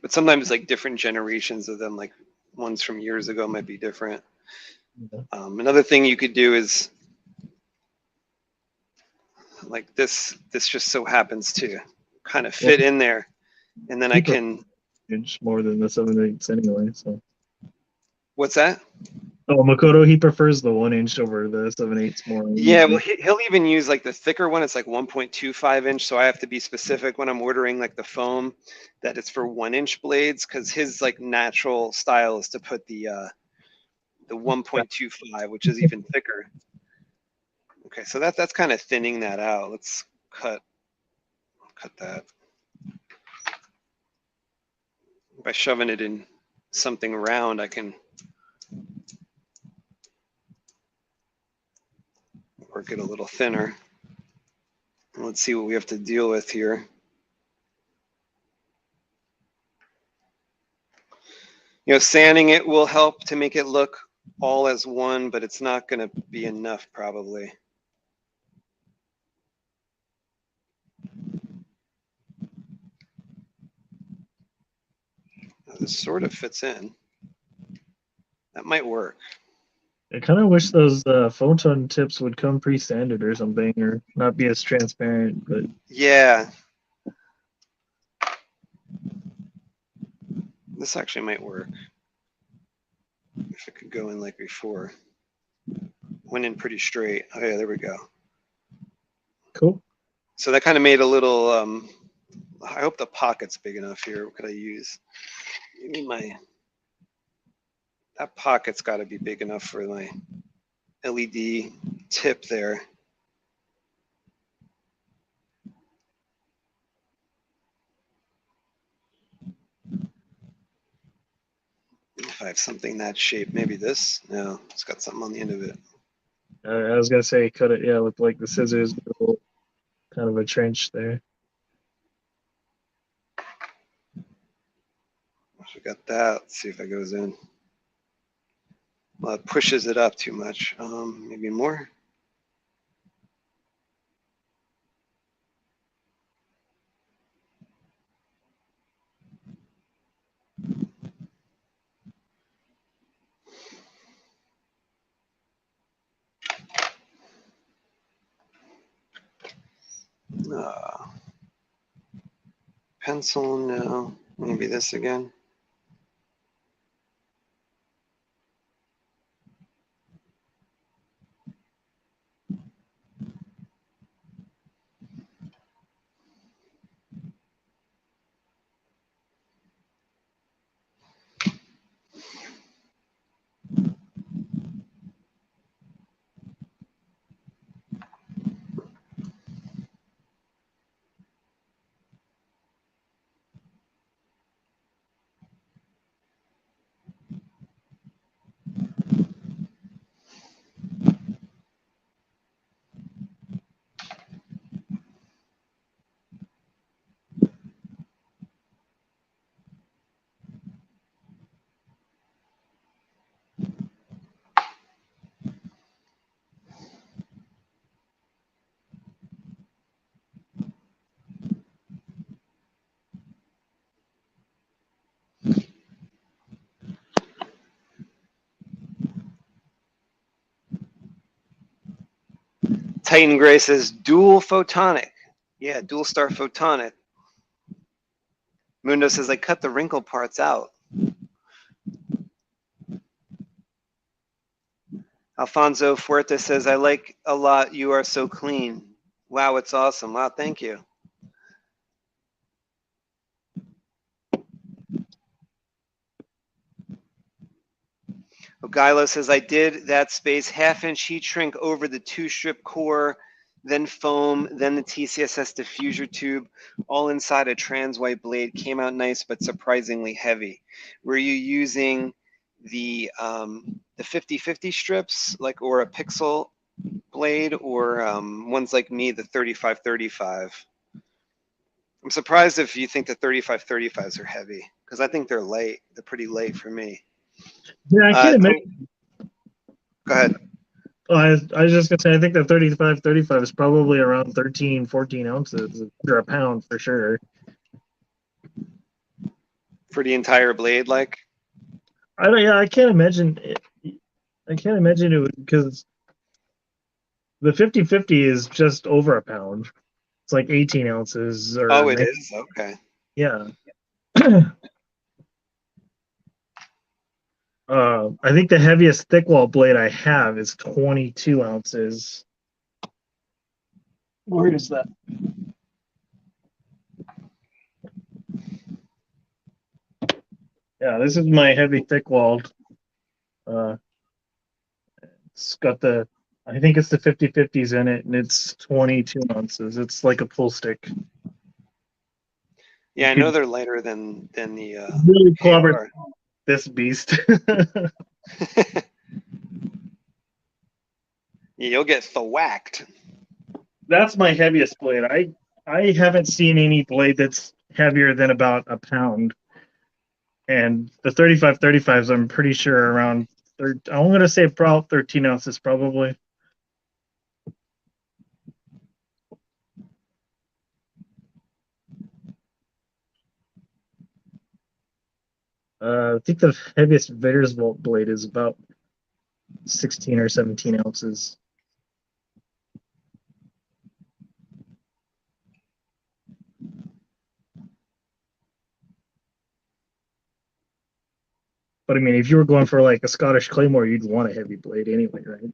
But sometimes like different generations of them, like ones from years ago might be different. Yeah. Another thing you could do is like this just so happens to kind of fit in there. And then I can, inch more than the 7/8 anyway, so. what's that? Oh, Makoto, he prefers the 1-inch over the 7/8 more. Yeah, well, he'll even use like the thicker one. It's like 1.25 inch. So I have to be specific when I'm ordering like the foam that it's for 1-inch blades, because his like natural style is to put the 1.25, which is even thicker. Okay, so that's kind of thinning that out. Let's cut that by shoving it in something round. I can work it a little thinner. Let's see what we have to deal with here. You know, sanding it will help to make it look all as one, but it's not going to be enough probably. This sort of fits in. That might work. I kind of wish those photon tips would come pre-sanded or something, or not be as transparent. But yeah, this actually might work. If it could go in like before. Went in pretty straight. Oh yeah, there we go. cool. So that kind of made a little, I hope the pocket's big enough here. What could I use? Maybe that pocket's got to be big enough for my LED tip there. If I have something that shape, maybe this. No, it's got something on the end of it. I was gonna say cut it, yeah, with like the scissors, kind of a trench there. So we got that. Let's see if it goes in. Well, it pushes it up too much. Maybe more. Pencil, no. Maybe this again. Titan Gray says dual photonic. Yeah, dual star photonic. Mundo says I cut the wrinkle parts out. Alfonso Fuerte says I like a lot. You are so clean. Wow, it's awesome. Wow, thank you. Ogilo says I did that space half-inch heat shrink over the 2-strip core, then foam, then the TCSS diffuser tube, all inside a trans white blade. Came out nice, but surprisingly heavy. Were you using the 50/50 strips, like, or a pixel blade, or ones like me, the 35/35? I'm surprised if you think the 35/35s are heavy, because I think they're light. They're pretty light for me. Yeah, I can't imagine. Go ahead. Oh, I was just gonna say I think the 35/35 is probably around 13, 14 ounces or a pound for sure. For the entire blade, like? I can't imagine it. I can't imagine it would, because the 50/50 is just over a pound. It's like 18 ounces. Or Oh, it is? Okay. Yeah. I think the heaviest thick wall blade I have is 22 ounces. Where is that? Yeah, this is my heavy thick walled. It's got the, I think it's the 50/50s in it, and it's 22 ounces. It's like a pull stick. Yeah, I know they're lighter than the Really clobbered AR. this beast. You'll get thwacked. That's my heaviest blade. I haven't seen any blade that's heavier than about a pound. And the 35/35s, I'm pretty sure around, I'm going to say about 13 ounces probably. I think the heaviest Vader's Vault blade is about 16 or 17 ounces. But I mean, if you were going for like a Scottish Claymore, you'd want a heavy blade anyway, right?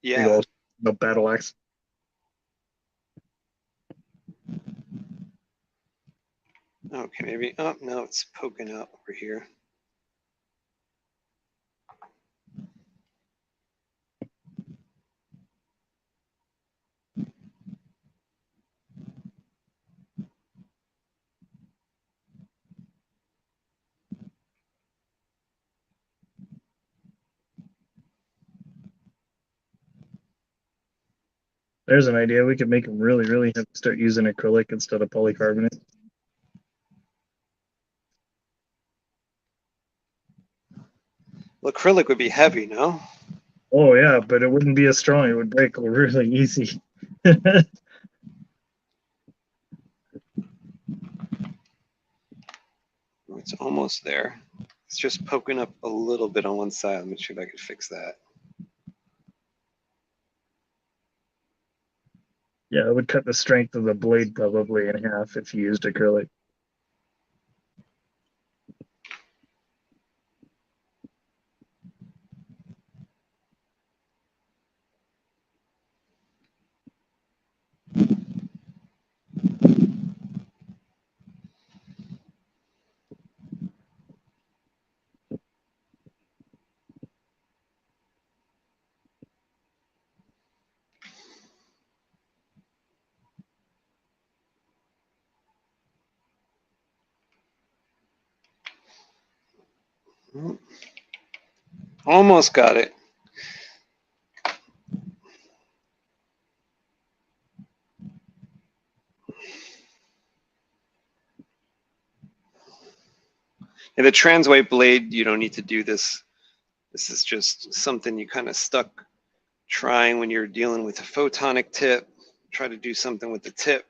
Yeah. No battle axe. Okay, maybe. Oh, no, it's poking out over here. There's an idea. We could make them really, really heavy. Start using acrylic instead of polycarbonate. Well, acrylic would be heavy, no? Oh yeah, but it wouldn't be as strong. It would break really easy. It's almost there. It's just poking up a little bit on one side. Let me see if I can fix that. Yeah, it would cut the strength of the blade probably in half if you used acrylic. Almost got it. Yeah, the transweight blade, you don't need to do this. This is just something you kind of stuck trying when you're dealing with a photonic tip. Try to do something with the tip.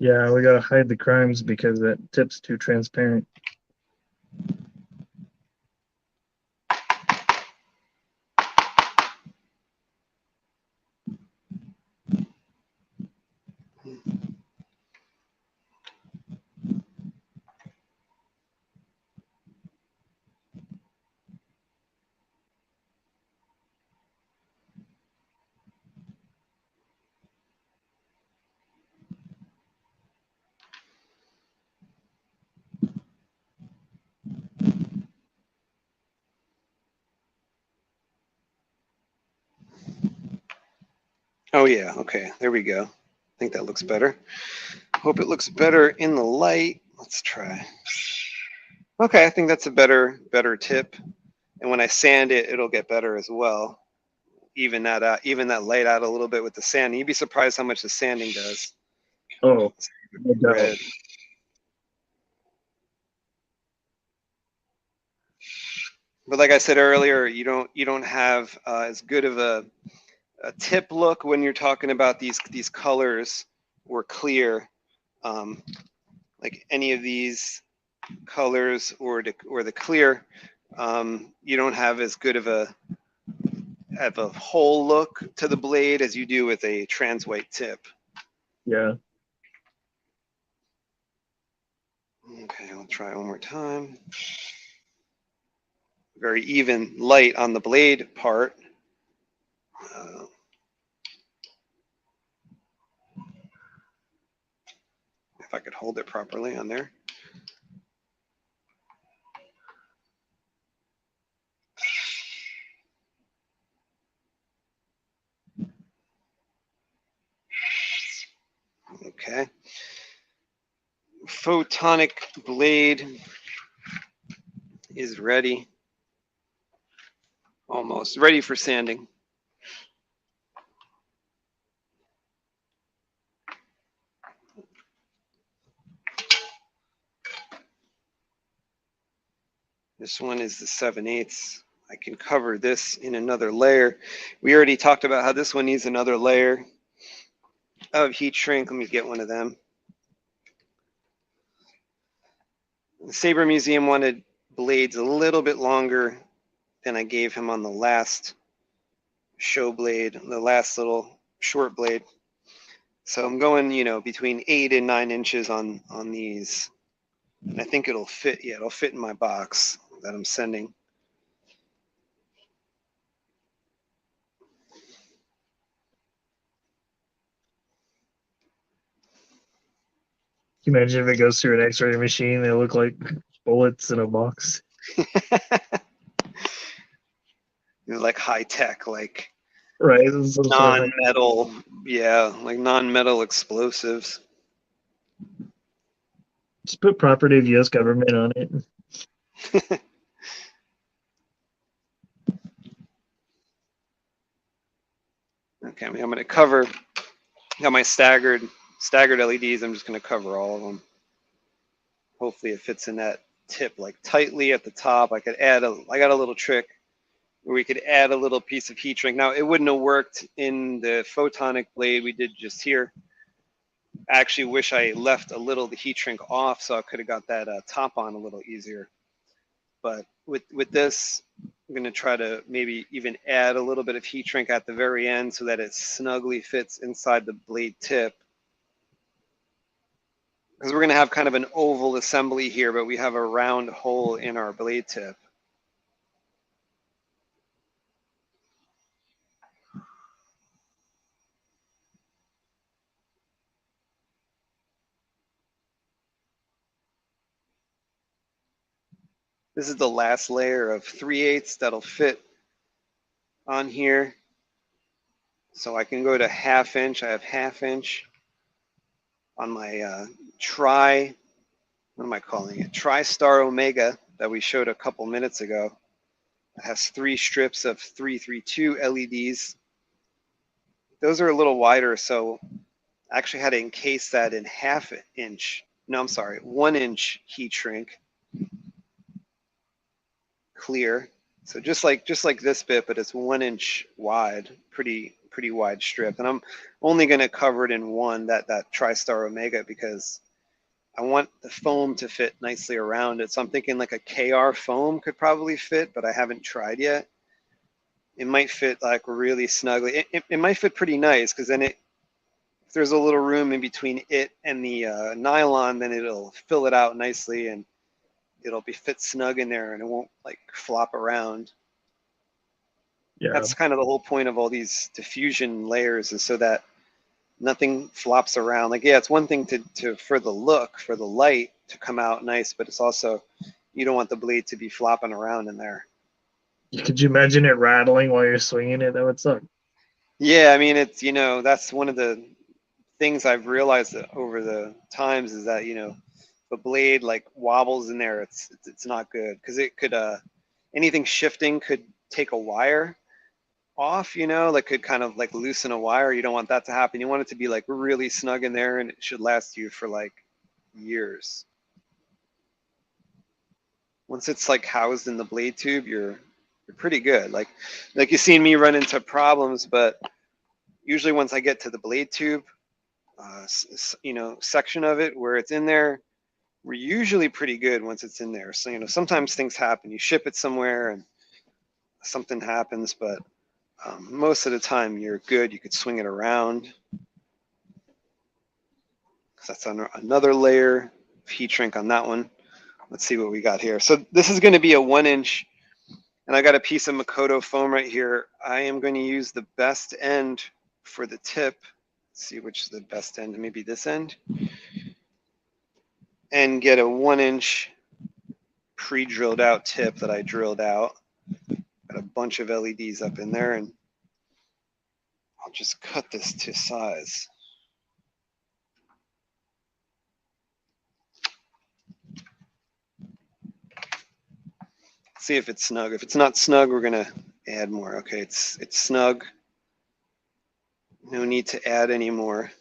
Yeah, we gotta hide the crimes because that tip's too transparent. Oh yeah, okay, there we go. I think that looks better. Hope it looks better in the light. Let's try. Okay, I think that's a better tip. And when I sand it, it'll get better as well. Even that light out a little bit with the sanding. You'd be surprised how much the sanding does. Oh, no doubt. Red. But like I said earlier, you don't have as good of a tip look when you're talking about these colors or clear, like any of these colors or the clear. You don't have as good of a whole look to the blade as you do with a trans white tip. Yeah. Okay, I'll try one more time. Very even light on the blade part. If I could hold it properly on there. Okay. Photonic blade is ready. Almost ready for sanding. This one is the 7/8. I can cover this in another layer. We already talked about how this one needs another layer of heat shrink. Let me get one of them. The Saber Museum wanted blades a little bit longer than I gave him on the last show blade, the last little short blade. So I'm going, between 8 and 9 inches on these. And I think it'll fit. Yeah, it'll fit in my box that I'm sending. Can you imagine if it goes through an X-ray machine? They look like bullets in a box. Like high tech, like Right. non-metal, yeah, like non-metal explosives. Just put property of U.S. government on it. Okay, I'm going to cover. Got my staggered LEDs. I'm just going to cover all of them. Hopefully, it fits in that tip like tightly at the top. I got a little trick where we could add a little piece of heat shrink. Now, it wouldn't have worked in the photonic blade we did just here. I actually wish I left a little of the heat shrink off so I could have got that top on a little easier. But with this, I'm going to try to maybe even add a little bit of heat shrink at the very end so that it snugly fits inside the blade tip. Because we're going to have kind of an oval assembly here, but we have a round hole in our blade tip. This is the last layer of 3/8 that'll fit on here. So I can go to 1/2 inch. I have 1/2 inch on my what am I calling it? TriStar Omega that we showed a couple minutes ago. It has 3 strips of 332 LEDs. Those are a little wider, so I actually had to encase that in 1/2 inch. No, I'm sorry, 1 inch heat shrink. Clear. So just like this bit, but it's 1 inch wide, pretty wide strip. And I'm only going to cover it in one, that TriStar Omega, because I want the foam to fit nicely around it. So I'm thinking like a KR foam could probably fit, but I haven't tried yet. It might fit like really snugly. It might fit pretty nice, because then if there's a little room in between it and the nylon, then it'll fill it out nicely and it'll be fit snug in there and it won't like flop around. Yeah. That's kind of the whole point of all these diffusion layers, is so that nothing flops around. Like, yeah, it's one thing to for the look, for the light to come out nice, but it's also, you don't want the blade to be flopping around in there. Could you imagine it rattling while you're swinging it? That would suck. Yeah, I mean, it's, you know, that's one of the things I've realized that over the times is that, you know, the blade like wobbles in there, it's not good because it could anything shifting could take a wire off, you know, like could kind of like loosen a wire. You don't want that to happen. You want it to be like really snug in there, and it should last you for like years. Once it's like housed in the blade tube, you're pretty good. Like you've seen me run into problems, but usually once I get to the blade tube, you know, section of it where it's in there, we're usually pretty good once it's in there. So, you know, sometimes things happen. You ship it somewhere and something happens, but most of the time you're good. You could swing it around. That's another layer of heat shrink on that one. Let's see what we got here. So this is going to be a 1-inch, and I got a piece of Makoto foam right here. I am going to use the best end for the tip. Let's see which is the best end, maybe this end, and get a 1-inch pre-drilled out tip that I drilled out. Got a bunch of LEDs up in there, and I'll just cut this to size. See if it's snug. If it's not snug, we're gonna add more. Okay, it's snug. No need to add any more.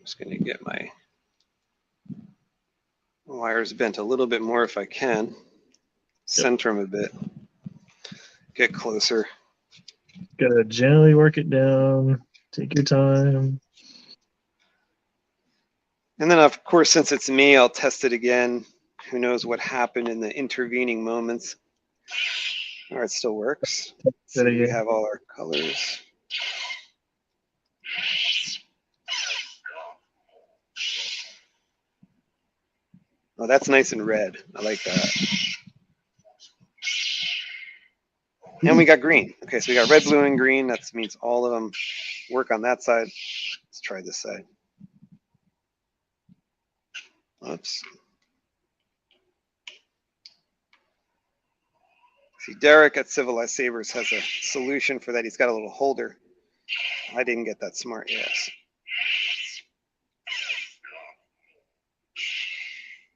Just gonna get my wires bent a little bit more if I can. Center them a bit. Get closer. Gotta gently work it down. Take your time. And then, of course, since it's me, I'll test it again. Who knows what happened in the intervening moments. All right, it still works. So we have all our colors. Oh, that's nice and red. I like that. And we got green. Okay, so we got red, blue, and green. That means all of them work on that side. Let's try this side. Oops. See, Derek at Civilized Sabers has a solution for that. He's got a little holder. I didn't get that smart, yes.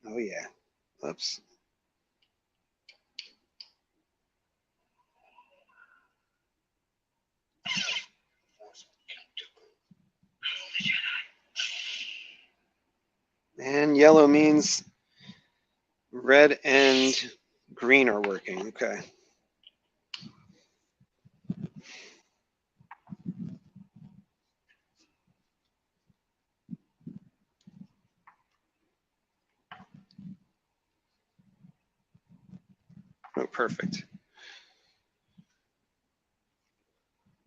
Oh, yeah. Oops. And yellow means red and green are working. Okay. Oh, perfect.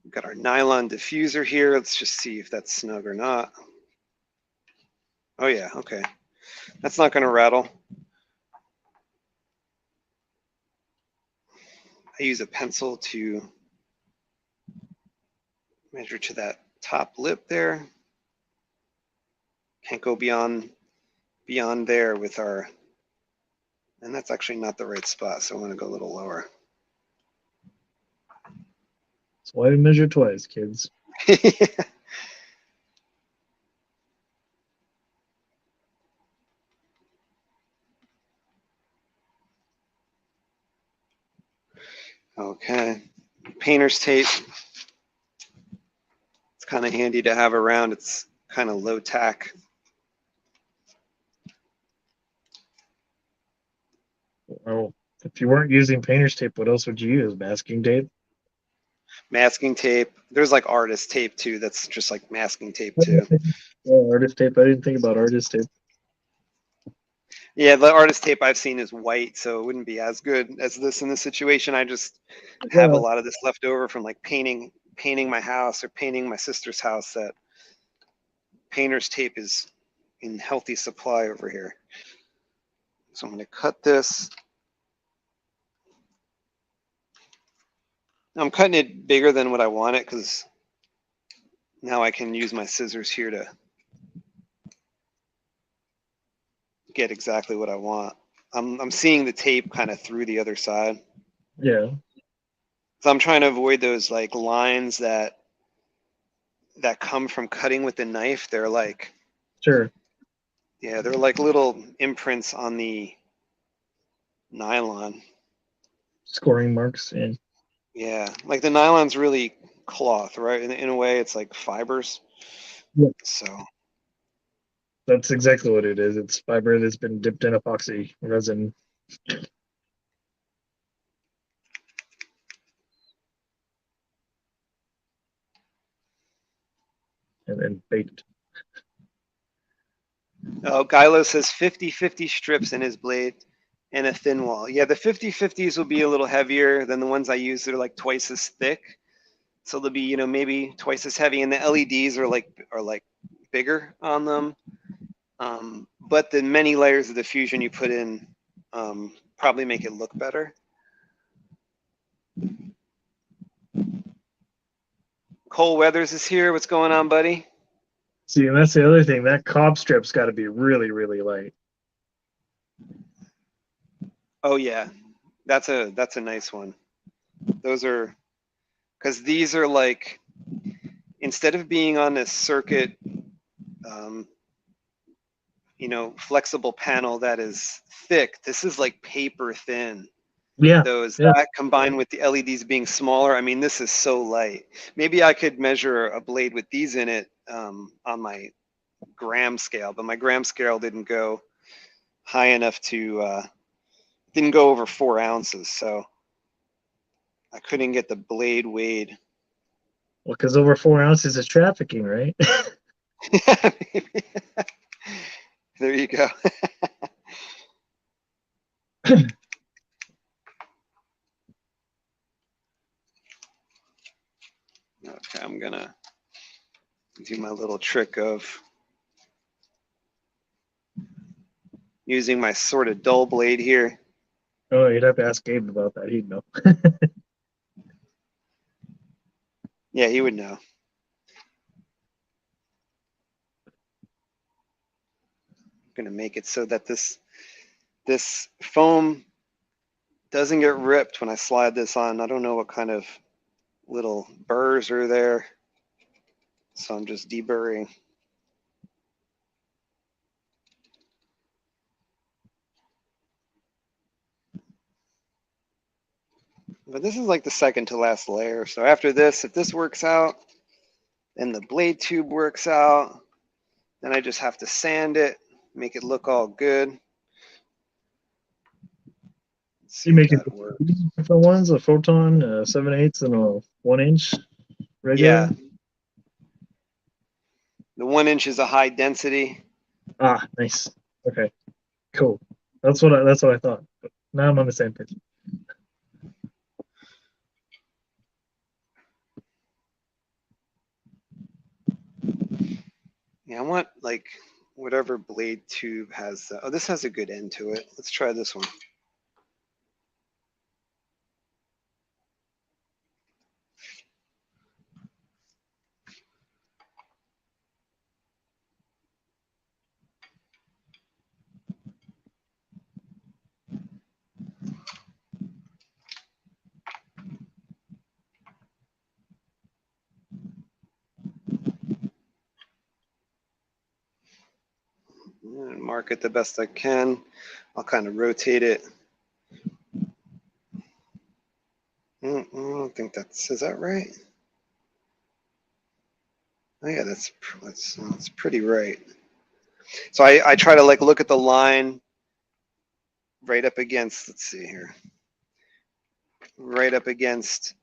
We've got our nylon diffuser here. Let's just see if that's snug or not. Oh, yeah. Okay. That's not going to rattle. I use a pencil to measure to that top lip there. Can't go beyond there with our, and that's actually not the right spot, so I want to go a little lower. That's why we measure twice, kids. Okay, painter's tape. It's kind of handy to have around. It's kind of low tack. Well, if you weren't using painter's tape, what else would you use? Masking tape? Masking tape. There's like artist tape too. That's just like masking tape too. Oh, artist tape. I didn't think about artist tape. Yeah, the artist tape I've seen is white, so it wouldn't be as good as this in this situation. I just have a lot of this left over from like painting my house or painting my sister's house. That painter's tape is in healthy supply over here. So I'm going to cut this. I'm cutting it bigger than what I want it because now I can use my scissors here to get exactly what I want. I'm seeing the tape kind of through the other side. Yeah. So I'm trying to avoid those like lines that come from cutting with the knife. They're like, Sure. yeah, they're like little imprints on the nylon. Scoring marks and Yeah, like the nylon's really cloth, right? In a way, it's like fibers. yeah, So that's exactly what it is. It's fiber that's been dipped in epoxy resin. And then baked. oh, Gilo says 50-50 strips in his blade and a thin wall. Yeah, the 50-50s will be a little heavier than the ones I use that are like twice as thick. So they'll be, you know, maybe twice as heavy, and the LEDs are like bigger on them. But the many layers of diffusion you put in probably make it look better. Cole Weathers is here. What's going on, buddy? See, and that's the other thing. That cob strip's got to be really, really light. Oh yeah, that's a nice one. Those are because these are like, instead of being on this circuit, you know, flexible panel that is thick, this is like paper thin. Yeah. That combined with the LEDs being smaller, I mean, this is so light. Maybe I could measure a blade with these in it on my gram scale, but my gram scale didn't go high enough to, didn't go over 4 ounces, so I couldn't get the blade weighed. Well, because over 4 ounces is trafficking, right? There you go. Okay, I'm gonna do my little trick of using my sort of dull blade here. Oh, you'd have to ask Gabe about that. He'd know. Yeah, he would know. I'm gonna make it so that this foam doesn't get ripped when I slide this on. I don't know what kind of little burrs are there, so I'm just deburring. But this is like the second to last layer. So after this, if this works out, and the blade tube works out, then I just have to sand it, make it look all good. Let's see You make if it that works. different ones, a photon, 7/8, and a 1 inch regular. Yeah. The 1 inch is a high density. Ah, nice. Okay, cool. That's what I thought. But now I'm on the same page. Yeah, I want like whatever blade tube has. Oh, this has a good end to it. Let's try this one. And mark it the best I can. I'll kind of rotate it. I don't think is that right? Oh yeah, that's pretty right. So I try to like look at the line right up against, let's see here, right up against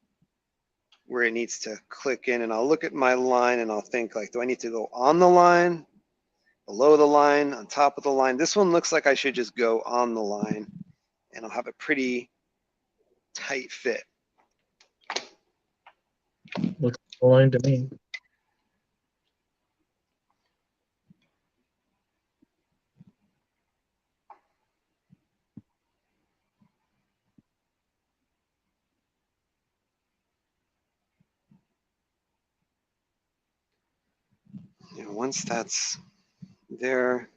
where it needs to click in, and I'll look at my line and I'll think like, do I need to go on the line, below the line, on top of the line? This one looks like I should just go on the line, and I'll have a pretty tight fit. Looks aligned to me. And once that's there,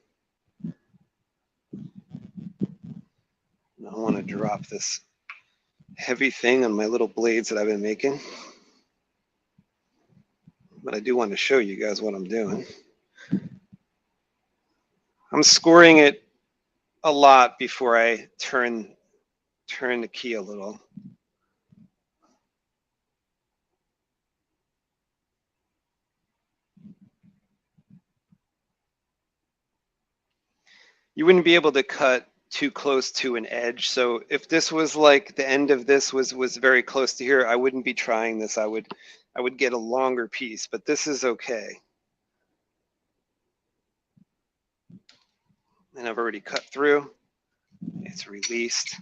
I want to drop this heavy thing on my little blades that I've been making. But I do want to show you guys what I'm doing. I'm scoring it a lot before I turn the key a little. You wouldn't be able to cut too close to an edge. So if this was like the end of this was very close to here, I wouldn't be trying this. I would get a longer piece, but this is okay. And I've already cut through. It's released.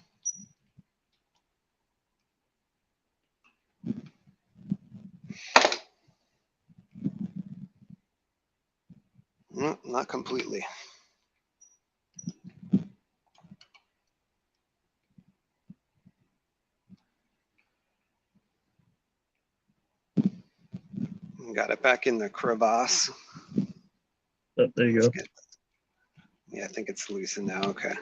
No, not completely. Got it back in the crevasse. Oh, there you go. Yeah, I think it's loosened now. Okay.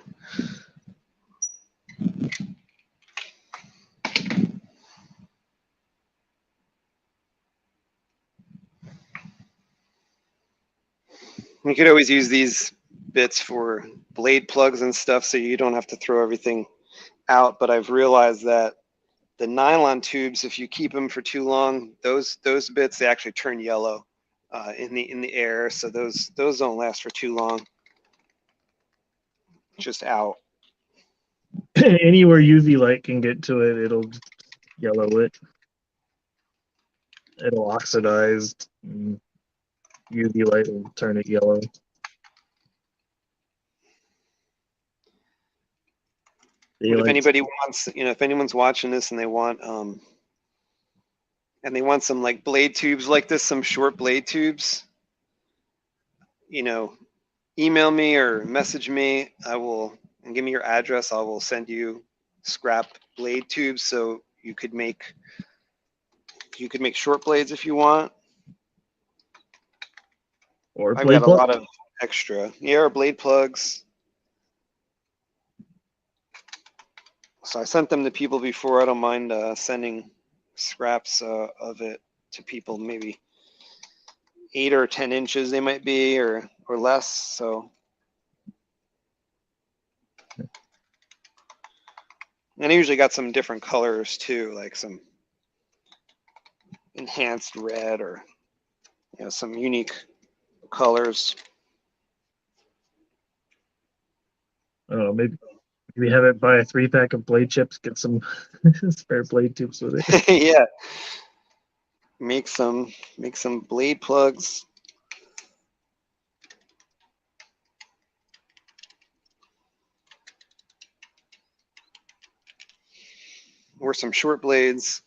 You could always use these bits for blade plugs and stuff, so you don't have to throw everything out. But I've realized that the nylon tubes, if you keep them for too long, those bits, they actually turn yellow in the air. So those don't last for too long. Just out. Anywhere UV light can get to it, it'll yellow it. It'll oxidize. UV light will turn it yellow. But if anybody wants, if anyone's watching this and they want some like blade tubes like this, some short blade tubes, email me or message me. And give me your address. I will send you scrap blade tubes so you could make short blades if you want. Or I've got a lot of extra. Yeah, or blade plugs. So I sent them to people before. I don't mind sending scraps of it to people, maybe 8 or 10 inches they might be, or less. So, and I usually got some different colors too, like some enhanced red or some unique colors. Oh, maybe we have it, buy a 3-pack of blade chips, get some spare blade tubes with it. Yeah. Make some blade plugs. Or some short blades.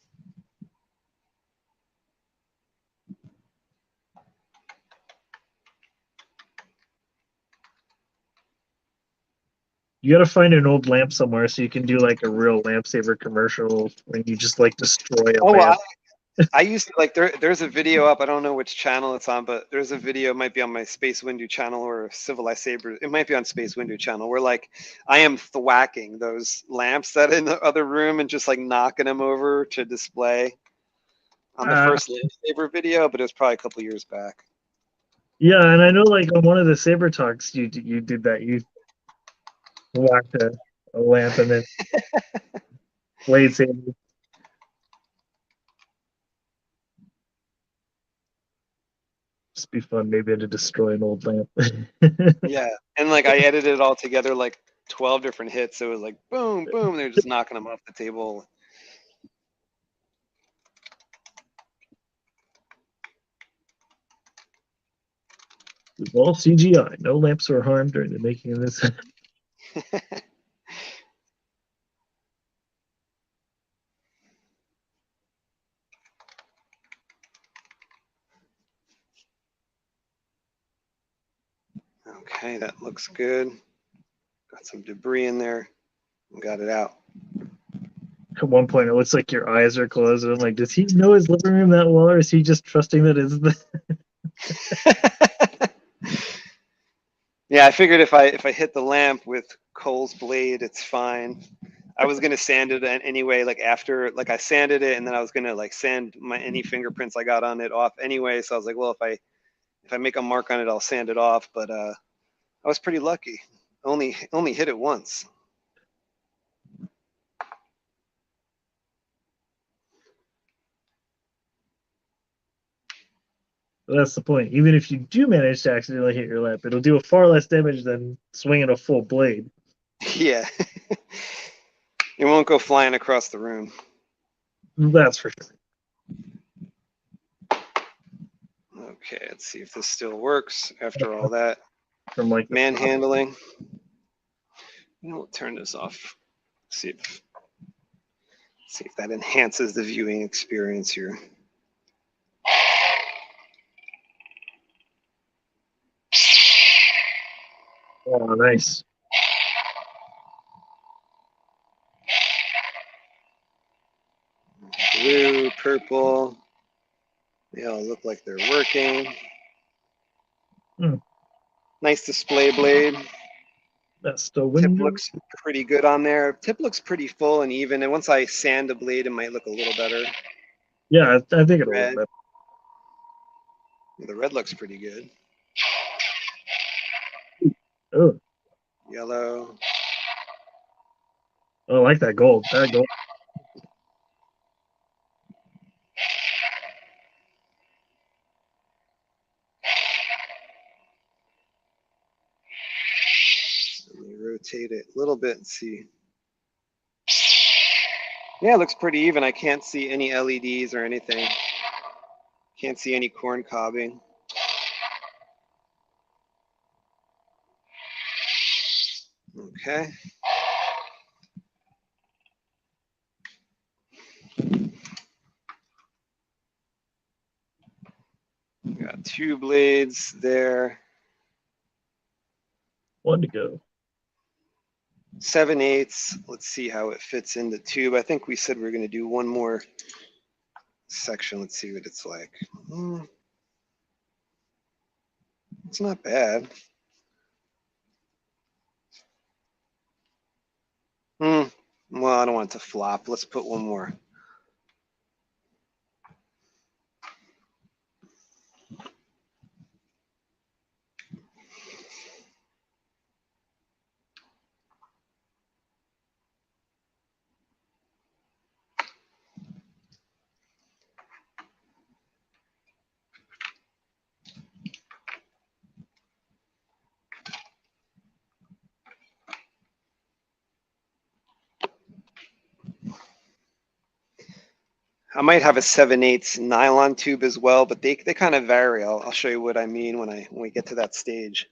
You got to find an old lamp somewhere so you can do like a real Lightsaber commercial when you just like destroy a lamp. I used to like there's a video up. I don't know which channel it's on, but there's a video. It might be on my SpaceWindu channel or Civilized Sabers. It might be on SpaceWindu channel where like I am thwacking those lamps that in the other room and just like knocking them over to display on the first Lightsaber video, but it was probably a couple years back. Yeah, and I know like on one of the Saber Talks you did that. You whacked a lamp and then Lightsaber. Just be fun maybe to destroy an old lamp. Yeah, and like I edited it all together like 12 different hits. So it was like boom, boom. They're just knocking them off the table. It was all CGI. No lamps were harmed during the making of this. Okay, that looks good. Got some debris in there. Got it out. At one point, it looks like your eyes are closed. And I'm like, does he know his living room that well, or is he just trusting that it's the? Yeah, I figured if I hit the lamp with Cole's blade, it's fine. I was gonna sand it anyway, like after, like I sanded it, and then I was gonna like sand any fingerprints I got on it off anyway. So I was like, well, if I make a mark on it, I'll sand it off. But I was pretty lucky. Only hit it once. That's the point. Even if you do manage to accidentally hit your lamp, it'll do a far less damage than swinging a full blade. Yeah, it won't go flying across the room. That's for sure. Okay, let's see if this still works after all that From like manhandling. We'll turn this off. See if that enhances the viewing experience here. Oh, nice. Blue, purple. They all look like they're working. Nice display blade. That's the Tip window. looks pretty good on there. Tip looks pretty full and even. And once I sand the blade, it might look a little better. Yeah, I think it'll Red. look The red looks pretty good. better. Oh, Yellow. I like that gold. That gold. Let me rotate it a little bit and see. Yeah, it looks pretty even. I can't see any LEDs or anything. Can't see any corn cobbing. Okay. Got two blades there. One to go. 7/8. Let's see how it fits in the tube. I think we said we are going to do one more section. Let's see what it's like. It's not bad. Well, I don't want it to flop. Let's put one more. I might have a 7/8 nylon tube as well, but they kind of vary. I'll show you what I mean when we get to that stage.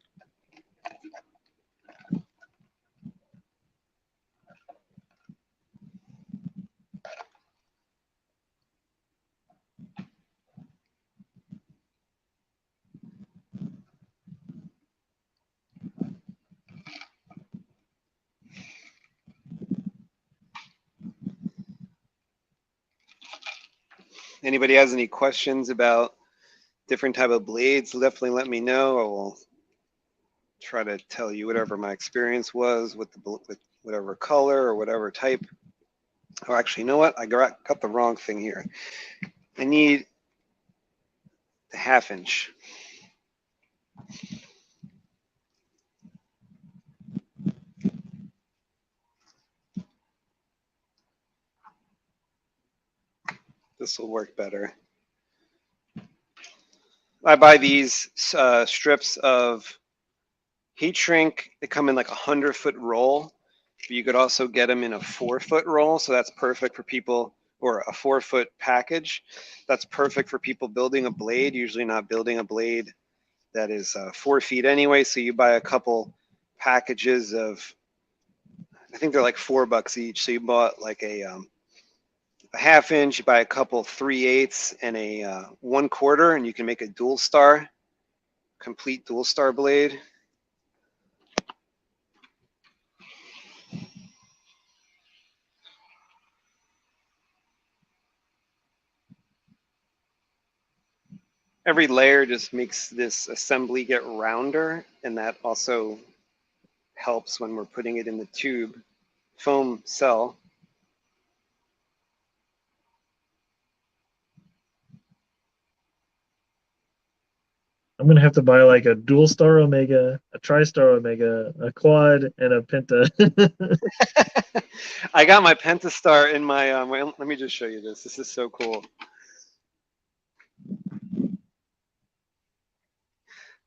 Anybody has any questions about different type of blades, definitely let me know. I will try to tell you whatever my experience was with whatever color or whatever type. Oh, actually, you know what? I got the wrong thing here. I need the 1/2 inch. This will work better. I buy these strips of heat shrink. They come in like 100-foot roll. But you could also get them in a 4-foot roll. So that's perfect for people, or a 4-foot package. That's perfect for people building a blade, usually not building a blade that is 4 feet anyway. So you buy a couple packages of, I think they're like $4 each. So you bought like a 1/2 inch, you buy a couple 3/8 and a 1/4, and you can make a dual star, complete dual star blade. every layer just makes this assembly get rounder, and that also helps when we're putting it in the tube foam cell. I'm gonna have to buy like a dual star Omega, a tri-star Omega, a quad, and a penta. I got my Pentastar in my, let me just show you this. This is so cool.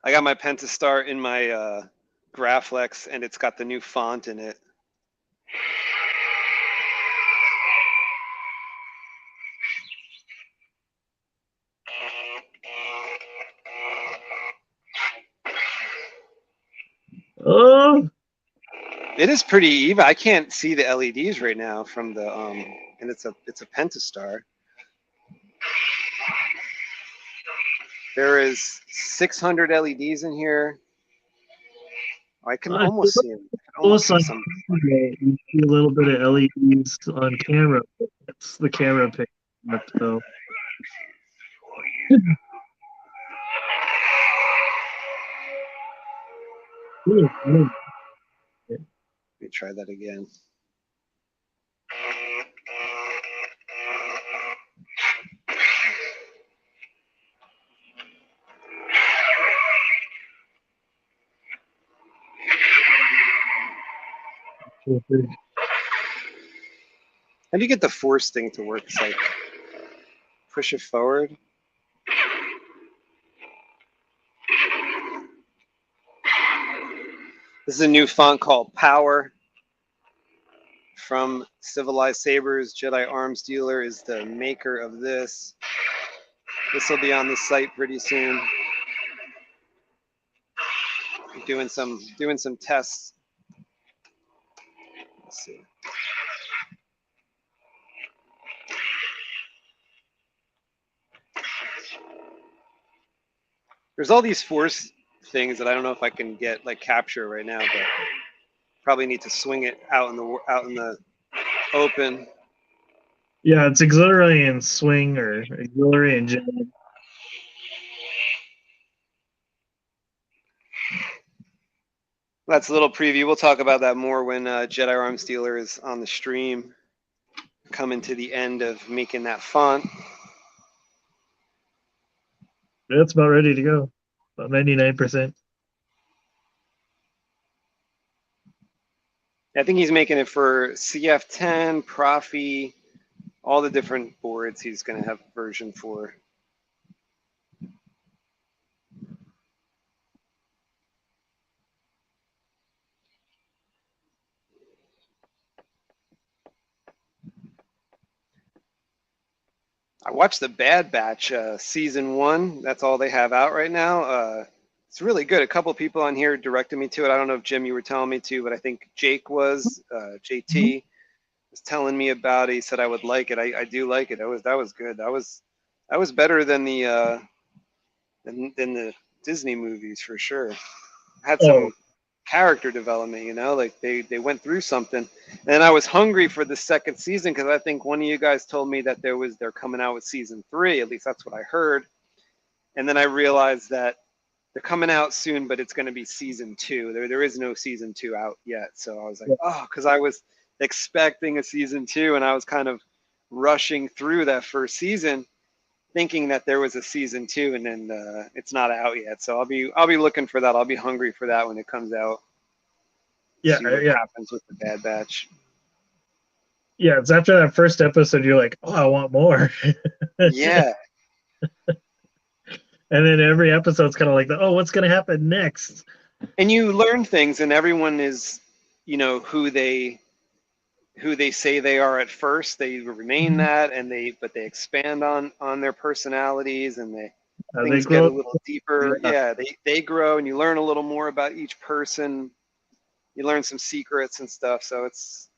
I got my Pentastar in my Graflex, and it's got the new font in it. Oh, It is pretty even. I can't see the LEDs right now from the and it's a Pentastar. There is 600 LEDs in here. I can almost see them. I can almost see some. You see a little bit of LEDs on camera. That's the camera picking up, though. Let me try that again. How do you get the force thing to work? It's like push it forward. This is a new font called Power from Civilized Sabers. Jedi Arms Dealer is the maker of this. This will be on the site pretty soon. Doing some tests. Let's see. There's all these force things that I don't know if I can get like capture right now, but probably need to swing it out in the open. Yeah, it's auxiliary and swing or auxiliary and jab. That's a little preview. We'll talk about that more when Jedi Arms Dealer is on the stream, coming to the end of making that font. Yeah, it's about ready to go. About 99%. I think he's making it for CF10, Profi, all the different boards he's going to have a version for. I watched the Bad Batch season 1. That's all they have out right now. It's really good. A couple people on here directed me to it. I don't know if Jim, you were telling me to, but I think Jake was, JT was telling me about it. He said I would like it. I do like it. That was good. That was better than the than the Disney movies for sure. Had some character development, you know, like they went through something. And I was hungry for the second season because I think one of you guys told me that they're coming out with season 3. At least that's what I heard. And then I realized that they're coming out soon, but it's going to be season 2. There is no season 2 out yet. So I was like, oh, because I was expecting a season 2, and I was kind of rushing through that first season, thinking that there was a season 2, and then it's not out yet. So I'll be looking for that. I'll be hungry for that when it comes out. Yeah, see what happens with the Bad Batch. Yeah, it's after that first episode, you're like, oh, I want more. Yeah. And then every episode's kind of like, oh, what's going to happen next? And you learn things, and everyone is, you know, who they say they are at first. They remain that, and they expand on their personalities, and things get a little deeper. Yeah, they grow, and you learn a little more about each person. You learn some secrets and stuff. So it's,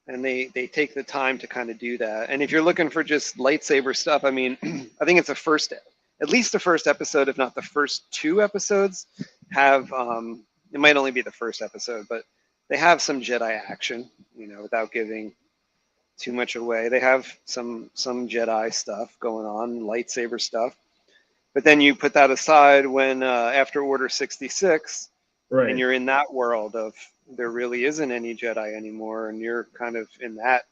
and they take the time to kind of do that. And if you're looking for just lightsaber stuff, I mean, I think it's at least the first episode, if not the first 2 episodes, have it might only be the first episode, but they have some Jedi action, you know, without giving too much away. They have some Jedi stuff going on, lightsaber stuff. But then you put that aside when after Order 66, Right. and you're in that world of there really isn't any Jedi anymore, and you're kind of in that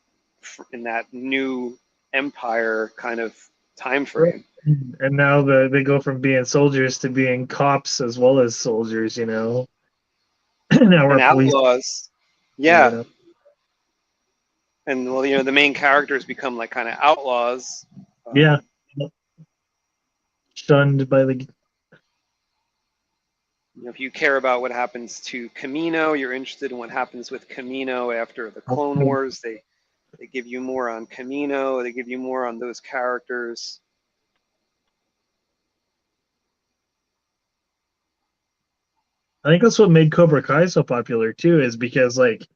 new Empire kind of time frame. And now they go from being soldiers to being cops as well as soldiers, you know. Now we're And police, outlaws. Yeah. you know. And well, you know, the main characters become like kind of outlaws. Yeah. Shunned by the. You know, if you care about what happens to Kamino, you're interested in what happens with Kamino after the Clone Wars. They give you more on Kamino. They give you more on those characters. I think that's what made Cobra Kai so popular too, is because like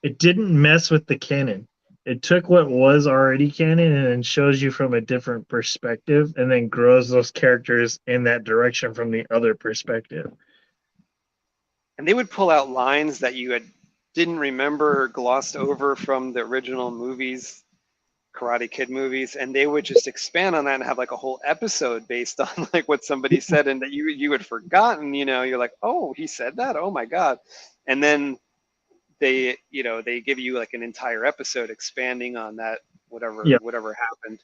it didn't mess with the canon. It took what was already canon and then shows you from a different perspective, and then grows those characters in that direction from the other perspective. And they would pull out lines that you didn't remember or glossed over from the original movies, Karate Kid movies, and they would just expand on that and have like a whole episode based on like what somebody said and that you had forgotten. You know, you're like, oh, he said that, oh my god. And then they give you like an entire episode expanding on that, whatever happened,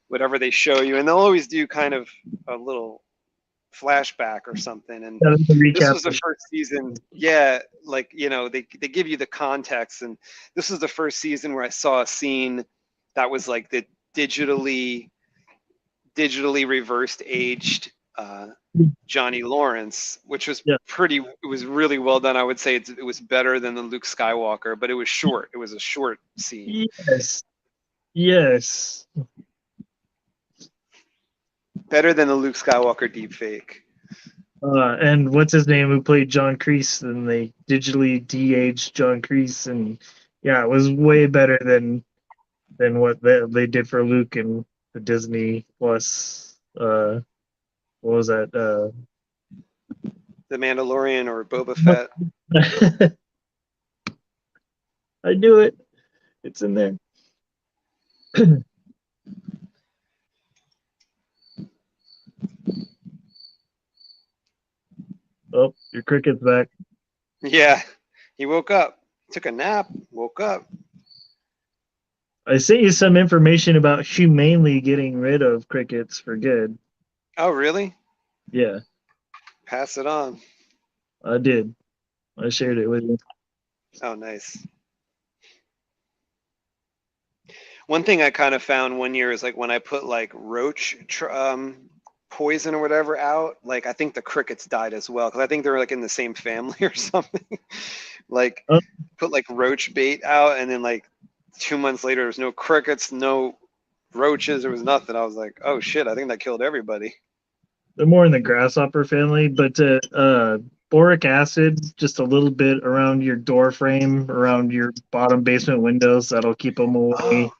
whatever they show you, and they'll always do kind of a little flashback or something. And this was the first season, like, you know, they give you the context, and this was the first season where I saw a scene that was like the digitally reversed aged Johnny Lawrence, which was it was really well done. I would say it was better than the Luke Skywalker, but it was short. It was a short scene. Yes. Better than the Luke Skywalker deepfake. And what's his name who played John Kreese, and they digitally de-aged John Kreese, and yeah, it was way better than what they did for Luke in the Disney Plus. What was that? The Mandalorian or Boba Fett. I knew it. It's in there. Oh, your cricket's back. Yeah, he woke up. Took a nap, woke up. I sent you some information about humanely getting rid of crickets for good. Oh, really? Yeah. Pass it on. I did. I shared it with you. Oh, nice. One thing I kind of found one year is like when I put like roach poison or whatever out, like I think the crickets died as well, because I think they're like in the same family or something. Like put like roach bait out, and then like 2 months later there's no crickets, no roaches, there was nothing. I was like, oh shit, I think that killed everybody. They're more in the grasshopper family, but boric acid, just a little bit around your door frame, around your bottom basement windows, that'll keep them away. Oh.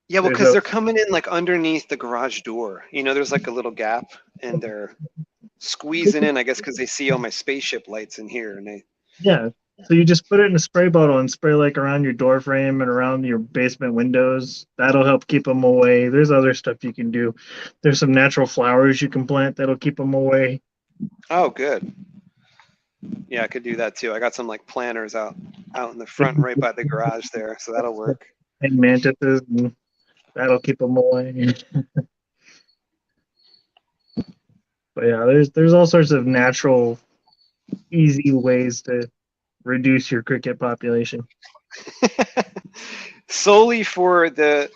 Yeah, well, because they're coming in like underneath the garage door. You know, there's like a little gap, and they're squeezing in, I guess, because they see all my spaceship lights in here, and they. Yeah, so you just put it in a spray bottle and spray like around your door frame and around your basement windows. That'll help keep them away. There's other stuff you can do. There's some natural flowers you can plant that'll keep them away. Oh, good. Yeah, I could do that too. I got some like planters out in the front, right by the garage there, so that'll work. And mantises, and that'll keep them away. But yeah, there's all sorts of natural, easy ways to reduce your cricket population. Solely for the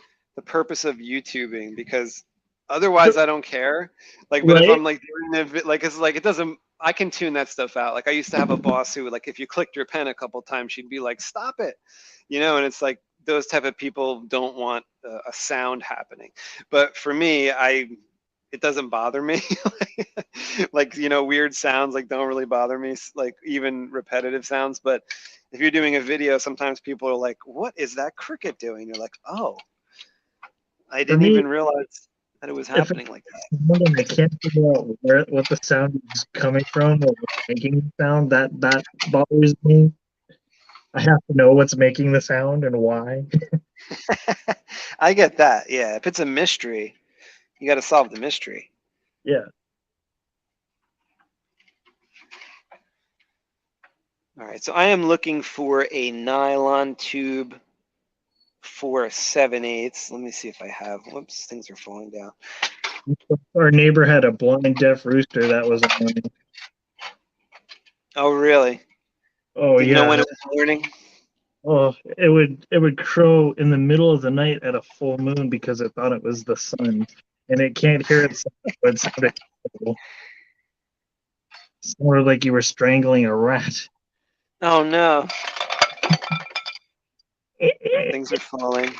purpose of YouTubing, because otherwise I don't care. Like, but if I'm like doing a like, it's like it doesn't. I can tune that stuff out. Like I used to have a boss who, like, if you clicked your pen a couple times, she'd be like, "Stop it," you know. And it's like those type of people don't want a sound happening. But for me, it doesn't bother me. Like, you know, weird sounds like don't really bother me, like even repetitive sounds. But if you're doing a video, sometimes people are like, "What is that cricket doing?" You're like, "Oh, I didn't even realize that it was happening like that." I can't figure out what the sound is coming from or what's making the sound. That bothers me. I have to know what's making the sound and why. I get that. Yeah, if it's a mystery, you got to solve the mystery. Yeah. All right, so I am looking for a nylon tube for 7/8. Let me see if I have. Whoops, things are falling down. Our neighbor had a blind deaf rooster that was annoying. Oh, really? Oh Didn't know when yeah. it was morning. Oh, it would crow in the middle of the night at a full moon because it thought it was the sun, and it can't hear itself. It sounded horrible. It sounded like you were strangling a rat. Oh no, things are falling.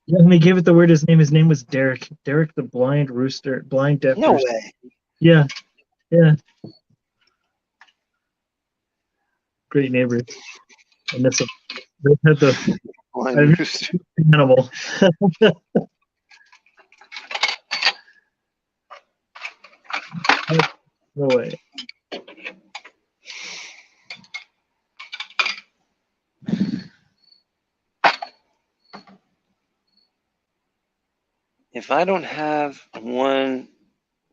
Yeah, and they gave it the weirdest name. His name was Derek. Derek the blind rooster, blind deaf No rooster. way. Yeah, yeah. Great neighbors. And this they had the Blind rooster. animal. No way. If I don't have one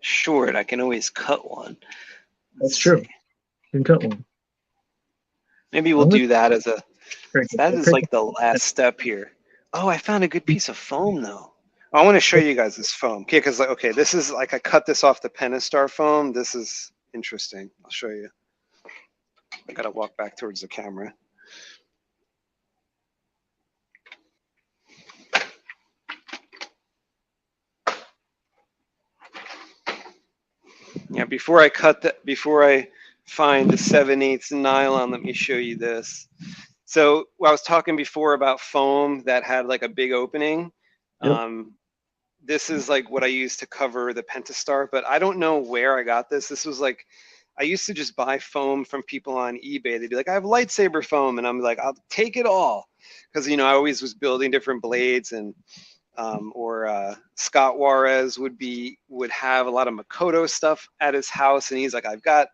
short, I can always cut one. That's true. You can cut one. Maybe we'll do that as a. Cricket. That is like the last step here. Oh, I found a good piece of foam though. I want to show you guys this foam. Okay, because like, okay, this is like I cut this off the Pentastar foam. This is interesting. I'll show you. I gotta walk back towards the camera. Yeah, before I cut that, before I find the 7/8 nylon, let me show you this. So I was talking before about foam that had like a big opening. Yep. This is like what I used to cover the Pentastar, but I don't know where I got this. This was like, I used to just buy foam from people on eBay. They'd be like, I have lightsaber foam. And I'm like, I'll take it all. Because, you know, I always was building different blades and, Scott Juarez would have a lot of Makoto stuff at his house. And he's like, I've got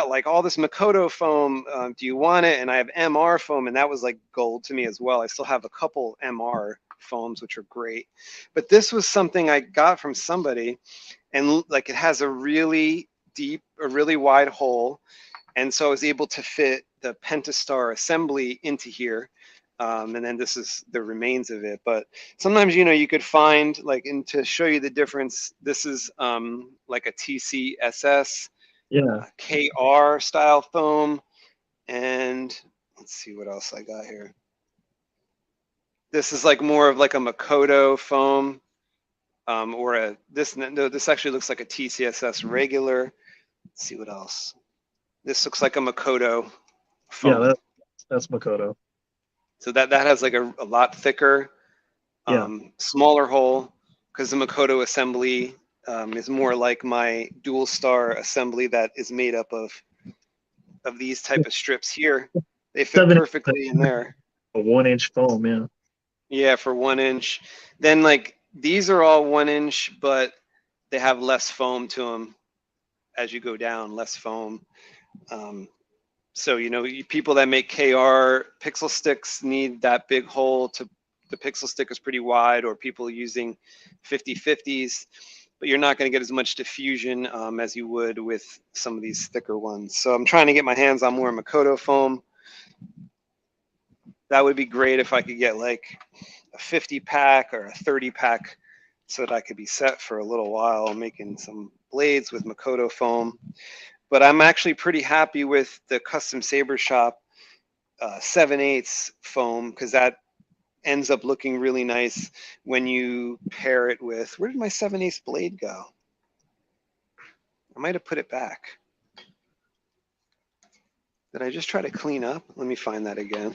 like all this Makoto foam. Do you want it? And I have MR foam. And that was like gold to me as well. I still have a couple MR foams, which are great. But this was something I got from somebody, and like it has a really deep, a really wide hole. And so I was able to fit the Pentastar assembly into here. And then this is the remains of it. But sometimes, you know, you could find like, and to show you the difference, this is like a TCSS Yeah. KR style foam. And let's see what else I got here. This is like more of like a Makoto foam, or a this actually looks like a TCSS regular. Let's see what else. This looks like a Makoto foam. Yeah, that's Makoto. So that has like a lot thicker, smaller hole, because the Makoto assembly is more like my dual star assembly that is made up of these type of strips here. They fit perfectly in there. A 1-inch foam, yeah. Yeah, for 1 inch. Then like these are all 1 inch, but they have less foam to them as you go down, less foam. So, you know, people that make KR pixel sticks need that big hole to, the pixel stick is pretty wide, or people using 50/50s, but you're not going to get as much diffusion as you would with some of these thicker ones. So I'm trying to get my hands on more Makoto foam. That would be great if I could get like a 50 pack or a 30 pack so that I could be set for a little while making some blades with Makoto foam. But I'm actually pretty happy with the Custom Saber Shop 7/8 foam, because that ends up looking really nice when you pair it with, where did my 7/8 blade go? I might have put it back. Did I just try to clean up? Let me find that again.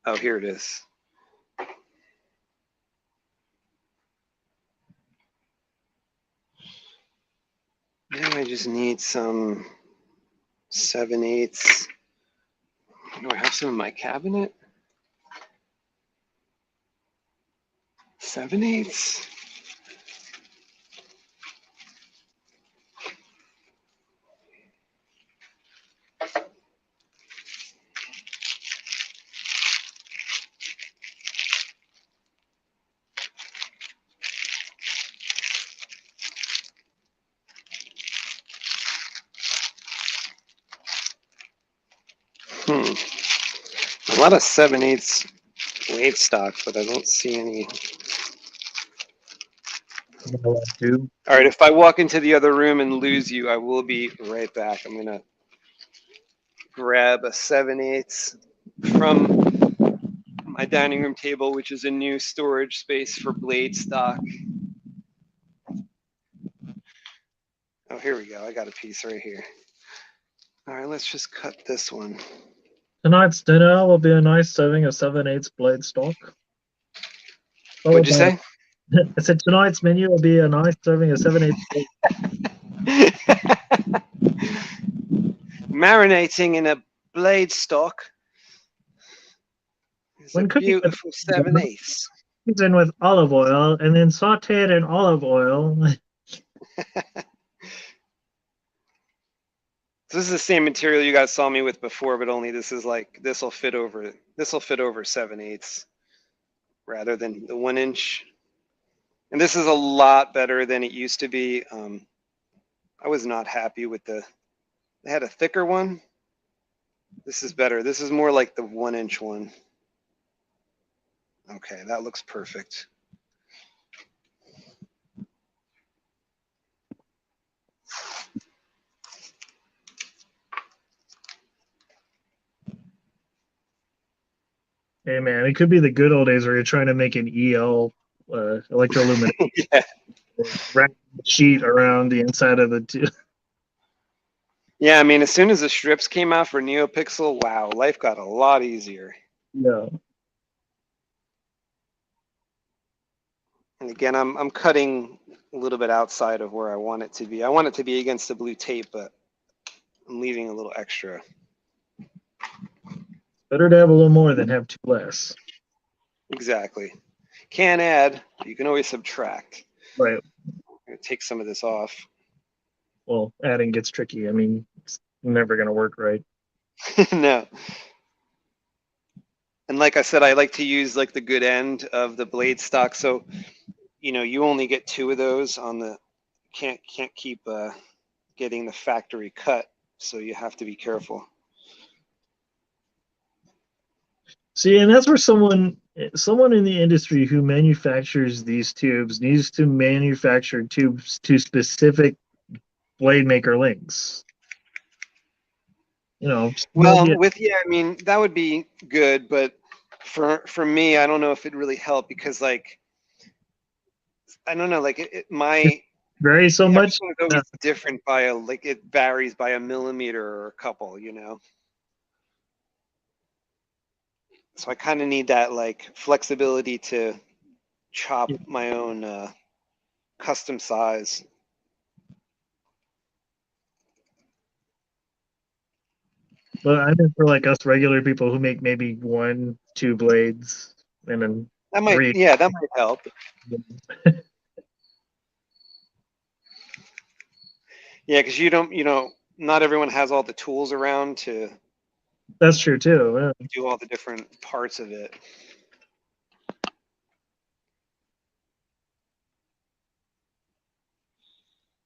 Oh, here it is. Now I just need some 7/8. Do I have some in my cabinet? 7/8. A lot of 7/8 blade stock, but I don't see any. All right, if I walk into the other room and lose you, I will be right back. I'm gonna grab a 7/8 from my dining room table, which is a new storage space for blade stock. Oh, here we go. I got a piece right here. All right, let's just cut this one. Tonight's dinner will be a nice serving of 7/8 blade stock. What'd you say? I said tonight's menu will be a nice serving of 7/8 blade. Marinating in a blade stock is When a cooking with beautiful 7/8. season with olive oil and then sauteed in olive oil. This is the same material you guys saw me with before, but only this is like this will fit over 7/8 rather than the 1-inch. And this is a lot better than it used to be. I was not happy with they had a thicker one. This is better. This is more like the 1-inch one. Okay, that looks perfect. Hey man, it could be the good old days where you're trying to make an EL electroluminescent Yeah. wrap sheet around the inside of the tube. Yeah, I mean, as soon as the strips came out for NeoPixel, wow, life got a lot easier. Yeah. And again, I'm cutting a little bit outside of where I want it to be. I want it to be against the blue tape, but I'm leaving a little extra. Better to have a little more than have two less. Exactly. Can't add, you can always subtract. Right. I'm gonna take some of this off. Well, adding gets tricky. I mean, it's never going to work right. No. And like I said, I like to use like the good end of the blade stock. So, you know, you only get 2 of those on the, can't keep getting the factory cut. So you have to be careful. See, and that's where someone in the industry who manufactures these tubes needs to manufacture tubes to specific blade maker links. You know. Well, I mean, that would be good, but for me, I don't know if it really helped because, like, I don't know, like my varies so much. Everything's always different by it varies by a millimeter or a couple, you know. So I kind of need that like flexibility to chop my own custom size. But I mean, for like us regular people who make maybe 1, 2 blades, and then that might 3. Yeah, that might help. Yeah, because not everyone has all the tools around to. That's true too. Yeah. Do all the different parts of it.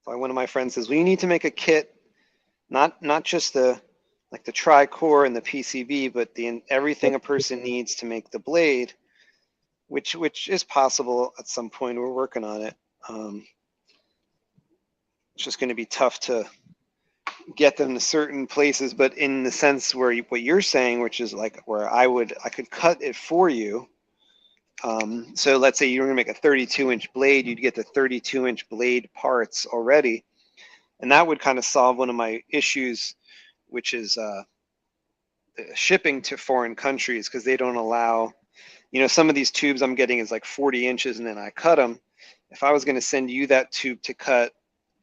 So one of my friends says, well, you need to make a kit, not just the tri-core and the PCB, but everything a person needs to make the blade, which is possible at some point. We're working on it. It's just going to be tough to get them to certain places, but in the sense where what you're saying, which is like where I could cut it for you. So let's say you're going to make a 32-inch blade, you'd get the 32-inch blade parts already, and that would kind of solve one of my issues, which is shipping to foreign countries, because they don't allow, some of these tubes I'm getting is like 40 inches, and then I cut them. If I was going to send you that tube to cut,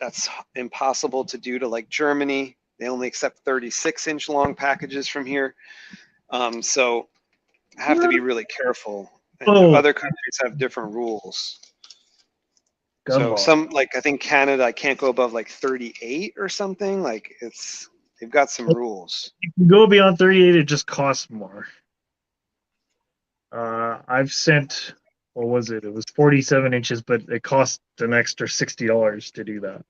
that's impossible to do to like Germany. They only accept 36-inch long packages from here. So I have to be really careful. and Oh, other countries have different rules. So gumball. some, like I think Canada, I can't go above like 38 or something. Like they've got some rules. You can go beyond 38, it just costs more. I've sent, what was it? It was 47 inches, but it cost an extra $60 to do that.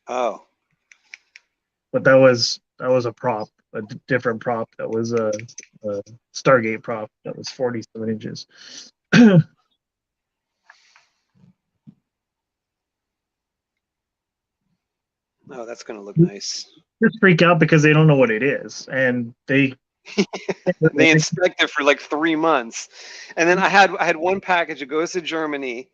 Oh, But that was a prop, a different prop. That was a Stargate prop. That was 47 inches. oh, that's gonna look nice. Just freak out because they don't know what it is, and they They inspect it for like 3 months, and then I had one package. It goes to Germany.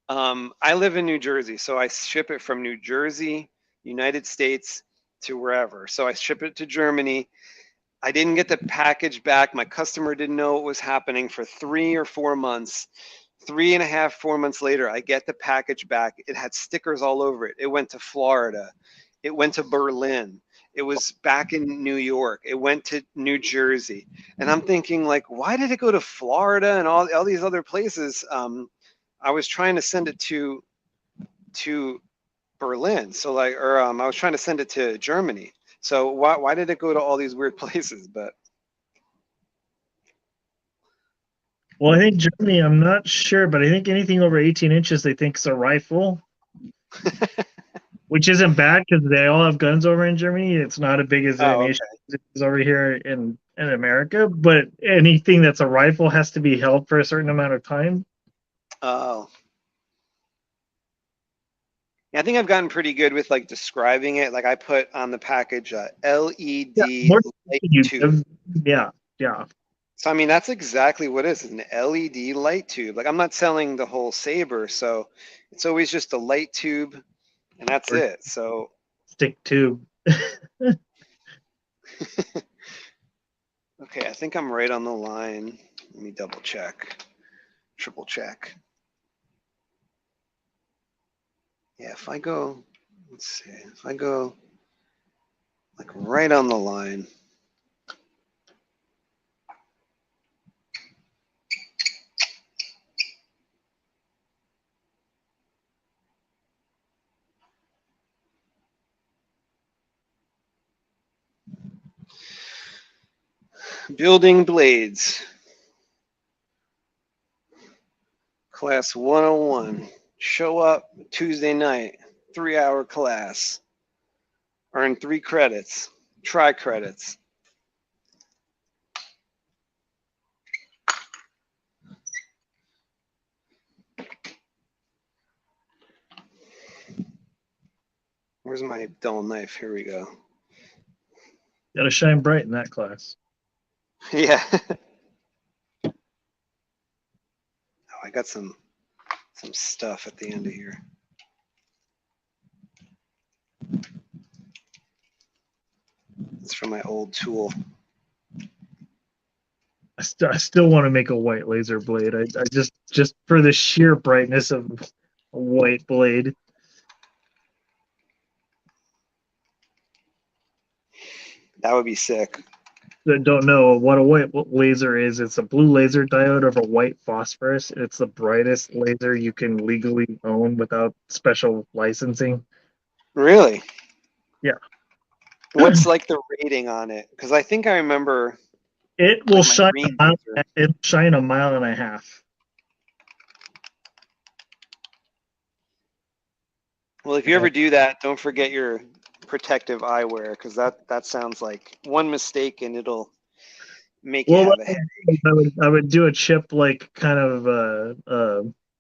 I live in New Jersey, so I ship it from New Jersey, United States, to wherever. So I ship it to Germany. I didn't get the package back. My customer didn't know what was happening for 3 or 4 months. 3.5, 4 months later, I get the package back. It had stickers all over it. It went to Florida. It went to Berlin. It was back in New York. It went to New Jersey. And I'm thinking, like, why did it go to Florida and all these other places? I was trying to send it to Berlin. So like, or I was trying to send it to Germany. So why did it go to all these weird places? But well, I think Germany, I'm not sure, but I think anything over 18 inches they think is a rifle, which isn't bad because they all have guns over in Germany. It's not as big as an issue as over here in America, but anything that's a rifle has to be held for a certain amount of time. Oh. Yeah, I think I've gotten pretty good with like describing it. Like I put on the package LED light tube. Yeah. So I mean that's exactly what it is. It's an LED light tube. Like I'm not selling the whole saber, so it's always just a light tube, and that's it. So stick tube. okay, I think I'm right on the line. Let me double check, triple check. Yeah, if I go, let's see, if I go like right on the line. Building blades. Class 101. Show up Tuesday night, 3-hour class. Earn 3 credits. Try credits. Where's my dull knife? Here we go. Gotta shine bright in that class. Yeah. Oh, I got some stuff at the end of here. It's from my old tool. I still want to make a white laser blade. I just for the sheer brightness of a white blade. That would be sick. That don't know what a white laser is. It's a blue laser diode over white phosphorus. It's the brightest laser you can legally own without special licensing. Really? Yeah. What's like the rating on it? Because I think I remember. It will like shine a mile. It'll shine a mile and a half. Well, if you ever do that, don't forget your protective eyewear, because that sounds like one mistake and it'll make you have a headache. I would do a chip like kind of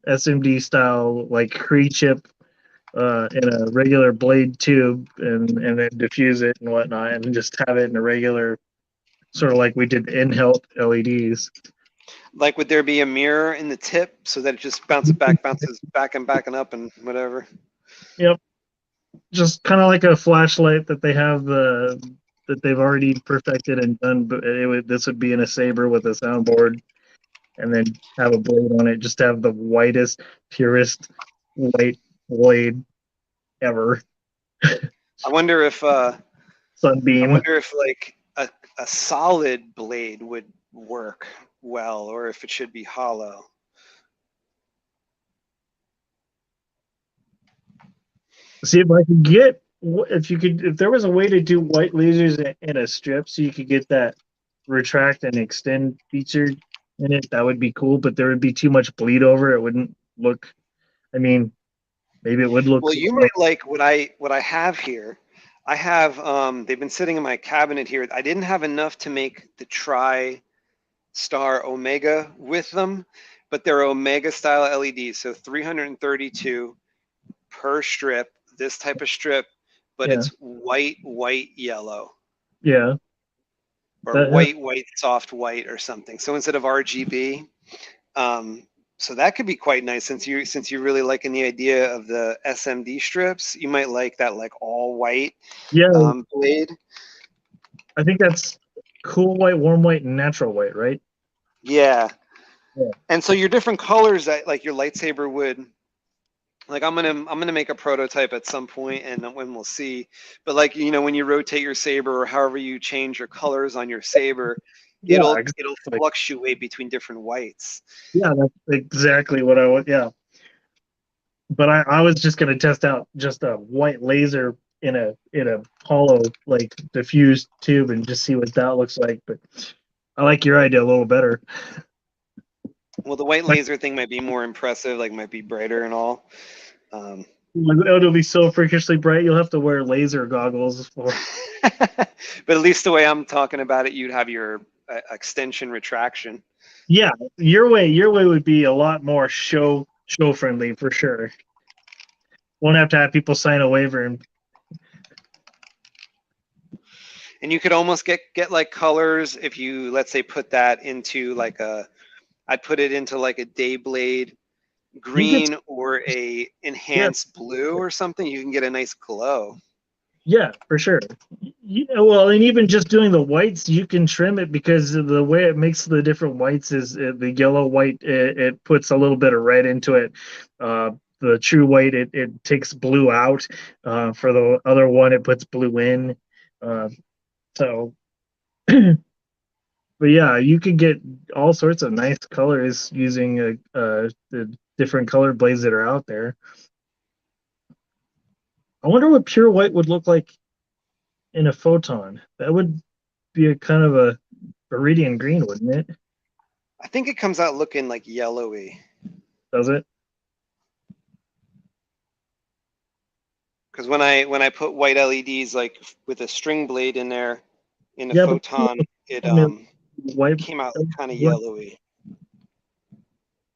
SMD style, like Cree chip in a regular blade tube, and then diffuse it and whatnot, and just have it in a regular, sort of like we did in-help LEDs. Like, would there be a mirror in the tip so that it just bounces back and up and whatever? Yep. Just kind of like a flashlight that they have that they've already perfected and done, but this would be in a saber with a soundboard, and then have a blade on it. Just to have the whitest, purest white blade ever. I wonder if Sunbeam. I wonder if like a solid blade would work. well, or if it should be hollow. See if I could get if there was a way to do white lasers in a strip, so you could get that retract and extend feature in it. That would be cool, but there would be too much bleed over. It wouldn't look. I mean, maybe it would look. Well, you might like what I have here. I have they've been sitting in my cabinet here. I didn't have enough to make the Tri-Star Omega with them, but they're Omega style LEDs, so 332 per strip, this type of strip, but Yeah. it's white, yellow, Yeah. or white, soft white or something. So instead of RGB, so that could be quite nice since you're really liking the idea of the SMD strips. You might like that like all white blade. I think that's cool white, warm white, and natural white, right? Yeah. Yeah. And so your different colors that like your lightsaber would, like I'm gonna make a prototype at some point, and when we'll see. But like, you know, when you rotate your saber or however you change your colors on your saber, it'll fluctuate between different whites. Yeah, that's exactly what I want. Yeah. But I was just gonna test out just a white laser in a hollow like diffused tube and just see what that looks like. But I like your idea a little better. Well, the white laser thing might be more impressive, like might be brighter and all. It'll be so freakishly bright. You'll have to wear laser goggles for. But at least the way I'm talking about it, you'd have your extension retraction. Yeah, your way would be a lot more show friendly for sure. Won't have to have people sign a waiver and you could almost get like colors if you, let's say, put that into like I'd put it into like a Dayblade green or a enhanced blue or something. You can get a nice glow. Yeah, for sure. Yeah, well, and even just doing the whites, you can trim it because the way it makes the different whites is the yellow white. It puts a little bit of red into it. The true white, it takes blue out. For the other one, it puts blue in. So, but yeah, you could get all sorts of nice colors using the different color blades that are out there. I wonder what pure white would look like in a photon. That would be a kind of a Viridian green, wouldn't it? I think it comes out looking like yellowy. Does it? Because when I put white LEDs like with a string blade in there in a photon, it white came out kind of yellowy.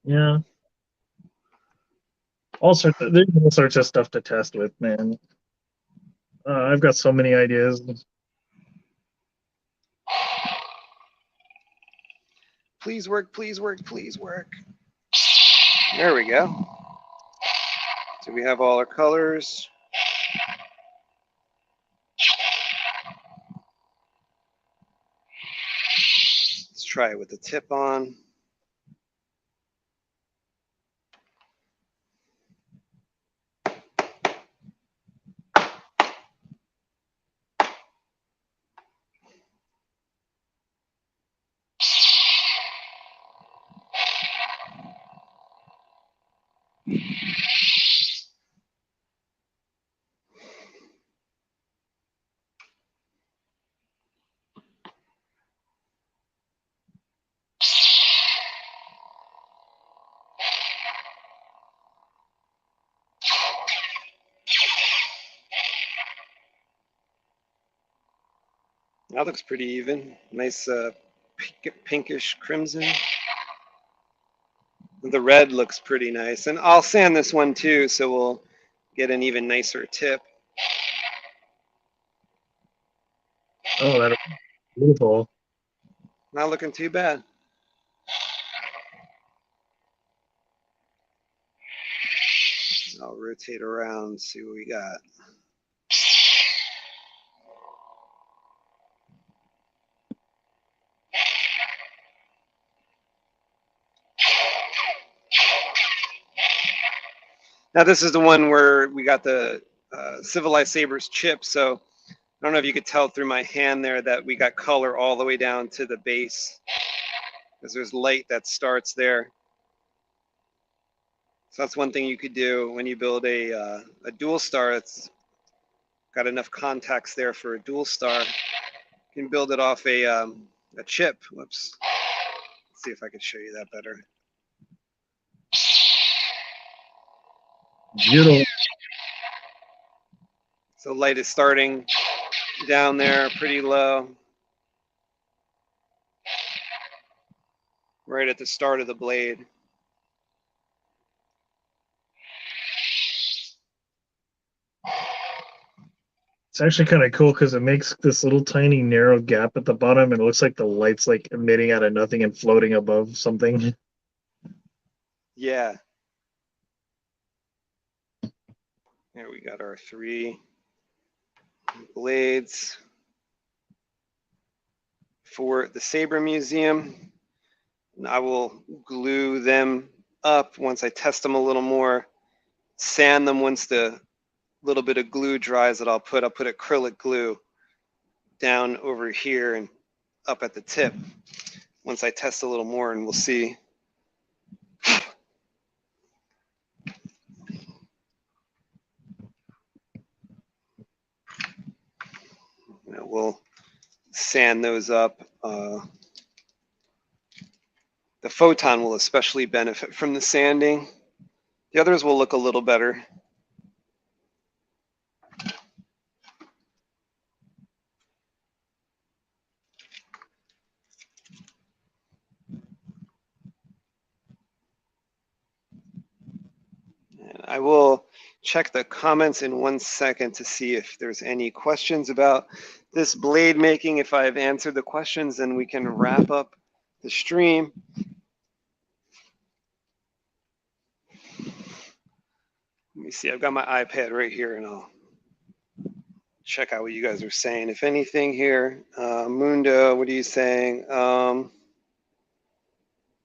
Yeah. There's all sorts of stuff to test with, man. I've got so many ideas. Please work, please work, please work. There we go. So we have all our colors. Let's try it with the tip on. That looks pretty even. Nice pinkish crimson. The red looks pretty nice. And I'll sand this one too, so we'll get an even nicer tip. Oh, that's beautiful. Not looking too bad. I'll rotate around, see what we got. Now this is the one where we got the Civilized Sabers chip, so I don't know if you could tell through my hand there that we got color all the way down to the base. because there's light that starts there. So that's one thing you could do when you build a dual star. It's got enough contacts there for a dual star. You can build it off a chip. Whoops. Let's see if I can show you that better. Beautiful. So light is starting down there pretty low. Right at the start of the blade. It's actually kind of cool because it makes this little tiny narrow gap at the bottom, and it looks like the light's like emitting out of nothing and floating above something. Yeah. There we got our 3 blades for the Saber Museum. And I will glue them up once I test them a little more, sand them once the little bit of glue dries that I'll put acrylic glue down over here and up at the tip once I test a little more, and we'll see. We'll sand those up. The photon will especially benefit from the sanding. The others will look a little better. And I will check the comments in 1 second to see if there's any questions about this blade making. If I've answered the questions, then we can wrap up the stream. Let me see, I've got my iPad right here and I'll check out what you guys are saying. If anything here, Mundo, what are you saying?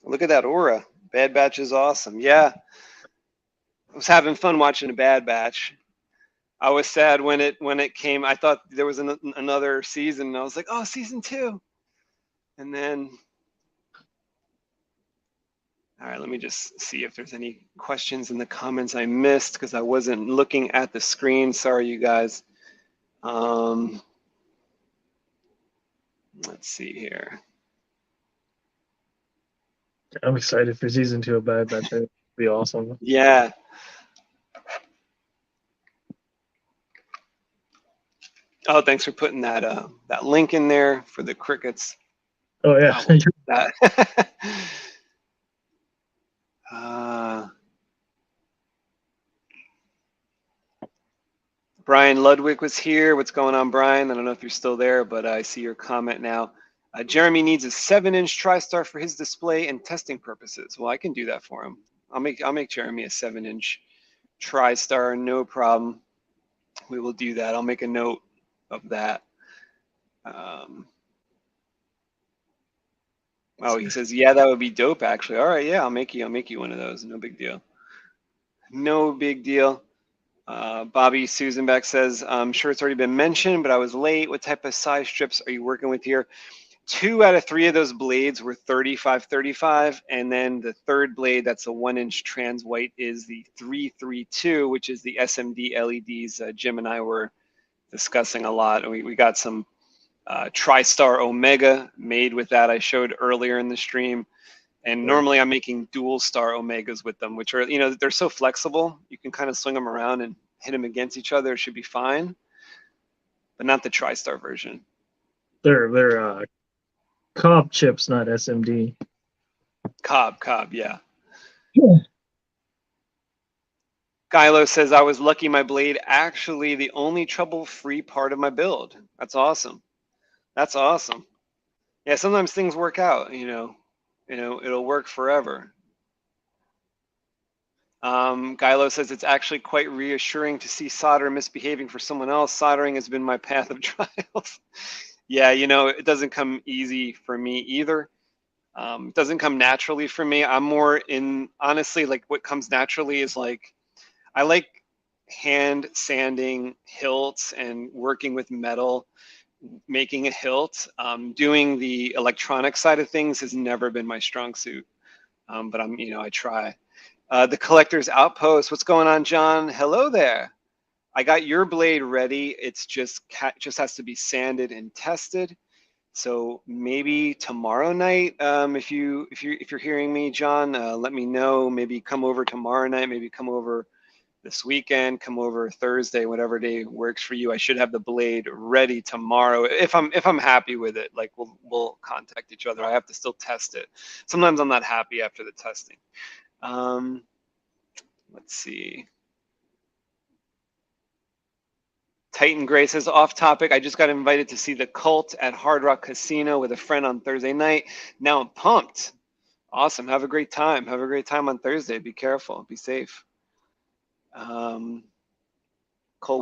Look at that aura. Bad Batch is awesome. Yeah, I was having fun watching a Bad Batch. I was sad when it came. I thought there was another season, and I was like, oh, season 2. And then, all right, let me just see if there's any questions in the comments I missed because I wasn't looking at the screen. Sorry, you guys. Let's see here. I'm excited for season 2 of Bad Batch. That'd be awesome. Yeah. Oh, thanks for putting that that link in there for the crickets. Oh yeah. That. Brian Ludwig was here. What's going on, Brian? I don't know if you're still there, but I see your comment now. Jeremy needs a 7-inch TriStar for his display and testing purposes. Well, I can do that for him. I'll make Jeremy a 7-inch TriStar, no problem. We will do that. I'll make a note of that. Oh, he says, yeah, that would be dope, actually. All right, yeah, I'll make you one of those. No big deal. No big deal. Bobby Susanbeck says, I'm sure it's already been mentioned, but I was late. What type of size strips are you working with here? 2 out of 3 of those blades were 35-35, and then the third blade, that's a 1-inch trans white, is the 332, which is the SMD LEDs Jim and I were discussing a lot. We got some TriStar Omega made with that I showed earlier in the stream. And normally I'm making dual star Omegas with them, which are, you know, they're so flexible. You can kind of swing them around and hit them against each other. It should be fine, but not the TriStar version. They're Cobb chips, not SMD. Cobb, yeah. Gylo says, I was lucky my blade actually the only trouble-free part of my build. That's awesome. That's awesome. Yeah, sometimes things work out, you know, it'll work forever. Gylo says, it's actually quite reassuring to see solder misbehaving for someone else. Soldering has been my path of trials. Yeah, you know, it doesn't come easy for me either. It doesn't come naturally for me. I'm more in, honestly, like what comes naturally is like, I like hand sanding hilts and working with metal. making a hilt. Doing the electronic side of things has never been my strong suit, but I try. The Collector's Outpost, what's going on, John? Hello there. I got your blade ready. It's just has to be sanded and tested. So maybe tomorrow night, if you're hearing me, John, let me know. Maybe come over tomorrow night. Maybe come over this weekend. Come over Thursday, whatever day works for you. I should have the blade ready tomorrow if I'm happy with it. Like we'll contact each other. I have to still test it. Sometimes I'm not happy after the testing. Let's see. Titan Gray says, off topic, I just got invited to see the Cult at Hard Rock Casino with a friend on Thursday night. Now I'm pumped. Awesome. Have a great time. Have a great time on Thursday. Be careful. Be safe. Cold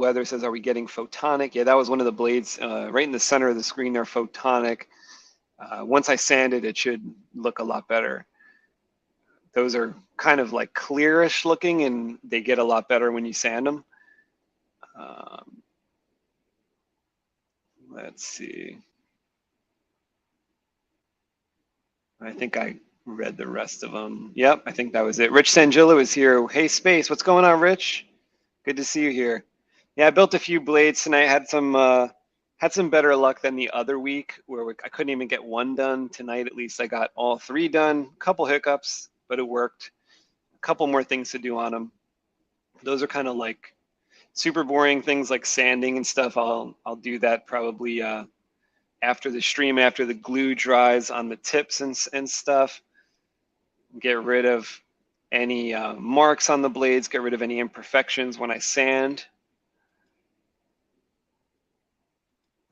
Weather says, are we getting photonic? Yeah, that was one of the blades right in the center of the screen there, photonic. Once I sand it, it should look a lot better. Those are kind of like clearish looking, and they get a lot better when you sand them. Let's see. I think I read the rest of them. Yep, I think that was it. Rich Sangillo is here. Hey, Space, what's going on, Rich? Good to see you here. Yeah, I built a few blades tonight. Had some better luck than the other week where I couldn't even get one done. Tonight, at least, I got all three done. A couple hiccups, but it worked. A couple more things to do on them. Those are kind of like super boring things like sanding and stuff. I'll do that probably after the stream, after the glue dries on the tips and stuff. Get rid of any marks on the blades, get rid of any imperfections when I sand.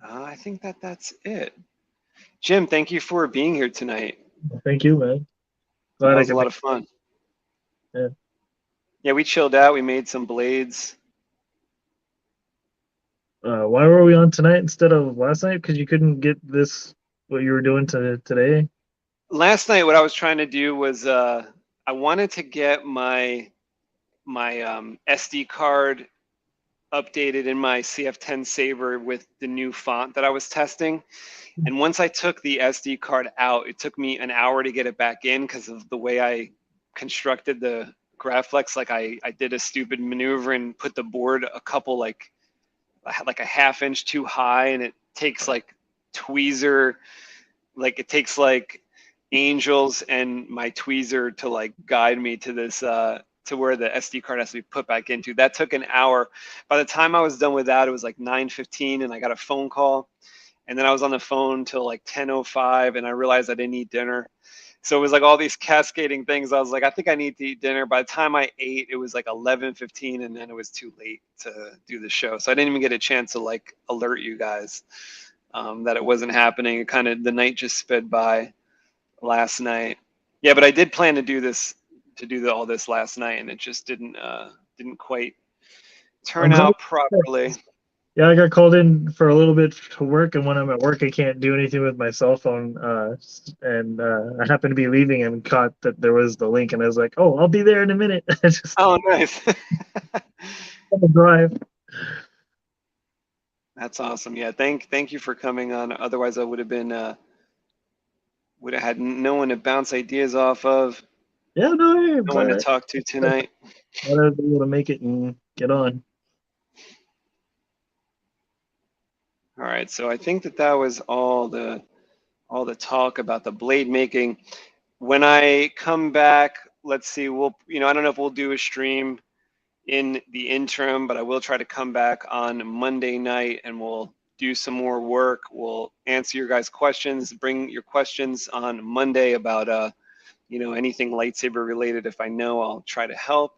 I think that's it. Jim, thank you for being here tonight. Thank you, man. That was a lot of fun. Yeah. Yeah, we chilled out. We made some blades. Why were we on tonight instead of last night? Because you couldn't get what you were doing today? Last night, what I was trying to do was I wanted to get my SD card updated in my CF10 Saber with the new font that I was testing. And once I took the SD card out, it took me an hour to get it back in because of the way I constructed the Graflex. Like I did a stupid maneuver and put the board a couple like a half-inch too high, and it takes like tweezer, like it takes like angels and my tweezer to like guide me to this to where the SD card has to be put back into. That took an hour. By the time I was done with that, it was like 9:15, and I got a phone call, and then I was on the phone till like 10:05, and I realized I didn't eat dinner. So it was like all these cascading things. I was like, I think I need to eat dinner. By the time I ate, it was like 11:15, and then it was too late to do the show. So I didn't even get a chance to like alert you guys that it wasn't happening. It kind of, the night just sped by last night. Yeah, but I did plan to do this, all this last night, and it just didn't quite turn out properly. Yeah, I got called in for a little bit to work, and when I'm at work, I can't do anything with my cell phone. And I happened to be leaving and caught that there was the link, and I was like, "Oh, I'll be there in a minute." Oh, nice. On the drive. That's awesome. Yeah, thank you for coming on. Otherwise, I would have had no one to bounce ideas off of. Yeah, no one to talk to tonight. I was able to make it and get on. All right, so I think that was all the talk about the blade making. When I come back, let's see, I don't know if we'll do a stream in the interim, but I will try to come back on Monday night, and we'll do some more work. We'll answer your guys' questions, bring your questions on Monday about anything lightsaber related. If I know, I'll try to help.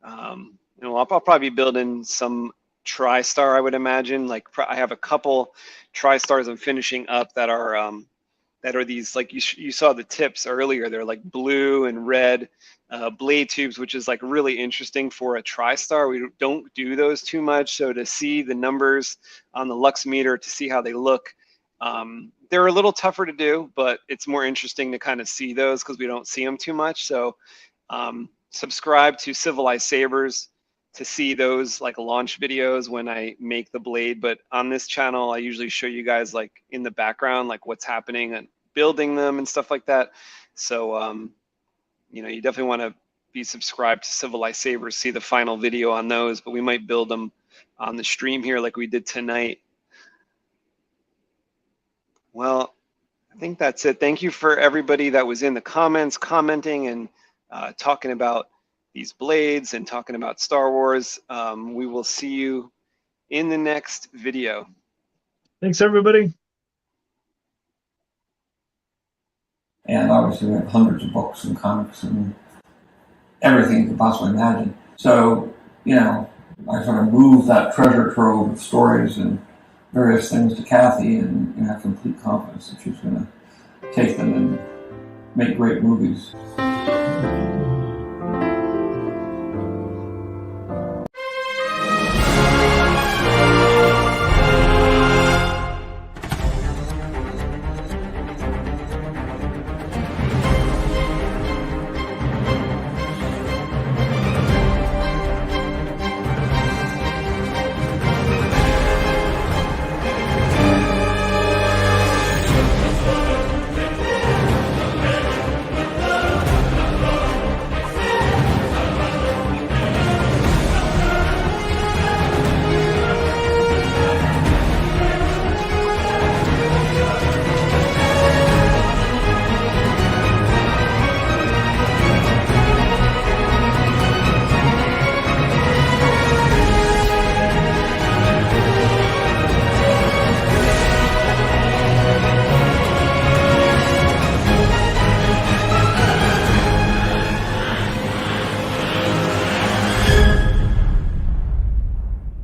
I'll probably be building some TriStar, I would imagine. Like I have a couple TriStars I'm finishing up that are these, like you saw the tips earlier. They're like blue and red blade tubes, which is like really interesting for a TriStar. We don't do those too much, so to see the numbers on the lux meter, to see how they look, they're a little tougher to do, but it's more interesting to kind of see those because we don't see them too much. So subscribe to Civilized Sabers to see those like launch videos when I make the blade. But on this channel, I usually show you guys like in the background, like what's happening and building them and stuff like that. So, you know, you definitely want to be subscribed to Civilized Sabers, see the final video on those, but we might build them on the stream here like we did tonight. Well, I think that's it. Thank you for everybody that was in the comments, commenting and talking about these blades and talking about Star Wars. We will see you in the next video. Thanks, everybody. And obviously we have hundreds of books and comics and everything you could possibly imagine. So, you know, I sort of move that treasure trove of stories and various things to Kathy, and you have complete confidence that she's going to take them and make great movies.